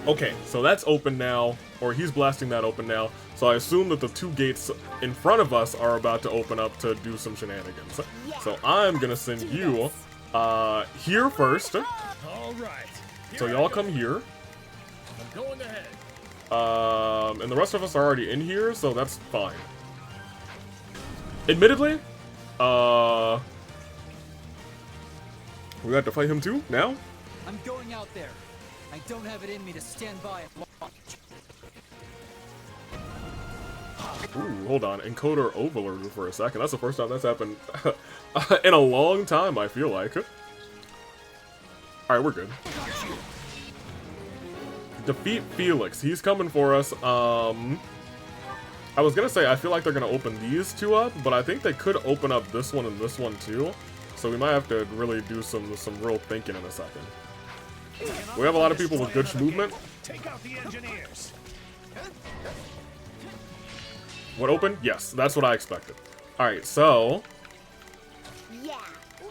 Okay, so that's open now, or he's blasting that open now. So I assume that the two gates in front of us are about to open up to do some shenanigans. So I'm gonna send you here first. All right. So y'all come here. I'm going ahead. And the rest of us are already in here, so that's fine. Admittedly, we have to fight him too now. I'm going out there. I don't have it in me to stand by and watch. Ooh, hold on. Encoder overloaded for a second. That's the first time that's happened in a long time, I feel like. Alright, we're good. Defeat Felix. He's coming for us. I was gonna say, I feel like they're gonna open these two up, but I think they could open up this one and this one too. So we might have to really do some real thinking in a second. We have a lot of people with good movement. Take out the engineers. What, open? Yes, that's what I expected. Alright, so Yeah,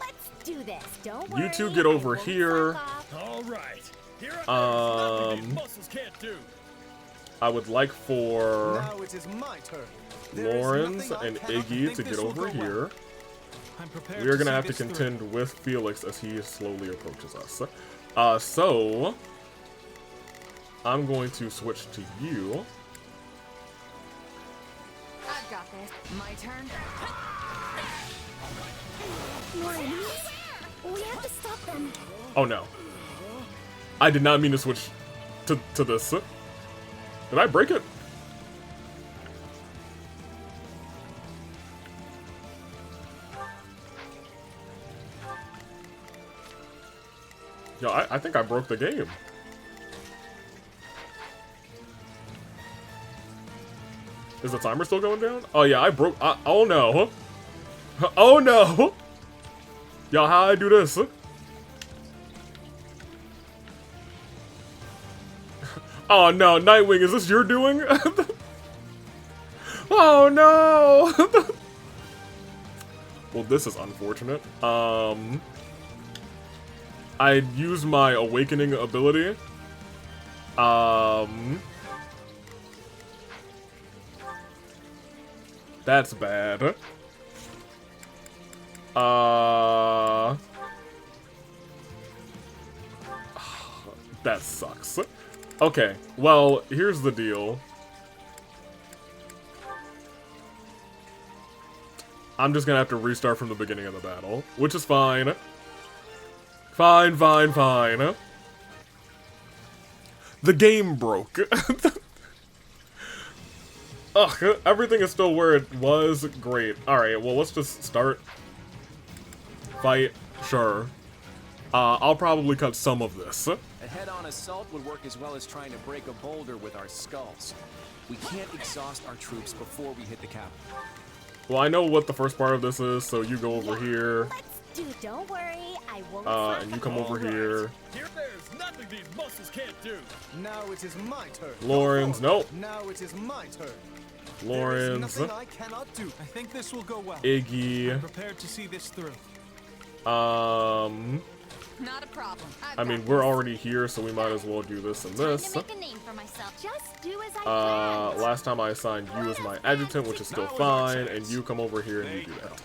let's do this. Don't worry. you two get over here. All right. Here I these muscles can't do. I would like for Now it is my turn. Lawrence and Iggy to get over here. We are going to have to contend with Felix as he slowly approaches us. So I'm going to switch to you. I've got this. My turn. More enemies? We have to stop them. Oh no. I did not mean to switch to this. Did I break it? Yo, I think I broke the game. Is the timer still going down? Oh yeah, I broke. Oh no. Oh no. Yo, how I do this? Oh no, Nightwing, is this your doing? Oh no. Well, this is unfortunate. I used my awakening ability. That's bad. That sucks. Okay, well, here's the deal. I'm just gonna have to restart from the beginning of the battle, which is fine. Fine. The game broke. Ugh, everything is still where it was. Great. Alright, well, let's just start. Fight. Sure. I'll probably cut some of this. A head-on assault would work as well as trying to break a boulder with our skulls. We can't exhaust our troops before we hit the capital. Well, I know what the first part of this is, so you go over here. Dude, don't worry. I won't. And you come over here. Here there's nothing these muscles can't do. Now it is my turn. Lawrence, nope. Now it is my turn. Lawrence. There is nothing I cannot do. I think this will go well. Iggy. I'm prepared to see this through. Not a problem. I mean, we're already here, so we might as well do this and this. Time to make a name for myself. Just do as I planned. Last time I assigned you as my adjutant, which is still fine, and you come over here and you do that.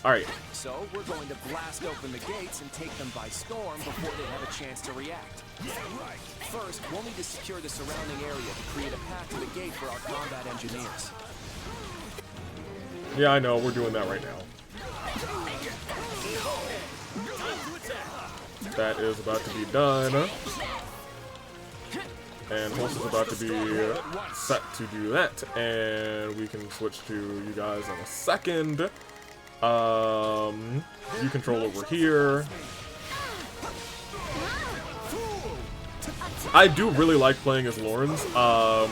Alright. So, we're going to blast open the gates and take them by storm before they have a chance to react. Yeah, right. First, we'll need to secure the surrounding area to create a path to the gate for our combat engineers. Yeah, I know, we're doing that right now. That is about to be done. And Horse is about to be set to do that. And we can switch to you guys in a second. You control over here. I do really like playing as Lawrence. I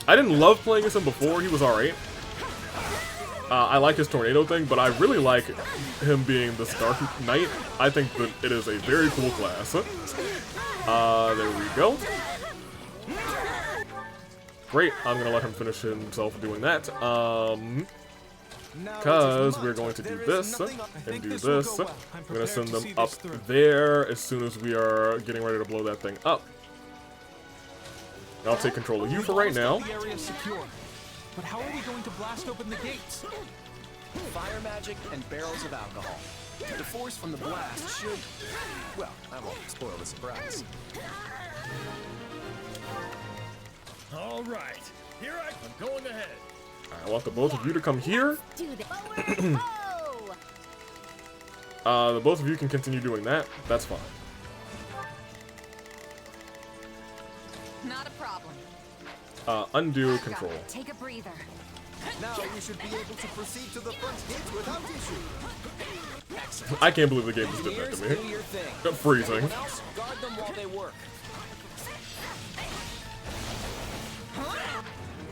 didn't love playing as him before. He was alright. I like his tornado thing, but I really like him being this Dark Knight. I think that it is a very cool class. There we go. Great, I'm gonna let him finish himself doing that. Because we're going to do this and do this. I'm gonna send them up there as soon as we are getting ready to blow that thing up. I'll take control of you for right now. The area is secure. But how are we going to blast open the gates? Fire magic and barrels of alcohol. The force from the blast should... Well, I won't spoil the surprise. All right, here I'm going ahead. I want the both of you to come here. The both of you can continue doing that. That's fine. Not a problem. Undo control. Take a breather. Now we should be able to proceed to the front gate without issue. I can't believe the game just did that to me. Freezing. Guard them while they work.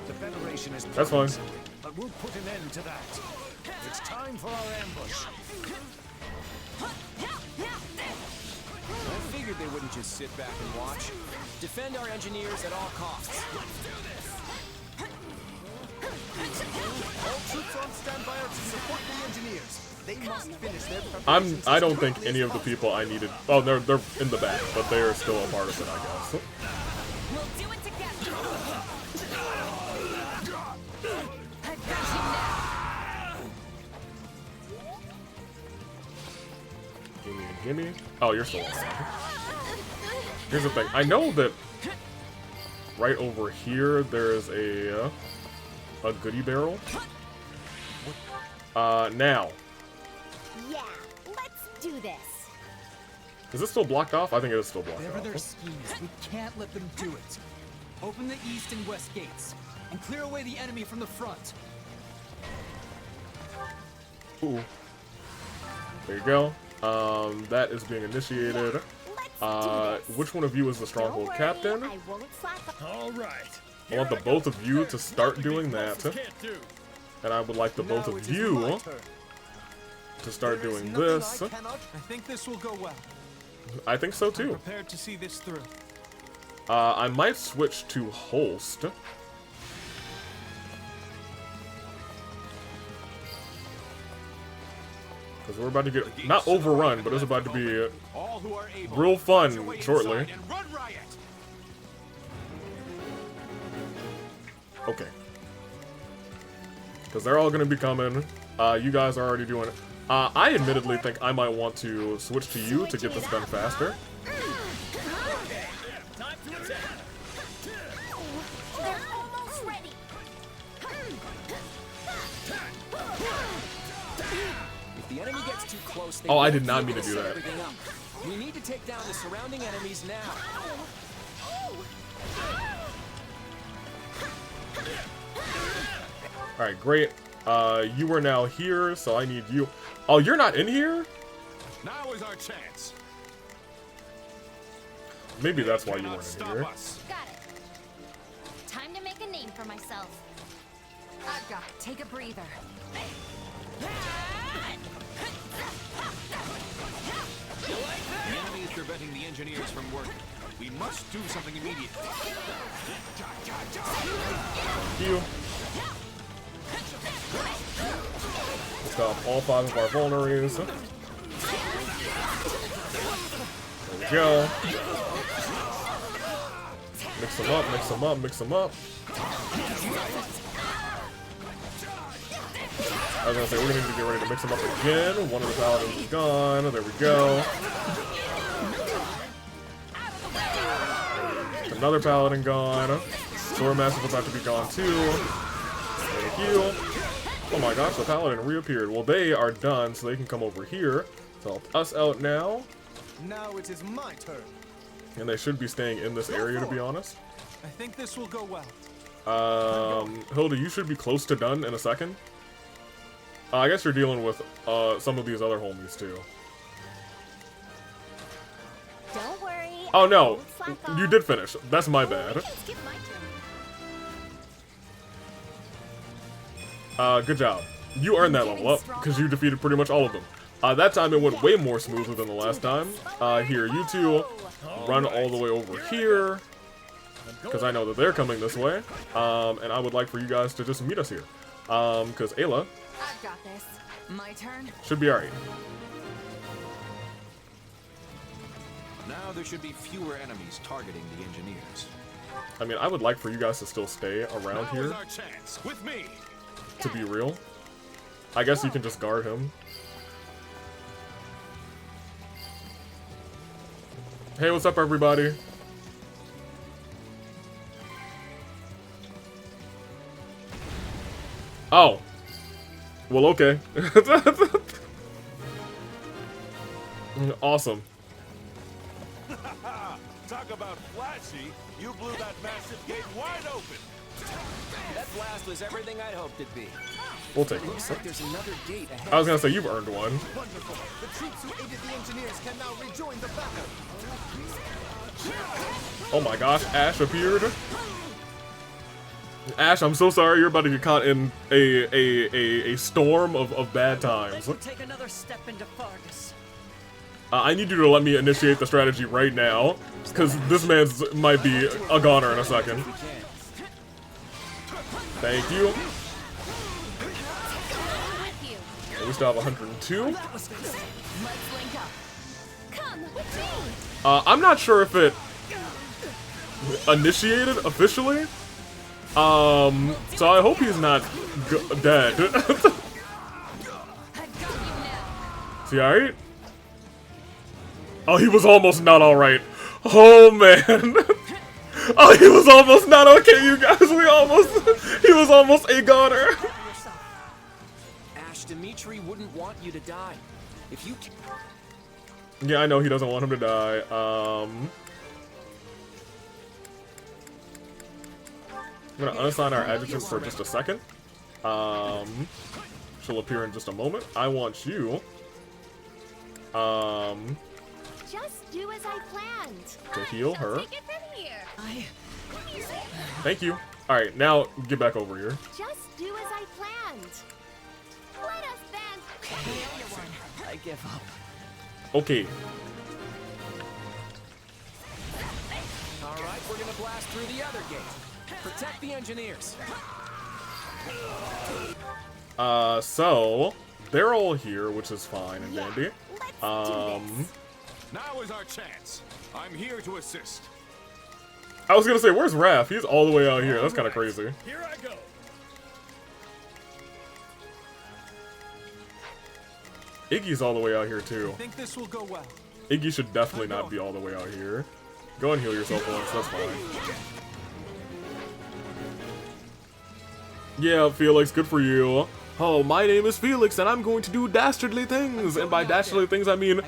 The Federation is That's fine. but we'll put an end to that. It's time for our ambush. I figured they wouldn't just sit back and watch. Defend our engineers at all costs. All troops on standby are to support the engineers. They must finish their I don't think any of the people I needed. Oh, they're in the back, but they are still a part of it, I guess. We'll do it together. Gimme. Oh, you're still alive. Here's the thing. I know that right over here there is a goodie barrel. Now. Yeah, let's do this. Is this still blocked off? I think it is still blocked Whatever their off. schemes, we can't let them do it. Open the east and west gates, and clear away the enemy from the front. Ooh. There you go. That is being initiated. Which one of you is the stronghold captain? All right. I want the both of you to start doing that. And I would like the both of you to start doing this. I think this will go well. I think so I'm too. prepared to see this through. I might switch to Holst. Because we're about to get, not overrun, but it's about to be real fun shortly. Okay. Because they're all going to be coming. You guys are already doing it. I admittedly think I might want to switch to you to get this done faster. They're almost ready. If the enemy gets too close, they Oh, I won't did not be mean able to do set that. everything up. We need to take down the surrounding enemies now. Alright, great. You are now here, so I need you. Oh, you're not in here? Now is our chance. Maybe that's why you weren't in here. Got it. Time to make a name for myself. I've got it. Take a breather. The enemy is preventing the engineers from working. We must do something immediately. You. Stop all 5 of our vulneraries. There we go. Mix them up, mix them up, mix them up. I was gonna say, we're gonna need to get ready to mix them up again. One of the paladins is gone. There we go. Another paladin gone. Sword Master about to be gone too. Thank you. Oh my gosh, the paladin reappeared. Well, they are done, so they can come over here to help us out now. Now it is my turn. And they should be staying in this area, to be honest. I think this will go well. Hilda, you should be close to done in a second. I guess you're dealing with some of these other homies too. Don't worry, Oh no, you did finish. That's my bad. Good job. You earned that level up, because you defeated pretty much all of them. That time it went way more smoothly than the last time. Here, you two run all the way over here, because I know that they're coming this way. And I would like for you guys to just meet us here. Because Ayla I've got this. My turn. should be alright. Now there should be fewer enemies targeting the engineers. I mean, I would like for you guys to still stay around Now here, is our chance. With me. to be real. I guess you can just guard him. Hey, what's up, everybody? Oh. Well, okay. Awesome. Talk about flashy. You blew that massive gate wide open. That blast was everything I'd hoped it'd be. We'll take Looks this. like there's another gate ahead. I was gonna say, you've earned one. Wonderful. The troops who aided the engineers can now rejoin the battle. Oh my gosh, Ash appeared. Ash, I'm so sorry you're about to get caught in a storm of bad times. Take another step into Fargus. I need you to let me initiate the strategy right now, because this man's might be a goner in a second. Thank you. We still have 102. I'm not sure if it initiated officially. So I hope he's not dead. Is he alright? Oh, he was almost not alright. Oh, man. Oh, he was almost not okay, you guys. He was almost a goner. Ash, Dimitri wouldn't want you to die. If you... Yeah, I know he doesn't want him to die. I'm gonna unassign our adjectives for just a second. She'll appear in just a moment. I want you, Just do as I planned. to heal her. Take it from here. Thank you. Alright, now get back over here. Just do as I planned. Let us then. I give up. Okay. Alright, we're gonna blast through the other gate. Protect the engineers. So they're all here, which is fine and dandy. Now is our chance. I'm here to assist. I was gonna say, where's Raph? He's all the way out here. That's kind of crazy. Here I go. Iggy's all the way out here too. I think this will go well. Iggy should definitely not be all the way out here. Go and heal yourself once, that's fine. Yeah, Felix, good for you. Oh, my name is Felix, and I'm going to do dastardly things. And by dastardly things, I mean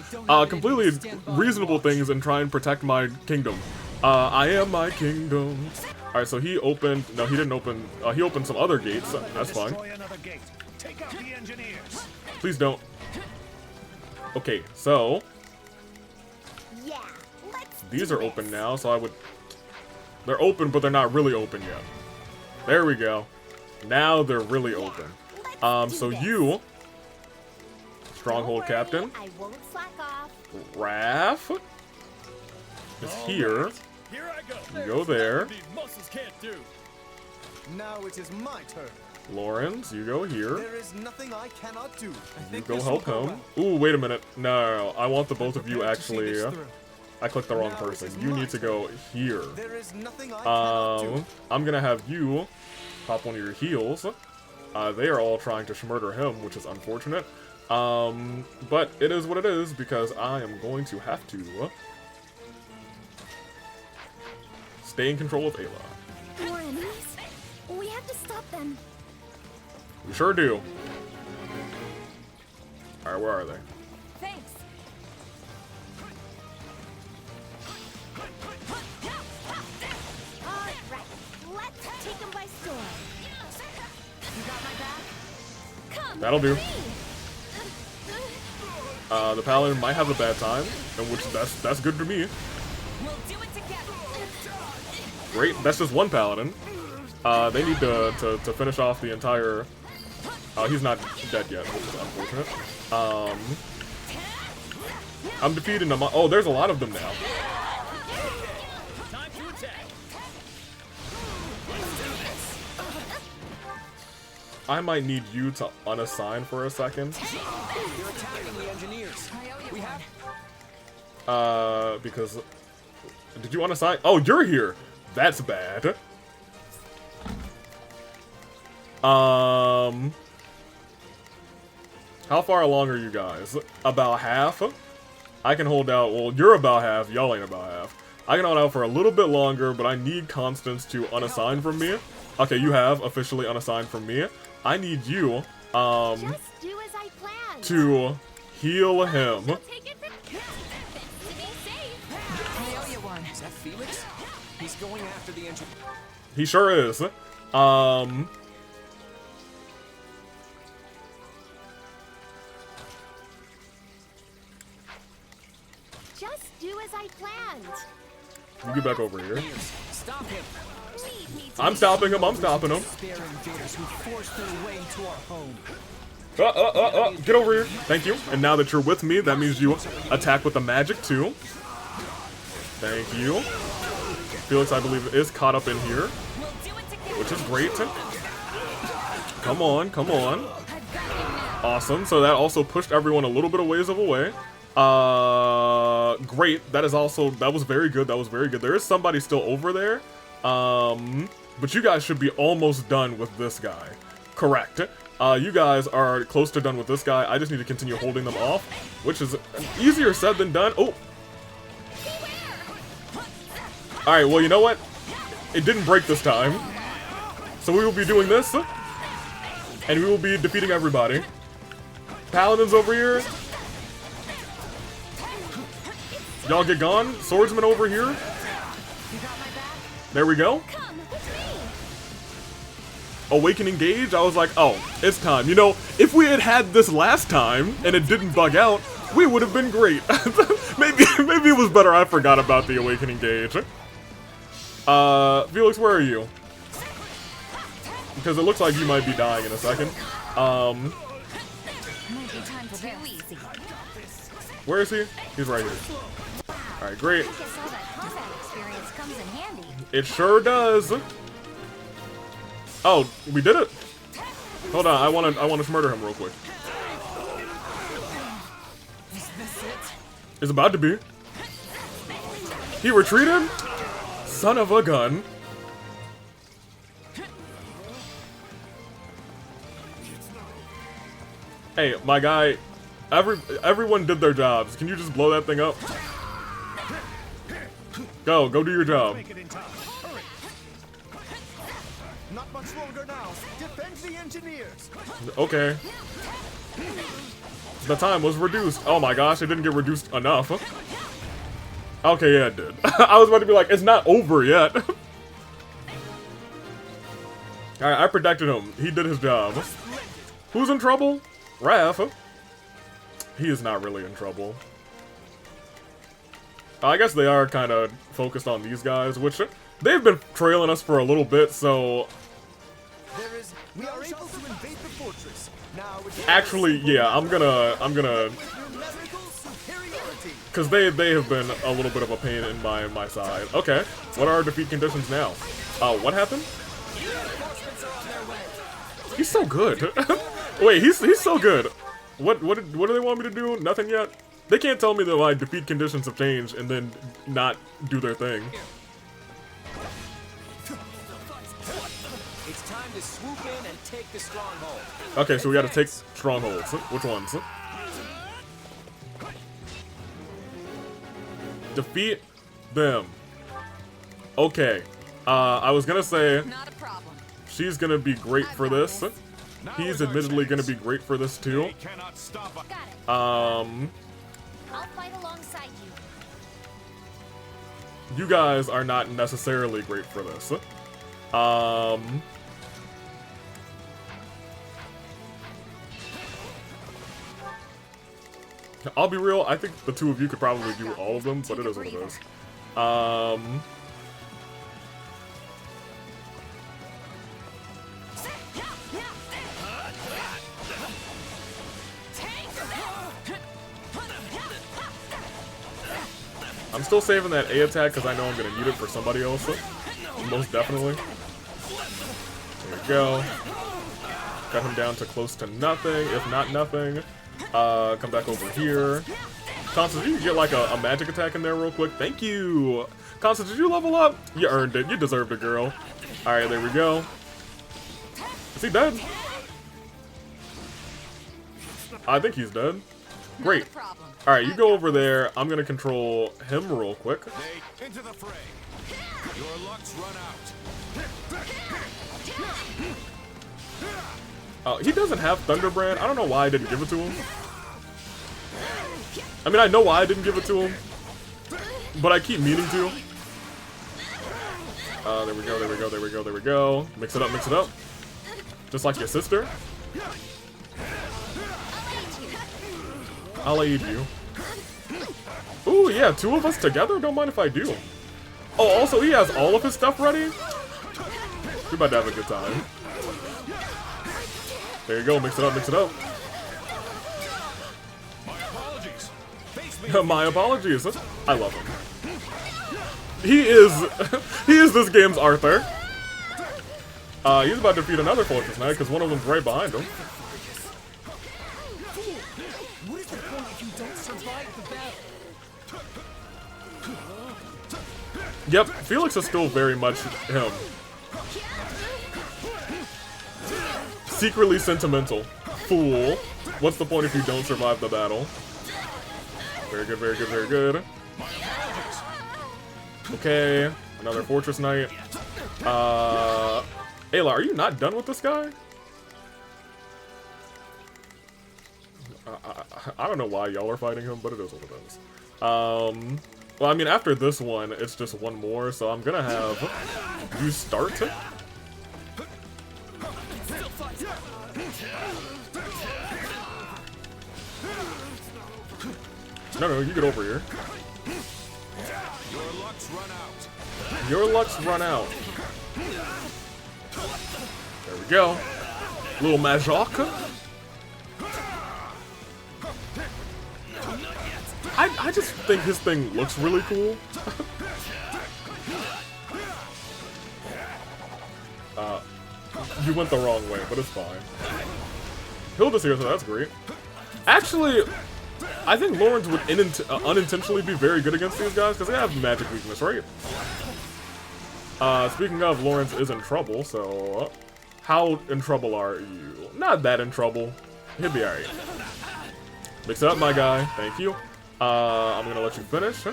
completely reasonable things and try and protect my kingdom. I am my kingdom. Alright, so he opened... No, he didn't open... he opened some other gates. That's fine. Take out the engineers. Please don't. Okay, so... These are open now, so I would... They're open, but they're not really open yet. There we go. Now they're really open. So you... Stronghold Captain. Raph is here. You go there. Now it is my turn. Lawrence, you go here. There is nothing I cannot do. You go help him. Ooh, wait a minute. No, I want the both of you actually... I clicked the wrong person. You need to go here. There is nothing I cannot do. I'm gonna have you pop one of your heals. They are all trying to murder him, which is unfortunate. But it is what it is, because I am going to have to stay in control of Ayla. More enemies? We have to stop them. We sure do. Alright, where are they? Thanks. Alright, let's take them by storm. You got my back? Come. That'll do. The Paladin might have a bad time, and which that's good for me. We'll do it together. Great, that's just one paladin. They need to finish off the entire... he's not dead yet, which is unfortunate. I'm defeating them. Oh, there's a lot of them now. Time to attack. I might need you to unassign for a second. You're attacking the engineers. We have... Because... Did you unassign? Oh, you're here! That's bad. How far along are you guys? About half? I can hold out, well, you're about half, y'all ain't about half. I can hold out for a little bit longer, but I need Constance to unassign from me. Okay, you have officially unassigned from me. I need you, Just do as I planned. to heal him. Is that Felix? He's going after the engine. He sure is. Just do as I planned. You get back over here. Stop him. I'm stopping him, I'm stopping him. Spare invaders who forced their way to our home. Get over here. Thank you. And now that you're with me, that means you attack with the magic too. Thank you. Felix, I believe, is caught up in here, which is great. Come on, come on. Awesome. So that also pushed everyone a little bit of ways of away. Great. That was very good. That was very good. There is somebody still over there. But you guys should be almost done with this guy. Correct. You guys are close to done with this guy. I just need to continue holding them off, which is easier said than done. Oh. Alright, well, you know what? It didn't break this time. So we will be doing this. And we will be defeating everybody. Paladins over here. Y'all get gone. Swordsman over here. There we go. Awakening Gauge, I was like, oh, it's time. You know, if we had had this last time and it didn't bug out, we would have been great. maybe it was better I forgot about the Awakening Gauge. Felix, where are you? Because it looks like you might be dying in a second. Where is he? He's right here. Alright, great. It sure does. Oh, we did it. Hold on, I wanna murder him real quick. It's about to be. He retreated? Son of a gun. Hey, my guy, everyone did their jobs. Can you just blow that thing up? Go do your job. Not much longer now. Defend the engineers. Okay. The time was reduced. Oh my gosh, it didn't get reduced enough. Okay, yeah, it did. I was about to be like, it's not over yet. Alright, I protected him. He did his job. Who's in trouble? Raph. He is not really in trouble. I guess they are kind of focused on these guys, which they've been trailing us for a little bit, so... We are able to invade the fortress. Now actually, yeah, I'm gonna... Because they have been a little bit of a pain in my side. Okay, what are our defeat conditions now? What happened? He's so good. Wait, he's so good. What do they want me to do? Nothing yet? They can't tell me that my defeat conditions have changed and then not do their thing. It's time to swoop in and take the stronghold. Okay, so we gotta take strongholds. Which ones? Defeat them. Okay. I was gonna say she's gonna be great for this. He's admittedly gonna be great for this too. I'll fight alongside you. You guys are not necessarily great for this. I'll be real, I think the two of you could probably do all of them, but it is what it is. I'm still saving that A attack because I know I'm going to need it for somebody else. Most definitely. There we go. Cut him down to close to nothing, if not nothing. Come back over here. Constance, you can get like a magic attack in there real quick. Thank you. Constance, did you level up? You earned it. You deserved it, girl. Alright, there we go. Is he dead? I think he's dead. Great. Alright, you go over there. I'm gonna control him real quick. Into the fray. Your luck's run out. He doesn't have Thunderbrand. I don't know why I didn't give it to him. I mean, I know why I didn't give it to him, but I keep meaning to. There we go, there we go, there we go, there we go. Mix it up, mix it up. Just like your sister. I'll aid you. Ooh, yeah, 2 of us together? Don't mind if I do. Oh, also, he has all of his stuff ready? We're about to have a good time. There you go, mix it up, mix it up. My apologies. I love him. He is this game's Arthur. He's about to defeat another Fortress Knight because one of them's right behind him. What is the point if you don't survive the battle? Yep, Felix is still very much him. Secretly sentimental. Fool. What's the point if you don't survive the battle? Very good, very good, very good. Okay, another Fortress Knight. Ayla, are you not done with this guy? I don't know why y'all are fighting him, but it is what it is. Well, I mean, after this one, it's just one more, so I'm gonna have you start. No, you get over here. Your luck's run out. Your luck's run out. There we go. Little Majok. I just think his thing looks really cool. You went the wrong way, but it's fine. Hilda's here, so that's great. Actually, I think Lawrence would unintentionally be very good against these guys, because they have magic weakness, right? Speaking of, Lawrence is in trouble, so... how in trouble are you? Not that in trouble. He'll be alright. Mix it up, my guy. Thank you. I'm gonna let you finish.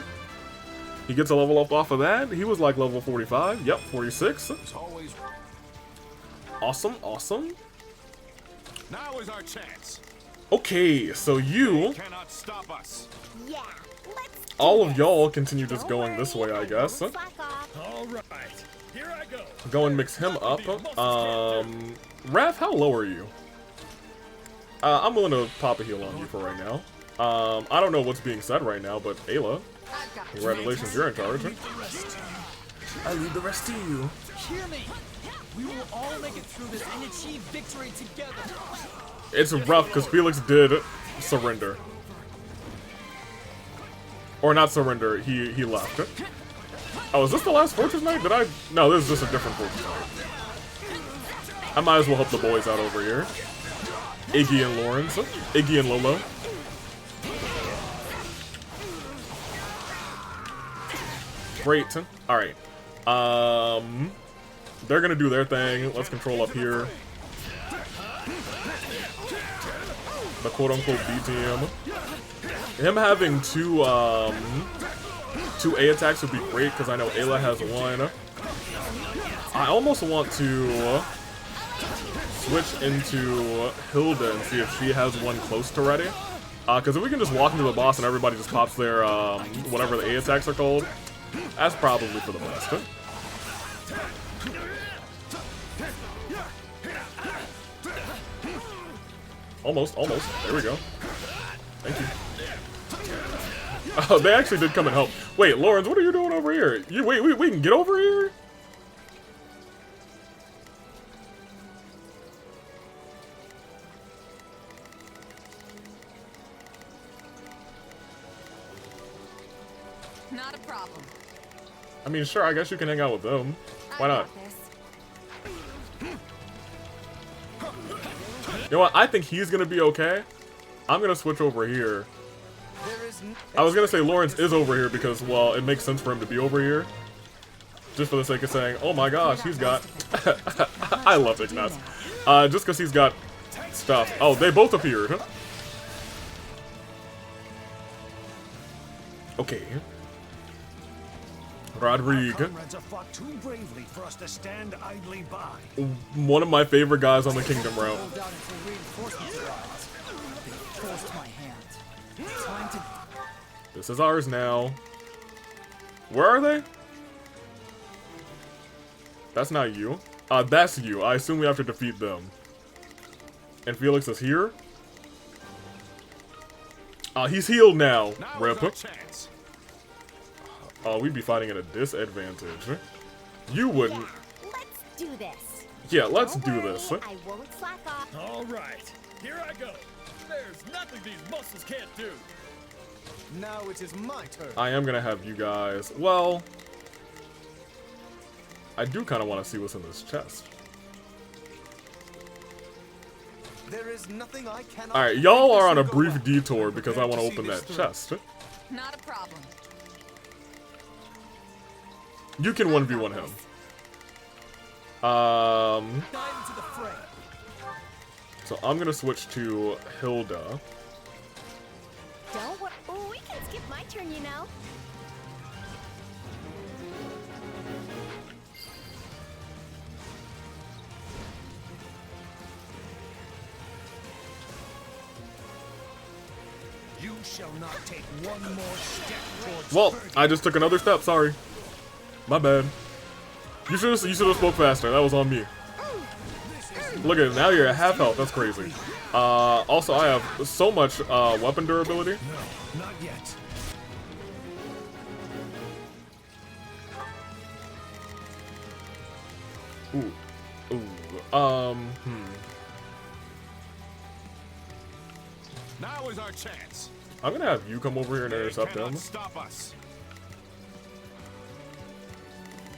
He gets a level up off of that. He was like level 45. Yep, 46. Awesome, awesome. Now is our chance. Okay, so you... cannot stop us. Yeah, all of y'all continue just going this way, I guess. All right, here I go. Go and mix him up. Raph, how low are you? I'm willing to pop a heal on you for right now. I don't know what's being said right now, but Ayla, congratulations, you're in charge. I leave the rest to you. Hear me! We will all make it through this and achieve victory together. It's rough because Felix did surrender. Or not surrender, he left. Oh, is this the last Fortress Knight? Did I? No, this is just a different Fortress Knight. I might as well help the boys out over here. Iggy and Lawrence. Iggy and Lolo. Great. Alright. They're gonna do their thing. Let's control up here. The quote-unquote B team. Him having two A attacks would be great because I know Ayla has one. I almost want to switch into Hilda and see if she has one close to ready. Because if we can just walk into the boss and everybody just pops their whatever the A attacks are called, that's probably for the best. Almost. There we go. Thank you. Oh, they actually did come and help. Wait, Lawrence, what are you doing over here. Wait, we can get over here? Not a problem. I mean, sure, I guess you can hang out with them. Why not? You know what? I think he's gonna be okay. I'm gonna switch over here. I was gonna say Lawrence is over here because, well, it makes sense for him to be over here. Just for the sake of saying, oh my gosh, he's got... I love Ignaz. Just because he's got stuff. Oh, they both appeared, huh? Okay. Rodrigue. Comrades have fought too bravely for us to stand idly by. One of my favorite guys on the Kingdom route. Hold out until reinforcements arrive. They forced my hand. Time to... This is ours now. Where are they? That's not you. That's you. I assume we have to defeat them. And Felix is here? He's healed now. Rip. We'd be fighting at a disadvantage. You wouldn't. Yeah, let's do this. Yeah, let's Don't do worry, this. I won't slack off. All right, here I go. There's nothing these muscles can't do. Now it is my turn. I am gonna have you guys. Well, I do kind of want to see what's in this chest. There is nothing I cannot. All right, y'all are on a brief detour because I want to open that chest. Not a problem. You can 1v1 him. So I'm gonna switch to Hilda. Don't worry. Oh, we can skip my turn, you know. You shall not take one more step towards. Well, I just took another step. Sorry, my bad. You should have spoke faster. That was on me. Look at it. Now you're at half health. That's crazy. Also, I have so much weapon durability. No, not yet. Ooh. Now is our chance. I'm gonna have you come over here and intercept him. Stop us.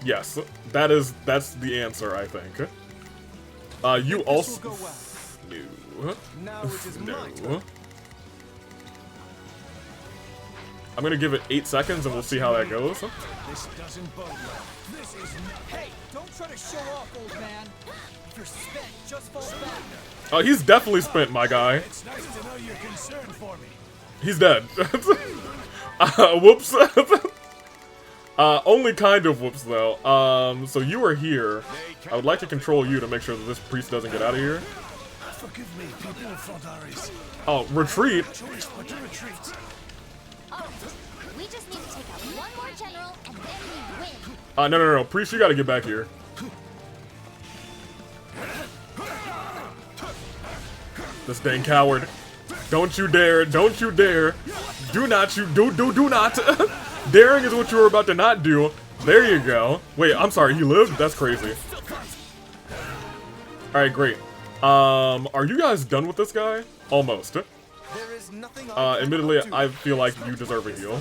Yes, that's the answer, I think. You also no. Now it is no. my turn. I'm gonna give it 8 seconds and we'll see how that goes. This doesn't bode well. This is not. Hey, don't try to show off, old man. If you're spent, just fall back. Oh, he's definitely spent, my guy. It's nice to know you're concerned for me. He's dead. Whoops. Only kind of whoops, though. So you are here. I would like to control you to make sure that this priest doesn't get out of here. Forgive me, people of Feldaris. Oh, retreat? Choice but to retreat. Oh, we just need to take out one more general and then we win. No. Priest, you gotta get back here. This dang coward. Don't you dare. Don't you dare. Do not you. Do not. Daring is what you were about to not do. There you go. Wait, I'm sorry. He lived? That's crazy. Alright, great. Are you guys done with this guy? Almost. There is nothing Admittedly, I feel like you deserve a heal.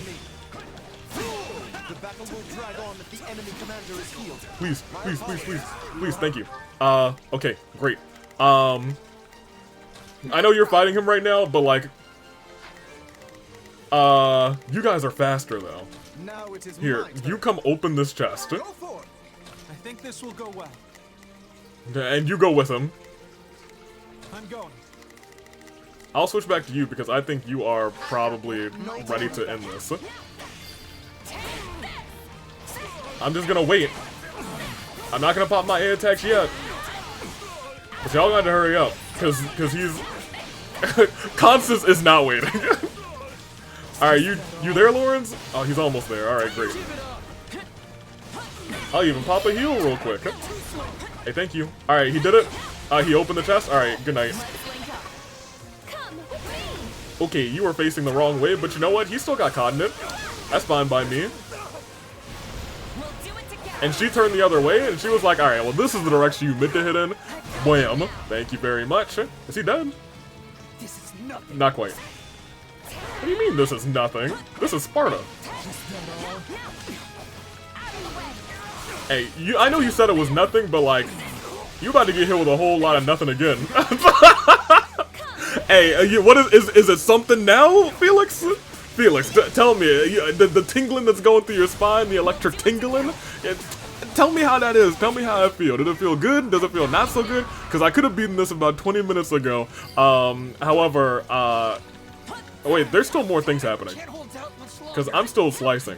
The battle will drag on if the enemy commander is healed. Please, please, please, please, please, thank you. Okay, great. I know you're fighting him right now, but like, you guys are faster though. Now it is Here, you come open this chest. Go for it. I think this will go well. And you go with him. I'm going. I'll switch back to you because I think you are probably ready to end this. I'm just gonna wait. I'm not gonna pop my air attacks yet. But y'all gotta hurry up, cause he's Constance is not waiting. Alright, you there, Lawrence? Oh, he's almost there. Alright, great. I'll even pop a heal real quick. Hey, thank you. Alright, he did it. He opened the chest. Alright, good night. Okay, you were facing the wrong way, but you know what? He still got caught in it. That's fine by me. And she turned the other way, and she was like, alright, well, this is the direction you meant to hit in. Wham. Thank you very much. Is he dead? This is nothing. Not quite. What do you mean this is nothing? This is Sparta. Hey, I know you said it was nothing, but like, you about to get hit with a whole lot of nothing again. Hey, what is it something now, Felix? Felix, tell me, the tingling that's going through your spine, the electric tingling, tell me how that is. Tell me how I feel. Did it feel good? Does it feel not so good? Because I could have beaten this about 20 minutes ago. However, wait, there's still more things happening. Because I'm still slicing.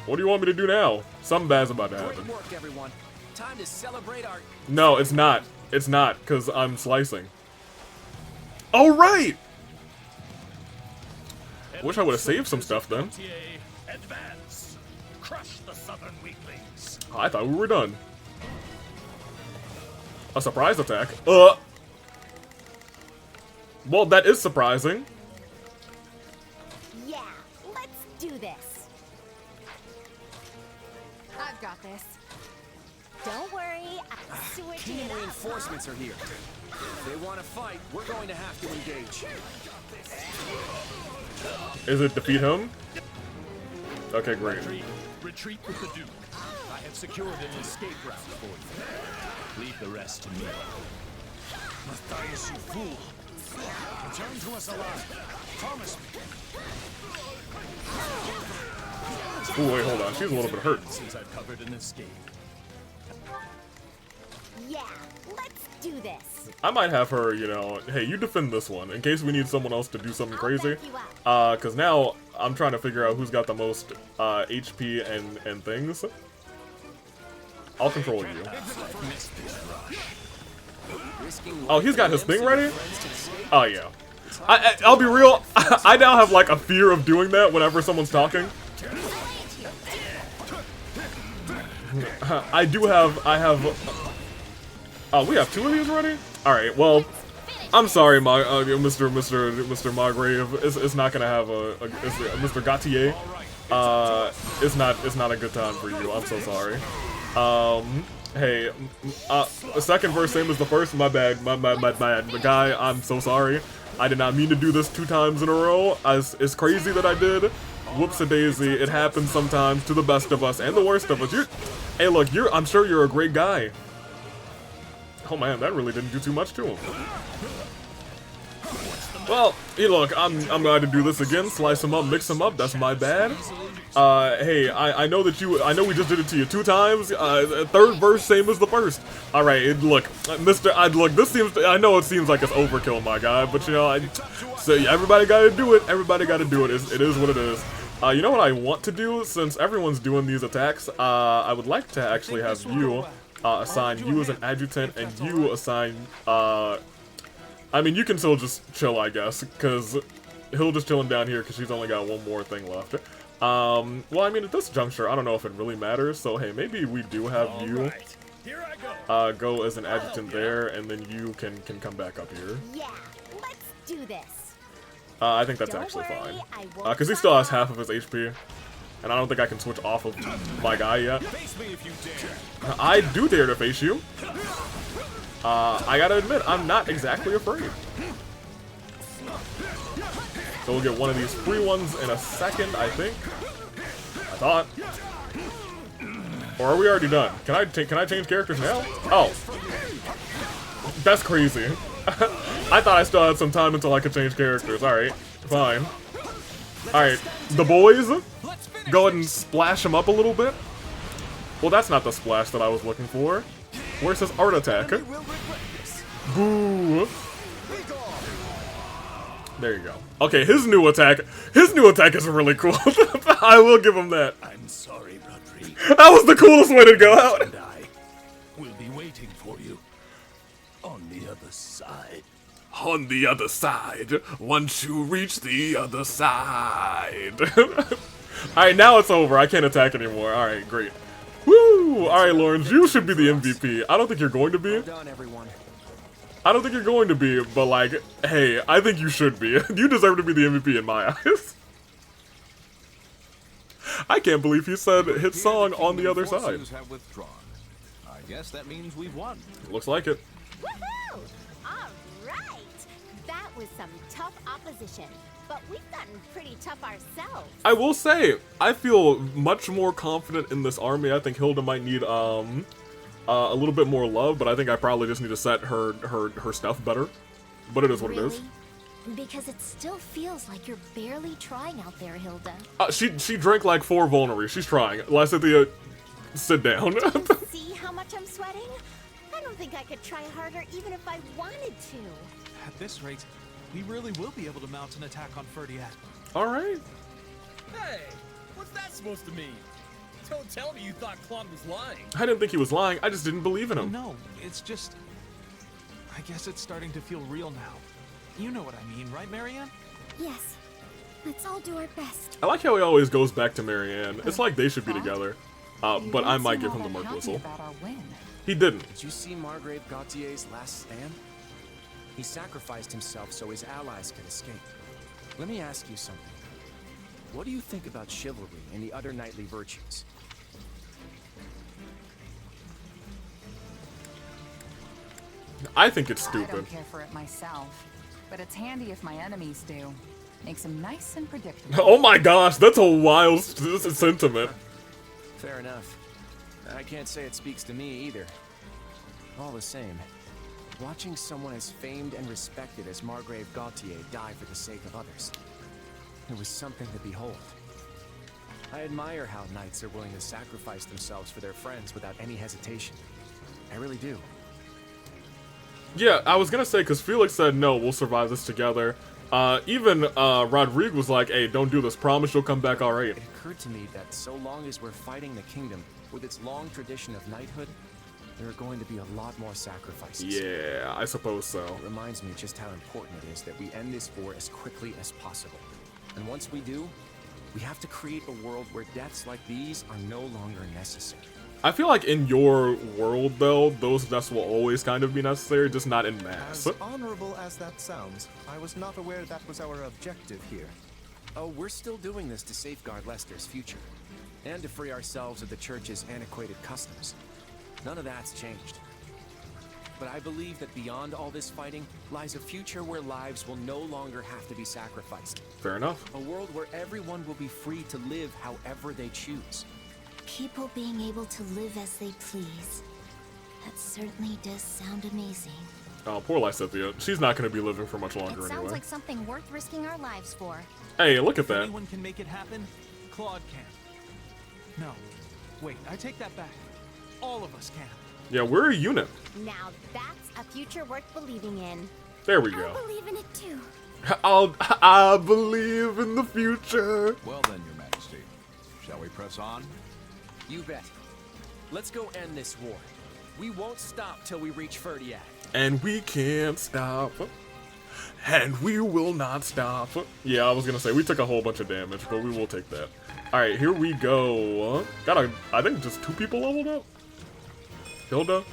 What do you want me to do now? Something bad's about to happen. Great work, everyone. Time to celebrate our... No, it's not. It's not, because I'm slicing. Oh, right! Wish I would have saved some stuff then. Advance. Crush the southern weaklings. Oh, I thought we were done. A surprise attack? Well, that is surprising. Yeah, let's do this. I've got this. Don't worry, I'm switching Team it up. reinforcements are here. If they want to fight, we're going to have to engage. Is it defeat him? Okay, great. Retreat with the Duke. I have secured an escape route for you. Leave the rest to me. Matthias, you fool. Return to us alive. Promise me. Ooh, wait, hold on. She's a little bit hurt. Since I've covered an escape. Yeah, let's do this. I might have her, you know, hey, you defend this one in case we need someone else to do something crazy. Because now I'm trying to figure out who's got the most HP and things. I'll control you. Oh, he's got his thing ready? Oh, yeah. I'll be real, I now have like a fear of doing that whenever someone's talking. I have, we have two of these already? Alright, well, I'm sorry, Mr. Margrave. It's not gonna have Mr. Gautier. It's not a good time for you. I'm so sorry. Hey, the second verse same as the first. My bad, my bad. The guy, I'm so sorry. I did not mean to do this 2 times in a row. It's crazy that I did. Whoops-a-daisy. It happens sometimes to the best of us and the worst of us. Hey, look, I'm sure you're a great guy. Oh man, that really didn't do too much to him. Well, hey, look, I'm going to do this again. Slice him up, mix him up. That's my bad. Hey, I know that I know we just did it to you 2 times. Third verse, same as the first. All right, look, look, this seems. I know it seems like it's overkill, my guy, but you know, so everybody got to do it. Everybody got to do it. It is what it is. You know what I want to do, since everyone's doing these attacks, I would like to actually have you assign you as an adjutant, and you assign, I mean, you can still just chill, I guess, because he'll just chilling down here because she's only got 1 more thing left. Well, I mean, at this juncture, I don't know if it really matters, so hey, maybe we do have you go as an adjutant there, and then you can come back up here. Yeah, let's do this. I think that's actually fine. Because he still has half of his HP. And I don't think I can switch off of my guy yet. I do dare to face you. I gotta admit, I'm not exactly afraid. So we'll get one of these free ones in a second, I think. I thought. Or are we already done? Can I change characters now? Oh. That's crazy. I thought I still had some time until I could change characters. Alright, fine. Alright, the boys, go ahead and splash them up a little bit. Well, that's not the splash that I was looking for. Where's his art attack? Boo! There you go. Okay, his new attack is really cool. I will give him that. I'm sorry, Rodrigo. That was the coolest way to go out. And I will be waiting for you on the other side. On the other side, once you reach the other side. Alright, now it's over. I can't attack anymore. Alright, great. Woo! Alright, Lawrence, you should be the MVP. I don't think you're going to be. Well done, everyone. I don't think you're going to be, but like, hey, I think you should be. You deserve to be the MVP in my eyes. I can't believe he said hit song on the other side. Forces have withdrawn. I guess that means we've won. Looks like it. Woohoo! All right! That was some tough opposition, but we've gotten pretty tough ourselves. I will say, I feel much more confident in this army. I think Hilda might need a little bit more love, but I think I probably just need to set her stuff better. But it is what it is. Because it still feels like you're barely trying out there, Hilda. She drank like 4 vulnerary. She's trying. Lysithea, sit down. See how much I'm sweating? I don't think I could try harder even if I wanted to. At this rate, we really will be able to mount an attack on Ferdiad. All right. Hey, what's that supposed to mean? Don't tell me you thought Claude was lying. I didn't think he was lying. I just didn't believe in him. No, it's just... I guess it's starting to feel real now. You know what I mean, right, Marianne? Yes. Let's all do our best. I like how he always goes back to Marianne. It's like they should be together. But I might give him the Merc Whistle. He didn't. Did you see Margrave Gautier's last stand? He sacrificed himself so his allies could escape. Let me ask you something. What do you think about chivalry and the other knightly virtues? I think it's I stupid. don't care for it myself, but it's handy if my enemies do. Makes them nice and predictable. Oh my gosh, that's a wild sentiment. Fair enough. I can't say it speaks to me either. All the same, watching someone as famed and respected as Margrave Gautier die for the sake of others, it was something to behold. I admire how knights are willing to sacrifice themselves for their friends without any hesitation. I really do. Yeah, I was gonna say, because Felix said, no, we'll survive this together. Even Rodrigue was like, hey, don't do this. Promise you'll come back all right. It occurred to me that so long as we're fighting the kingdom, with its long tradition of knighthood, there are going to be a lot more sacrifices. Yeah, I suppose so. It reminds me just how important it is that we end this war as quickly as possible. And once we do, we have to create a world where deaths like these are no longer necessary. I feel like in your world, though, those deaths will always kind of be necessary, just not in mass. As honorable as that sounds, I was not aware that was our objective here. Oh, we're still doing this to safeguard Leicester's future, and to free ourselves of the church's antiquated customs. None of that's changed. But I believe that beyond all this fighting lies a future where lives will no longer have to be sacrificed. Fair enough. A world where everyone will be free to live however they choose. People being able to live as they please. That certainly does sound amazing. Oh, poor Lysithea. She's not going to be living for much It longer sounds anyway. like something worth risking our lives for. Hey, look at If that. anyone can make it happen, Claude can. No. Wait, I take that back. All of us can. Yeah, we're a unit. Now that's a future worth believing in. There we go. I believe in it too. I believe in the future. Well then, Your Majesty. Shall we press on? You bet. Let's go end this war. We won't stop till we reach Ferdiad. And we can't stop. And we will not stop. Yeah, I was gonna say, we took a whole bunch of damage, but we will take that. Alright, here we go. Got I think just 2 people leveled up. Hilda.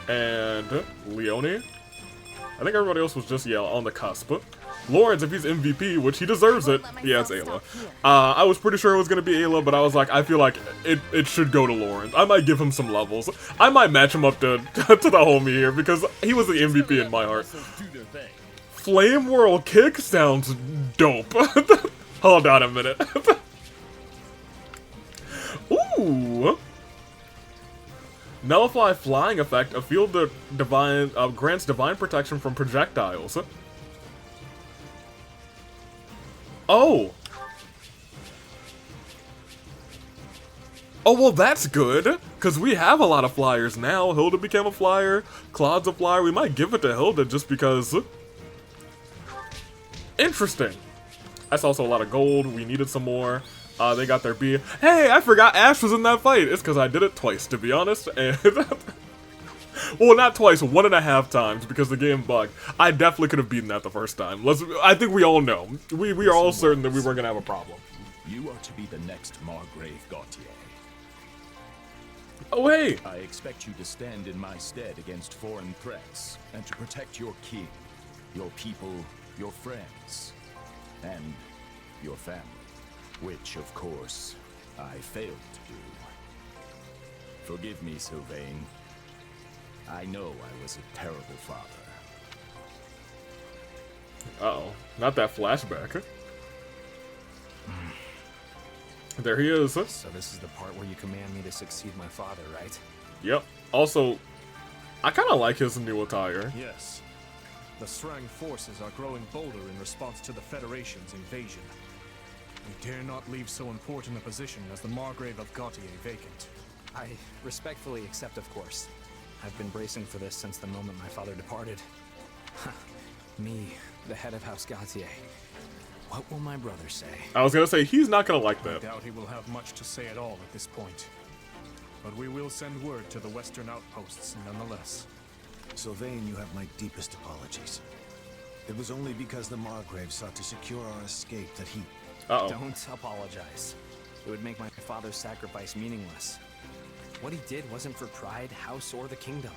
And Leone. I think everybody else was just, yeah, on the cusp. Lawrence, if he's MVP, which he deserves it, yeah, it's Ayla. I was pretty sure it was going to be Ayla, but I was like, I feel like it should go to Lawrence. I might give him some levels. I might match him up to the homie here, because he was the MVP in my heart. Flame Whirl Kick sounds dope. Hold on a minute. Ooh. Nullify flying effect. A field that grants divine protection from projectiles. Oh. Oh, well, that's good, because we have a lot of flyers now. Hilda became a flyer. Claude's a flyer. We might give it to Hilda just because... Interesting. That's also a lot of gold. We needed some more. They got their B. Hey, I forgot Ash was in that fight. It's because I did it twice, to be honest. And well, not twice, 1.5 times, because the game bugged. I definitely could have beaten that the first time. I think we all know. We are all certain that we weren't going to have a problem. You are to be the next Margrave Gautier. Oh, hey! I expect you to stand in my stead against foreign threats, and to protect your king, your people, your friends, and your family. Which, of course, I failed to do. Forgive me, Sylvain. I know I was a terrible father. Uh-oh. Not that flashback. There he is. So this is the part where you command me to succeed my father, right? Yep. Also, I kind of like his new attire. Yes. The Srang forces are growing bolder in response to the Federation's invasion. We dare not leave so important a position as the Margrave of Gautier vacant. I respectfully accept, of course. I've been bracing for this since the moment my father departed. Me, the head of House Gautier. What will my brother say? I was gonna say, he's not gonna like that. I doubt he will have much to say at all at this point. But we will send word to the western outposts nonetheless. Sylvain, you have my deepest apologies. It was only because the Margrave sought to secure our escape that he... Don't apologize. It would make my father's sacrifice meaningless. What he did wasn't for pride, house, or the kingdom.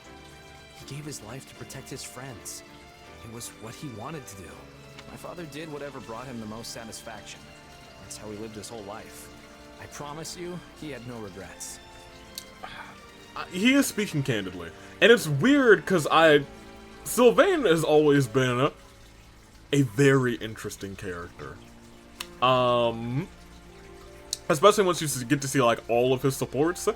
He gave his life to protect his friends. It was what he wanted to do. My father did whatever brought him the most satisfaction. That's how he lived his whole life. I promise you, he had no regrets. He is speaking candidly. And it's weird because Sylvain has always been a very interesting character. Especially once you get to see like all of his supports,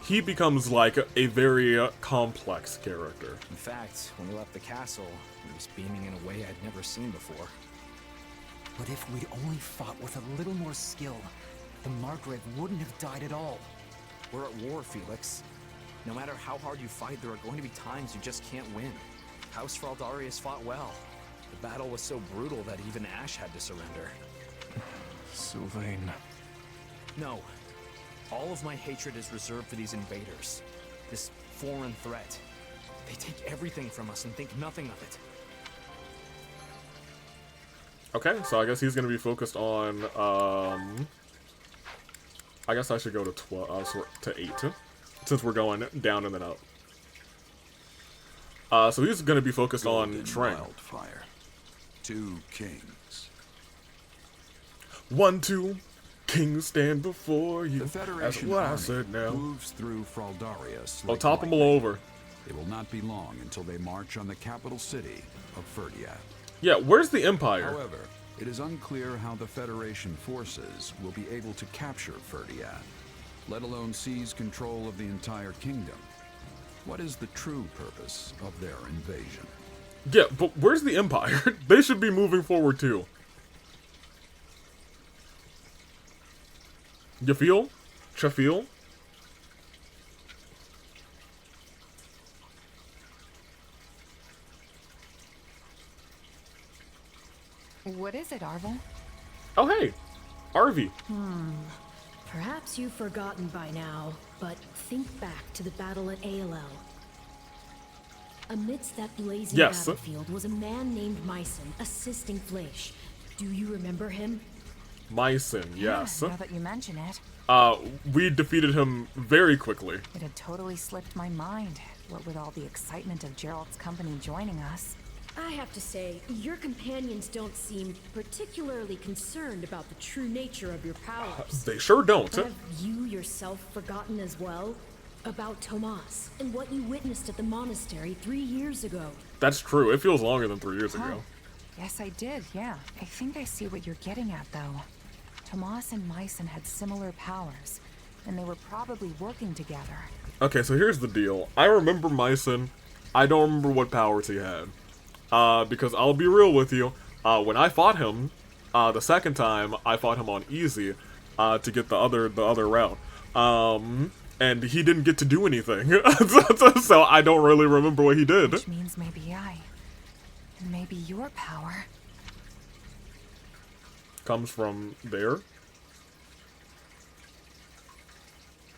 he becomes like a very complex character. In fact, when we left the castle, he was beaming in a way I'd never seen before. But if we'd only fought with a little more skill, the Margrave wouldn't have died at all. We're at war, Felix. No matter how hard you fight, there are going to be times you just can't win. House Fraldarius fought well. The battle was so brutal that even Ash had to surrender. Sylvain. No. All of my hatred is reserved for these invaders. This foreign threat. They take everything from us and think nothing of it. Okay, so I guess he's gonna be focused on, I guess I should go to 8, since we're going down and then up. So he's gonna be focused on Shrang. Wildfire. 2 kings. 1, 2, kings stand before you. The Federation That's what I army said now. moves through Fraldarius. I'll top them all over. It will not be long until they march on the capital city of Ferdiat. Yeah, where's the Empire? However, it is unclear how the Federation forces will be able to capture Ferdiat, let alone seize control of the entire kingdom. What is the true purpose of their invasion? Yeah, but where's the Empire? They should be moving forward too. You feel? Shafeel? What is it, Arvel? Oh, hey! Arvi. Perhaps you've forgotten by now, but think back to the battle at Ayla. Amidst that blazing battlefield was a man named Myson assisting Fleish. Do you remember him? Myson, yes. Now that you mention it. We defeated him very quickly. It had totally slipped my mind, what with all the excitement of Gerald's company joining us. I have to say, your companions don't seem particularly concerned about the true nature of your powers. They sure don't. Have you yourself forgotten as well? About Tomas, and what you witnessed at the monastery 3 years ago? That's true. It feels longer than 3 years ago. Yes, I did, yeah. I think I see what you're getting at, though. Tomas and Myson had similar powers, and they were probably working together. Okay, so here's the deal. I remember Myson. I don't remember what powers he had. Because I'll be real with you, when I fought him, the second time, I fought him on easy, to get the other route. And he didn't get to do anything. So I don't really remember what he did. Which means maybe maybe your power comes from there.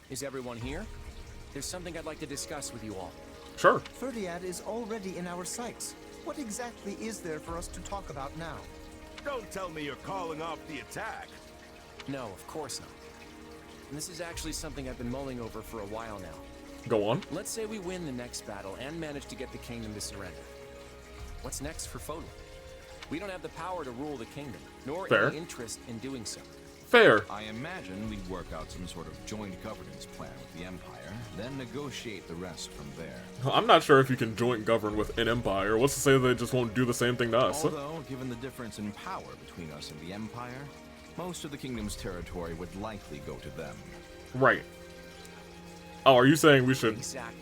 Is everyone here? There's something I'd like to discuss with you all. Sure. Ferdiat is already in our sights. What exactly is there for us to talk about now? Don't tell me you're calling off the attack. No, of course not. And this is actually something I've been mulling over for a while now. Go on. Let's say we win the next battle and manage to get the kingdom to surrender. What's next for Fodor? We don't have the power to rule the kingdom, nor any interest in doing so. Fair. I imagine we'd work out some sort of joint governance plan with the Empire, then negotiate the rest from there. I'm not sure if you can joint govern with an empire. What's to say they just won't do the same thing to us? Although, given the difference in power between us and the Empire, most of the kingdom's territory would likely go to them. Right. Oh, are you saying we should... Exactly.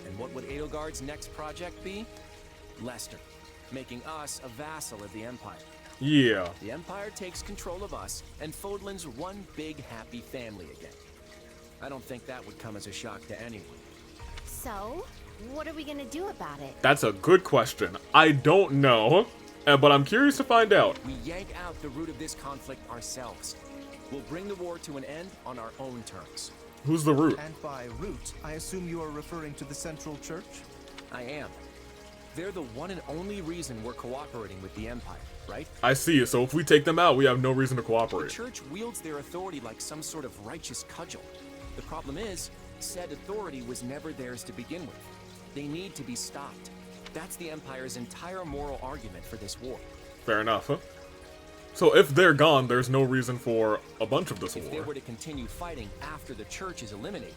And what would Edelgard's next project be? Lester, making us a vassal of the Empire. Yeah. The Empire takes control of us, and Fodlan's one big happy family again. I don't think that would come as a shock to anyone. So, what are we gonna do about it? That's a good question. I don't know, but I'm curious to find out. We yank out the root of this conflict ourselves. We'll bring the war to an end on our own terms. Who's the root? And by root, I assume you are referring to the Central Church? I am. They're the one and only reason we're cooperating with the Empire, right? I see. So if we take them out, we have no reason to The cooperate. Church wields their authority like some sort of righteous cudgel. The problem is, said authority was never theirs to begin with. They need to be stopped. That's the Empire's entire moral argument for this war. Fair enough, huh? So if they're gone, there's no reason for a bunch of this If they war. were to continue fighting after the Church is eliminated,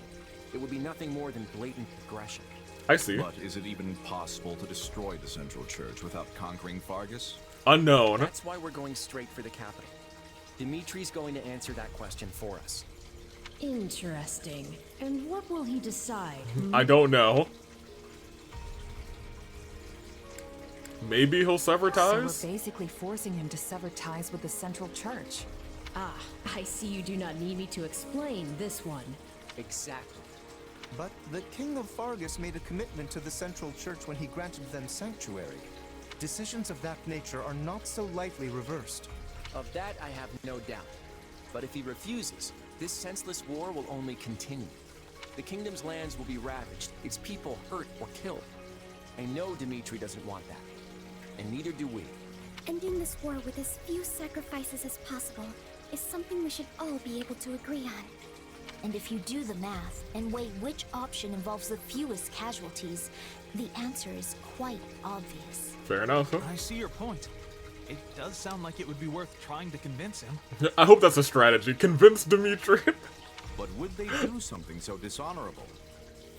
it would be nothing more than blatant aggression. I see. But is it even possible to destroy the Central Church without conquering Fargus? Unknown. That's why we're going straight for the capital. Dimitri's going to answer that question for us. Interesting. And what will he decide? I don't know. Maybe he'll sever ties? So we're basically forcing him to sever ties with the Central Church. Ah, I see you do not need me to explain this one. Exactly. But the King of Fargus made a commitment to the Central Church when he granted them sanctuary. Decisions of that nature are not so lightly reversed. Of that, I have no doubt. But if he refuses, this senseless war will only continue. The kingdom's lands will be ravaged, its people hurt or killed. I know Dimitri doesn't want that. And neither do we. Ending this war with as few sacrifices as possible is something we should all be able to agree on. And if you do the math and weigh which option involves the fewest casualties, the answer is quite obvious. Fair enough, huh? I see your point. It does sound like it would be worth trying to convince him. I hope that's a strategy. Convince Dimitri. But would they do something so dishonorable?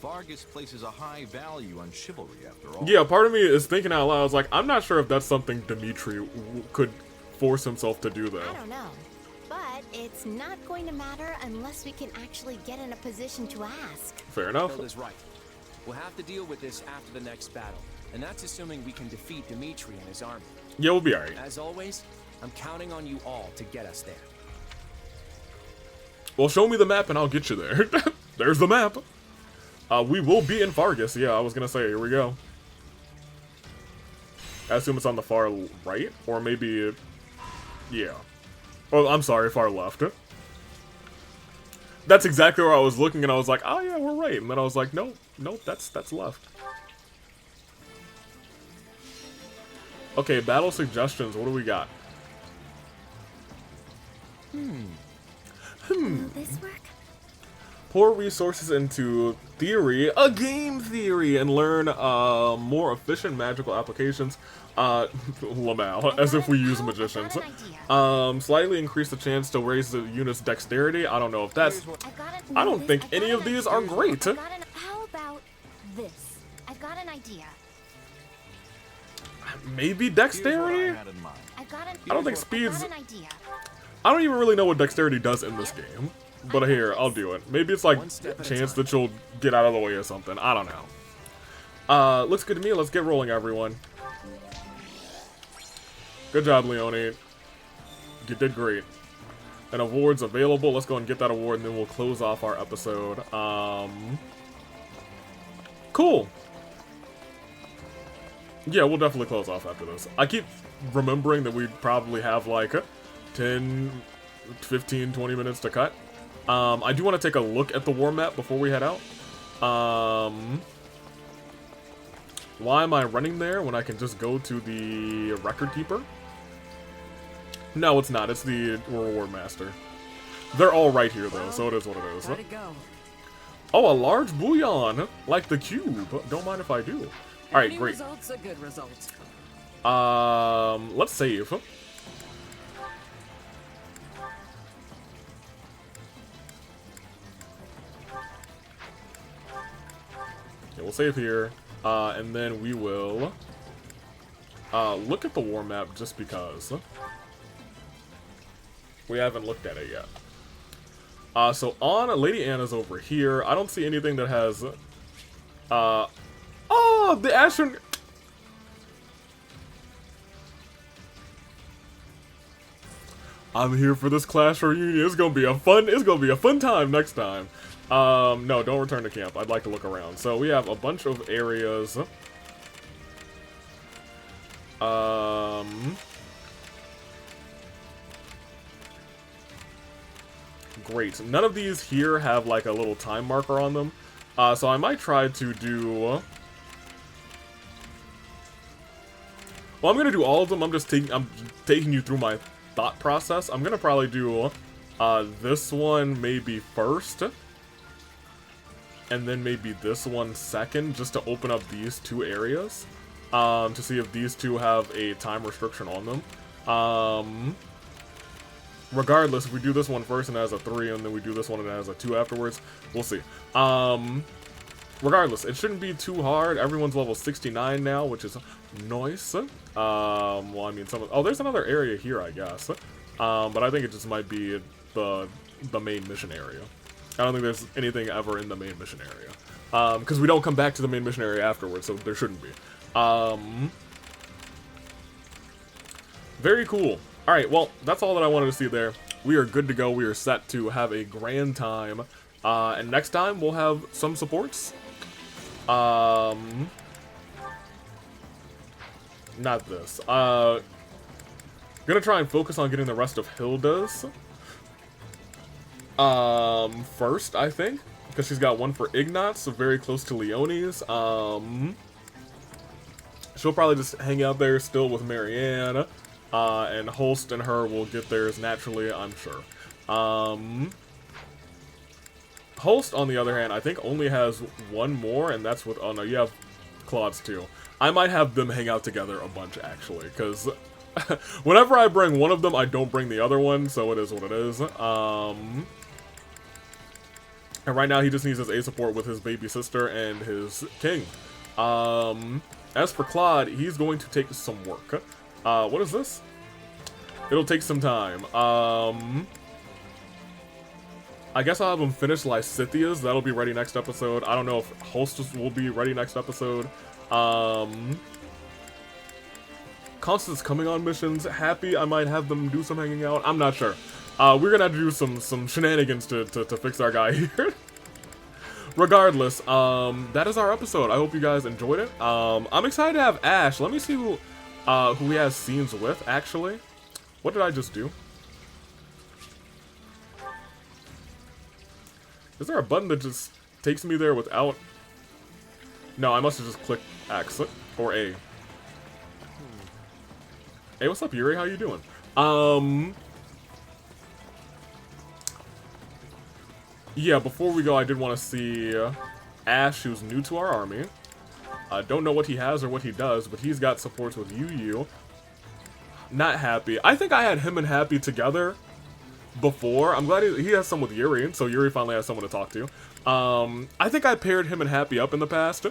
Fargus places a high value on chivalry, after all. Yeah, part of me is thinking out loud. I was like, I'm not sure if that's something Dimitri could force himself to do, though. I don't know. But it's not going to matter unless we can actually get in a position to ask. Fair enough. Hilda's right. We'll have to deal with this after the next battle. And that's assuming we can defeat Dimitri and his army. Yeah, we'll be alright. As always, I'm counting on you all to get us there. Well, show me the map and I'll get you there. There's the map. We will be in Fargus. Yeah, I was gonna say, here we go. I assume it's on the far right? Or maybe... yeah. Oh, I'm sorry, far left. That's exactly where I was looking and I was like, oh yeah, we're right. And then I was like, nope, that's left. Okay, battle suggestions. What do we got? Will this work? Pour resources into theory, a game theory, and learn more efficient magical applications. Lmao, as if we use magicians. Slightly increase the chance to raise the unit's dexterity. I don't know if that's... I don't think any of these are great. How about this? I've got an idea. Maybe dexterity? I don't think speed's... I don't even really know what dexterity does in this game. But here, I'll do it. Maybe it's like a chance that you'll get out of the way or something. I don't know. Looks good to me. Let's get rolling, everyone. Good job, Leone. You did great. An award's available. Let's go and get that award, and then we'll close off our episode. Cool. Yeah, we'll definitely close off after this. I keep remembering that we'd probably have like 10, 15, 20 minutes to cut. I do want to take a look at the war map before we head out. Why am I running there when I can just go to the record keeper? No, it's not. It's the reward master. They're all right here, though, so it is what it is. Oh, a large bouillon, like the cube. Don't mind if I do. All right, great. Results a good result. Let's save. we'll save here, and then we will look at the war map just because we haven't looked at it yet. So on Lady Anna's over here. I don't see anything that has oh, the Ashen. I'm here for this class reunion. It's gonna be a fun time next time. No, don't return to camp. I'd like to look around. So we have a bunch of areas. Great. None of these here have like a little time marker on them. So I might try to do... Well, I'm gonna do all of them. I'm taking you through my thought process. I'm gonna probably do this one maybe first. And then maybe this one second, just to open up these two areas. To see if these two have a time restriction on them. Regardless, if we do this one first and it has a 3, and then we do this one and it has a 2 afterwards, we'll see. Regardless, it shouldn't be too hard. Everyone's level 69 now, which is nice. Well, I mean, oh, there's another area here, I guess. But I think it just might be the main mission area. I don't think there's anything ever in the main mission area. Because we don't come back to the main mission area afterwards, so there shouldn't be. Very cool. Alright, well, that's all that I wanted to see there. We are good to go. We are set to have a grand time. And next time, we'll have some supports. Not this. Gonna try and focus on getting the rest of Hilda's. First, I think. Because she's got one for Ignatz, so very close to Leonie's. She'll probably just hang out there still with Marianne. And Holst and her will get theirs naturally, I'm sure. Holst, on the other hand, I think only has one more, and that's with... Oh, no, you have Claude's too. I might have them hang out together a bunch, actually, because whenever I bring one of them, I don't bring the other one, so it is what it is. And right now, he just needs his A support with his baby sister and his king. As for Claude, he's going to take some work. What is this? It'll take some time. I guess I'll have him finish Lysithia's. That'll be ready next episode. I don't know if Hostess will be ready next episode. Constance coming on missions. Happy I might have them do some hanging out. I'm not sure. We're gonna have to do some shenanigans to fix our guy here. Regardless, that is our episode. I hope you guys enjoyed it. I'm excited to have Ash. Let me see who he has scenes with, actually. What did I just do? Is there a button that just takes me there without... No, I must have just clicked X or A. Hey, what's up, Yuri? How you doing? Yeah, before we go, I did want to see Ash, who's new to our army. I don't know what he has or what he does, but he's got supports with Yu. Not Happy. I think I had him and Happy together before. I'm glad he has some with Yuri, so Yuri finally has someone to talk to. I think I paired him and Happy up in the past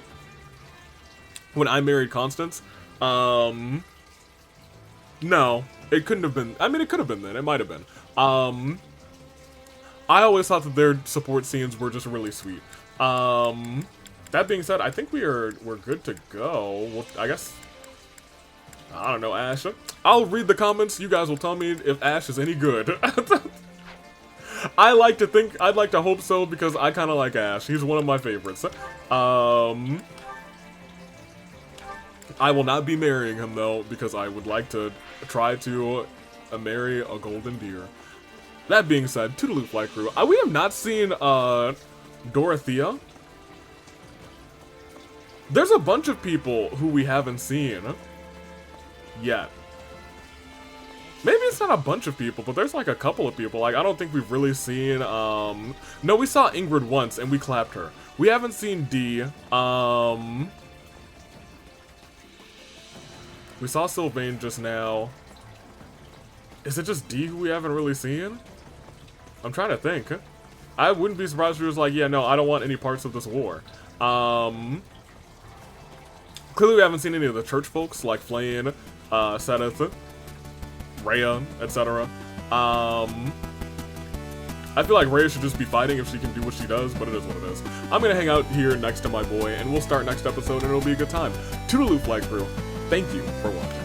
when I married Constance. No, it couldn't have been. I mean, it could have been then. It might have been. I always thought that their support scenes were just really sweet. That being said, I think we're good to go. Well, I guess, I don't know, Ash. I'll read the comments. You guys will tell me if Ash is any good. I'd like to hope so, because I kind of like Ash. He's one of my favorites. I will not be marrying him, though, because I would like to try to marry a golden deer. That being said, Toodaloo Flight Crew. We have not seen Dorothea. There's a bunch of people who we haven't seen yet. Maybe it's not a bunch of people, but there's like a couple of people. Like, I don't think we've really seen, no, we saw Ingrid once and we clapped her. We haven't seen Dee. We saw Sylvain just now. Is it just Dee who we haven't really seen? I'm trying to think. I wouldn't be surprised if he was like, yeah, no, I don't want any parts of this war. Clearly we haven't seen any of the church folks, like Flame, Sedith, Rhea, etc. I feel like Rhea should just be fighting if she can do what she does, but it is what it is. I'm gonna hang out here next to my boy, and we'll start next episode, and it'll be a good time. Toodaloo, Flag Crew. Thank you for watching.